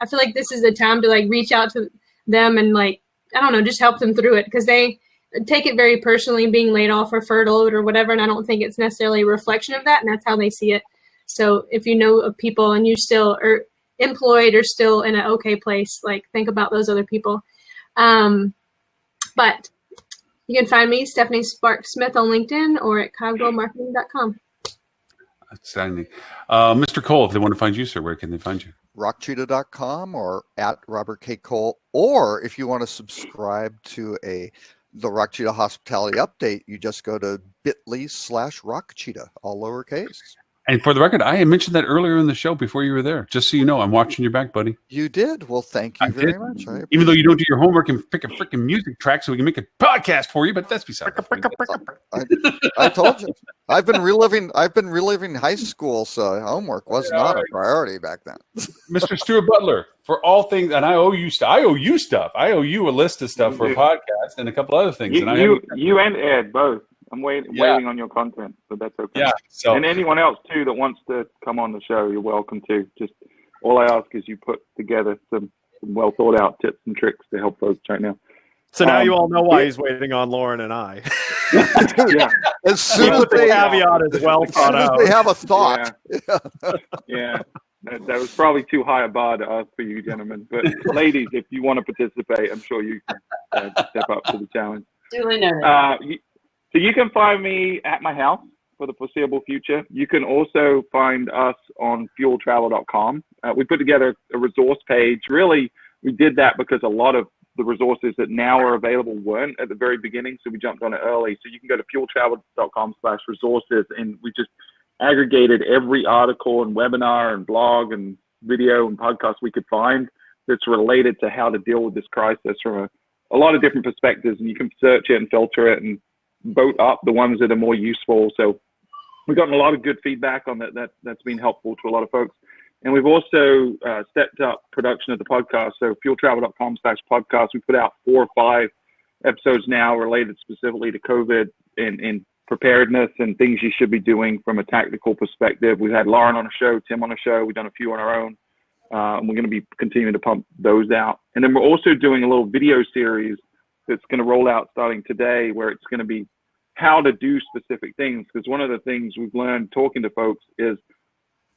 I feel like this is the time to like reach out to them and like, I don't know, just help them through it because they take it very personally being laid off or furloughed or whatever. And I don't think it's necessarily a reflection of that. And that's how they see it. So if you know of people and you still are employed or still in an okay place, like think about those other people. But you can find me, Stephanie Spark Smith on LinkedIn or at cogwellmarketing.com. Outstanding. Mr. Cole, if they want to find you, sir, where can they find you? rockcheetah.com or at Robert K. Cole. Or if you want to subscribe to the Rock Cheetah Hospitality Update, you just go to bit.ly/rockcheetah, all lowercase. And for the record, I had mentioned that earlier in the show before you were there. Just so you know, I'm watching your back, buddy. You did. Well, thank you very much. Even though you don't do your homework and pick a freaking music track so we can make a podcast for you, but that's beside the point. I told you. I've been reliving high school, so homework was not a priority back then. Mr. Stuart Butler, for all things, and I owe you stuff. I owe you a list of stuff for a podcast and a couple other things. You and Ed both. I'm waiting on your content, but that's okay. Yeah. So, and anyone else too that wants to come on the show, you're welcome to. Just all I ask is you put together some well thought out tips and tricks to help folks right now. So now you all know why he's waiting on Lauren and I. Yeah. As soon as the caveat is well thought out. They have a thought. Yeah. That was probably too high a bar to ask for you, gentlemen. But ladies, if you want to participate, I'm sure you can step up to the challenge. Duly noted. So you can find me at my house for the foreseeable future. You can also find us on fueltravel.com. We put together a resource page. Really, we did that because a lot of the resources that now are available weren't at the very beginning, so we jumped on it early. So you can go to fueltravel.com/resources, and we just aggregated every article and webinar and blog and video and podcast we could find that's related to how to deal with this crisis from a lot of different perspectives, and you can search it and filter it and vote up the ones that are more useful. So we've gotten a lot of good feedback on that. That's been helpful to a lot of folks. And we've also stepped up production of the podcast. So fueltravel.com/podcast. We put out 4 or 5 episodes now related specifically to COVID in preparedness and things you should be doing from a tactical perspective. We've had Lauren on a show, Tim on a show. We've done a few on our own. And we're going to be continuing to pump those out. And then we're also doing a little video series that's going to roll out starting today, where it's going to be how to do specific things. Because one of the things we've learned talking to folks is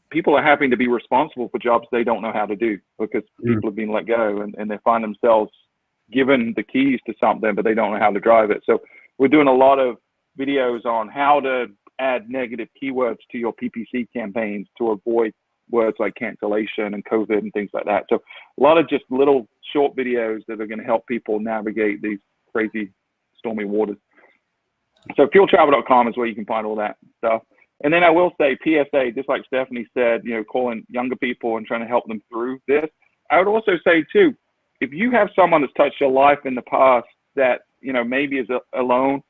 people are having to be responsible for jobs they don't know how to do, because people have been let go and they find themselves given the keys to something, but they don't know how to drive it. So we're doing a lot of videos on how to add negative keywords to your PPC campaigns to avoid words like cancellation and COVID and things like that. So a lot of just little short videos that are going to help people navigate these crazy stormy waters. So fueltravel.com is where you can find all that stuff. And then I will say PSA, just like Stephanie said, calling younger people and trying to help them through this. I would also say too, if you have someone that's touched your life in the past that, maybe is alone,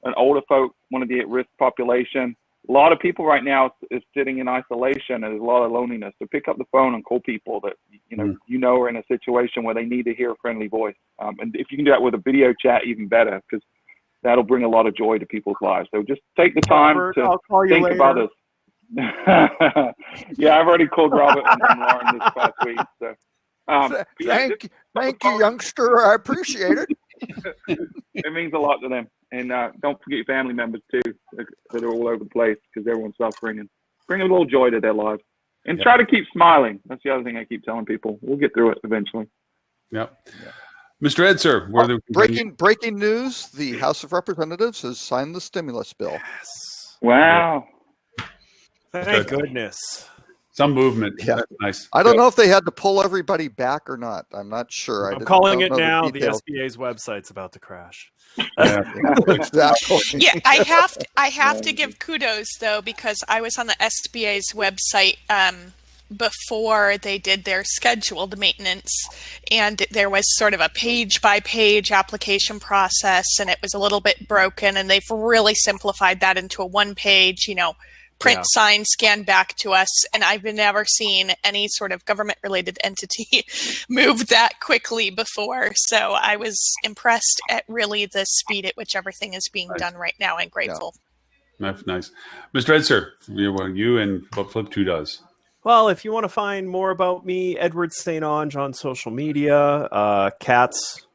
an older folk, one of the at-risk population, a lot of people right now is sitting in isolation, and there's a lot of loneliness. So pick up the phone and call people that, are in a situation where they need to hear a friendly voice. And if you can do that with a video chat, even better, because that'll bring a lot of joy to people's lives. So just take the time to think of others. Yeah, I've already called Robert and Lauren this past week. So, thank you, youngster. I appreciate it. It means a lot to them. And don't forget your family members too, that are all over the place, because everyone's suffering, and bring a little joy to their lives. And try to keep smiling. That's the other thing I keep telling people. We'll get through it eventually. Yep. Mr. Ed, sir, breaking news: the House of Representatives has signed the stimulus bill. Yes. Wow! Thank goodness. Some movement. Yeah, that's nice. I don't know if they had to pull everybody back or not. I'm not sure. I'm calling it now. The SBA's website's about to crash. Yeah, exactly. Yeah, I have to give kudos though, because I was on the SBA's website before they did their scheduled maintenance, and there was sort of a page by page application process, and it was a little bit broken, and they've really simplified that into a one page, print, sign, scan back to us. And I've never seen any sort of government related entity move that quickly before. So I was impressed at really the speed at which everything is being done right now, and grateful. Yeah. Nice. Mr. Ed, sir, you and what Flip2 does. Well, if you want to find more about me, Edward StOnge on social media, cats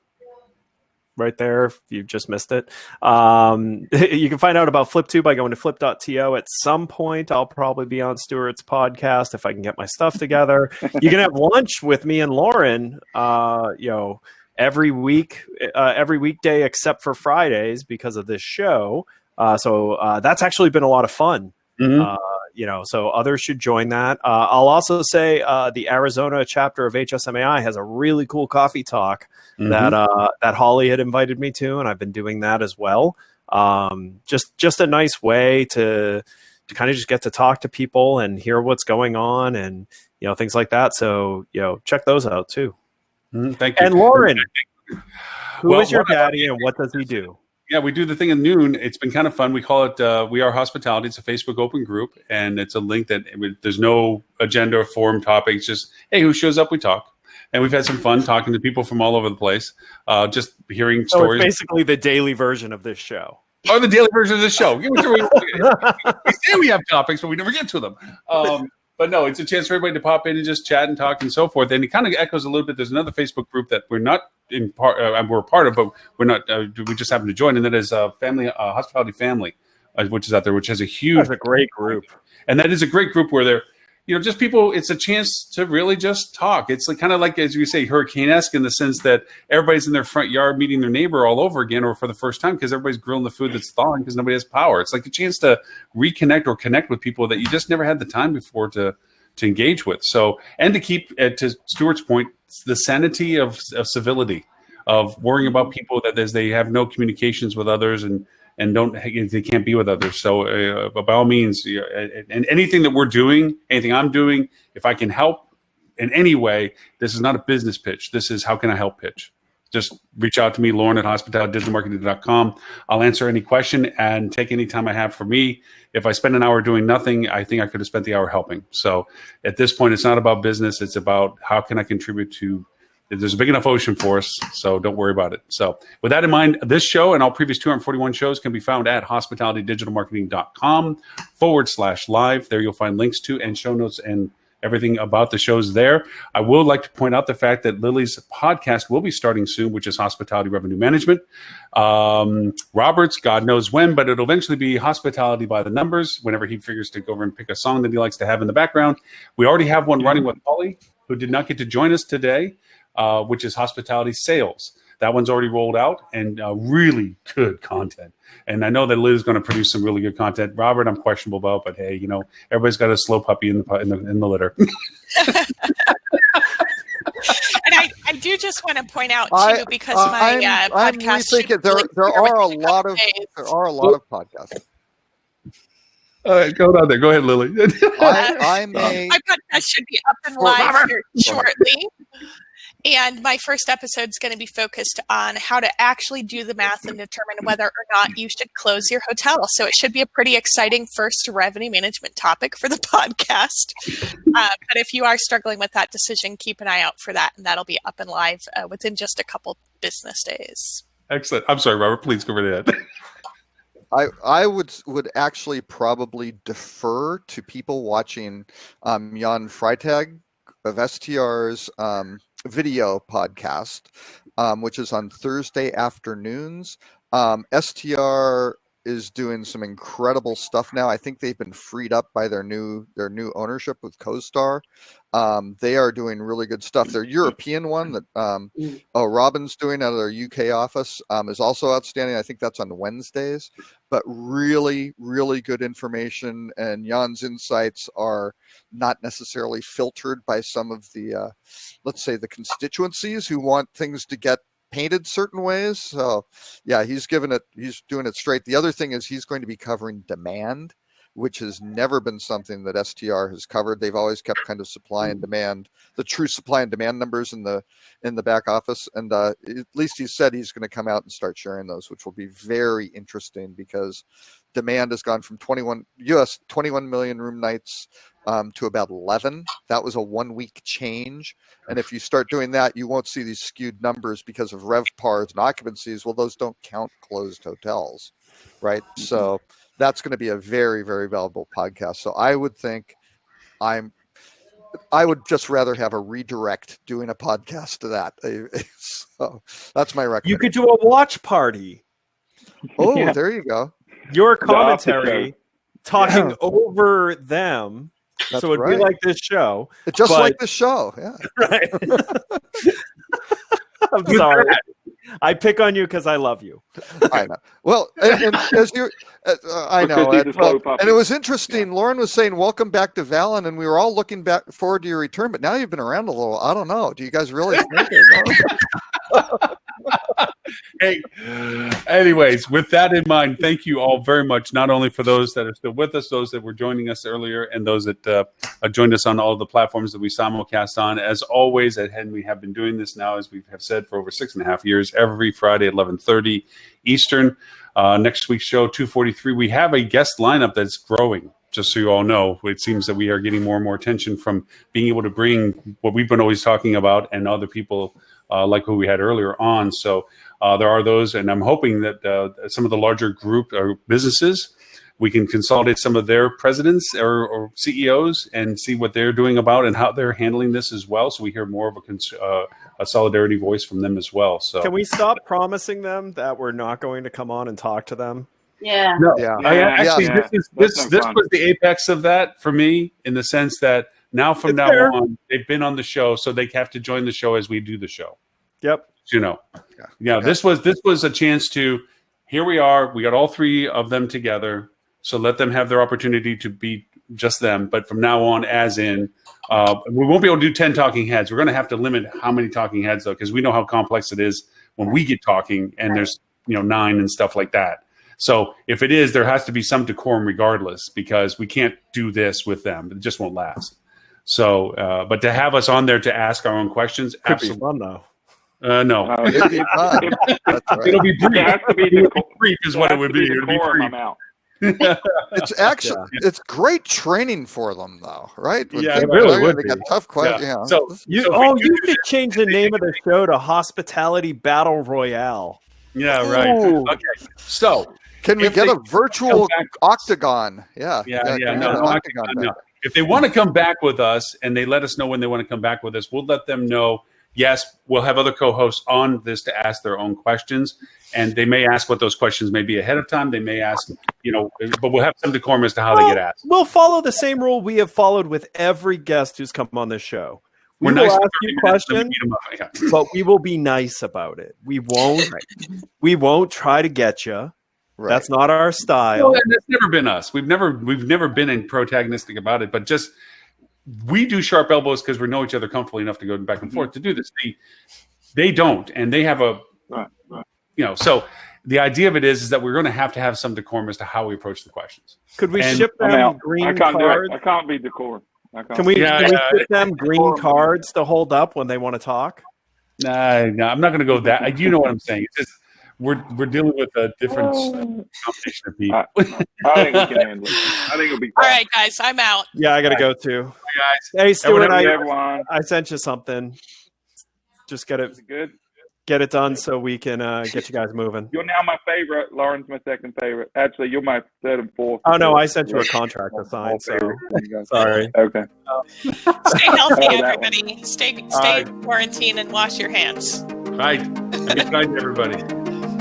right there if you've just missed it. You can find out about Flip2 by going to flip.to. At some point, I'll probably be on Stuart's podcast if I can get my stuff together. You can have lunch with me and Lauren, every week, every weekday except for Fridays because of this show. So that's actually been a lot of fun. Mm-hmm. So others should join that. I'll also say the Arizona chapter of HSMAI has a really cool coffee talk that Holly had invited me to, and I've been doing that as well. Just a nice way to kind of just get to talk to people and hear what's going on, and things like that. So check those out too. Thank you. And Lauren, who is your daddy, and what does he do? Yeah, we do the thing at noon. It's been kind of fun. We call it We Are Hospitality. It's a Facebook open group, and it's a link that there's no agenda or forum topic. It's just, hey, who shows up, we talk. And we've had some fun talking to people from all over the place, just hearing stories. It's basically the daily version of this show. Oh, the daily version of this show. We say we have topics, but we never get to them. But no, it's a chance for everybody to pop in and just chat and talk and so forth. And it kind of echoes a little bit. There's another Facebook group that we're not in part. We're a part of, but we're not. We just happen to join, and that is Family Hospitality Family, which is out there, which has a huge. That's a great group, and that is a great group where they're, just people. It's a chance to really just talk. It's kind of like, as you say, hurricane-esque in the sense that everybody's in their front yard meeting their neighbor all over again, or for the first time, because everybody's grilling the food that's thawing because nobody has power. It's like a chance to reconnect or connect with people that you just never had the time before to engage with. So, and to keep, to Stuart's point, the sanity of civility, of worrying about people that they have no communications with others and they can't be with others. So by all means, and anything that we're doing, anything I'm doing, if I can help in any way, this is not a business pitch. This is how can I help pitch. Just reach out to me, Lauren at hospitalitydigitalmarketing.com. I'll answer any question and take any time I have for me. If I spend an hour doing nothing, I think I could have spent the hour helping. So at this point, it's not about business. It's about how can I contribute to There's a big enough ocean for us, so don't worry about it. So with that in mind, this show and all previous 241 shows can be found at hospitalitydigitalmarketing.com/live. There you'll find links to and show notes and everything about the shows there. I would like to point out the fact that Lily's podcast will be starting soon, which is Hospitality Revenue Management. Robert's, God knows when, but it'll eventually be Hospitality by the Numbers whenever he figures to go over and pick a song that he likes to have in the background. We already have one running with Holly, who did not get to join us today, which is Hospitality Sales. That one's already rolled out and really good content. And I know that Liz is going to produce some really good content. Robert, I'm questionable about, but hey, everybody's got a slow puppy in the litter. And I do just want to point out too, because my podcast there are a lot of podcasts. All right, go down there. Go ahead, Lily. My podcast should be up and live here shortly. And my first episode is going to be focused on how to actually do the math and determine whether or not you should close your hotel. So it should be a pretty exciting first revenue management topic for the podcast. But if you are struggling with that decision, keep an eye out for that. And that'll be up and live within just a couple business days. Excellent. I'm sorry, Robert. Please go right ahead. I would actually probably defer to people watching Jan Freitag of STR's video podcast, which is on Thursday afternoons. STR is doing some incredible stuff now. I think they've been freed up by their new ownership with CoStar. They are doing really good stuff. Their European one that Robin's doing out of their UK office is also outstanding. I think that's on Wednesdays, but really, really good information. And Jan's insights are not necessarily filtered by some of the, let's say, the constituencies who want things to get painted certain ways. So yeah, he's doing it straight. The other thing is he's going to be covering demand, which has never been something that STR has covered. They've always kept kind of supply and demand, the true supply and demand numbers in the back office. And at least he said he's going to come out and start sharing those, which will be very interesting because demand has gone from 21 million room nights to about 11. That was a 1 week change. And if you start doing that, you won't see these skewed numbers because of RevPARs and occupancies. Well, those don't count closed hotels, right? So that's going to be a very, very valuable podcast. So I would think I would just rather have a redirect doing a podcast to that. So that's my recommendation. You could do a watch party. Oh, yeah. There you go. Your commentary talking over them. That's so it'd be like this show. Just like this show, yeah. Right. I'm sorry. I pick on you because I love you. I know. Well, and as you, I know. And it was interesting. Lauren was saying, "Welcome back to Valyn," and we were all looking back forward to your return. But now you've been around a little. I don't know. Do you guys really think it? Hey, anyways, with that in mind, thank you all very much, not only for those that are still with us, those that were joining us earlier, and those that joined us on all of the platforms that we simulcast on. As always, and we have been doing this now, as we have said, for over 6.5 years, every Friday at 11:30 Eastern. Next week's show, 243, we have a guest lineup that's growing. Just so you all know, it seems that we are getting more and more attention from being able to bring what we've been always talking about and other people like who we had earlier on. So there are those, and I'm hoping that some of the larger group or businesses, we can consolidate some of their presidents or CEOs and see what they're doing about and how they're handling this as well. So we hear more of a solidarity voice from them as well. So can we stop promising them that we're not going to come on and talk to them? Yeah. No. Yeah. This was the apex of that for me, in the sense that now from now on, they've been on the show, so they have to join the show as we do the show. Yep. You know. Yeah. This was a chance to. Here we are. We got all three of them together. So let them have their opportunity to be just them. But from now on, as in, we won't be able to do 10 talking heads. We're going to have to limit how many talking heads, though, because we know how complex it is when we get talking, and there's 9 and stuff like that. So if it is, there has to be some decorum regardless, because we can't do this with them. It just won't last. So, but to have us on there to ask our own questions, could absolutely. be fun, though. No. It'd be fun. It'll be brief. It has to be brief is what it would be. It'll be brief. I'm out. It's actually it's great training for them, though, right? When Yeah, things it really are- would they be. got tough questions. Yeah. Yeah. So You should change the name of the show to Hospitality Battle Royale. Yeah, right. Ooh. Okay. So Can we if get they a virtual come back- octagon? Yeah. Yeah. can we No, get no, an octagon, octagon no. back? If they want to come back with us and they let us know when they want to come back with us, we'll let them know. Yes, we'll have other co-hosts on this to ask their own questions, and they may ask what those questions may be ahead of time. They may ask, but we'll have some decorum as to how they get asked. We'll follow the same rule we have followed with every guest who's come on this show. We We're will nice for ask 30 you minutes, then we questions, beat 'em up. Yeah. but we will be nice about it. We won't try to get you. Right. That's not our style. Well, and it's never been us. We've never been in protagonistic about it, but just we do sharp elbows because we know each other comfortably enough to go back and forth to do this. They don't, and they have a So the idea of it is that we're going to have some decorum as to how we approach the questions. Could we And ship I'm them out. green I can't cards? do it. I can't be decorum. Can we ship them green cards to hold up when they want to talk? No, I'm not going to go that. You know what I'm saying? It's just we're dealing with a different combination of people. I think we can handle it. I think it'll be All fine. right, guys, I'm out. Yeah, I got to go too. Guys, Hey, Stuart, everyone. I sent you something. Just get Is it good? it done so we can get you guys moving. You're now my favorite. Lauren's my second favorite. Actually, you're my third and fourth. Oh no, I sent you a contract to sign. So sorry. Okay. Stay healthy, Oh, that everybody. Stay right. quarantine and wash your hands. Right. Good night, everybody.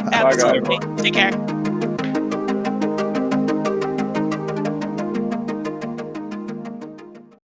Bye, guys. Absolutely. Take care.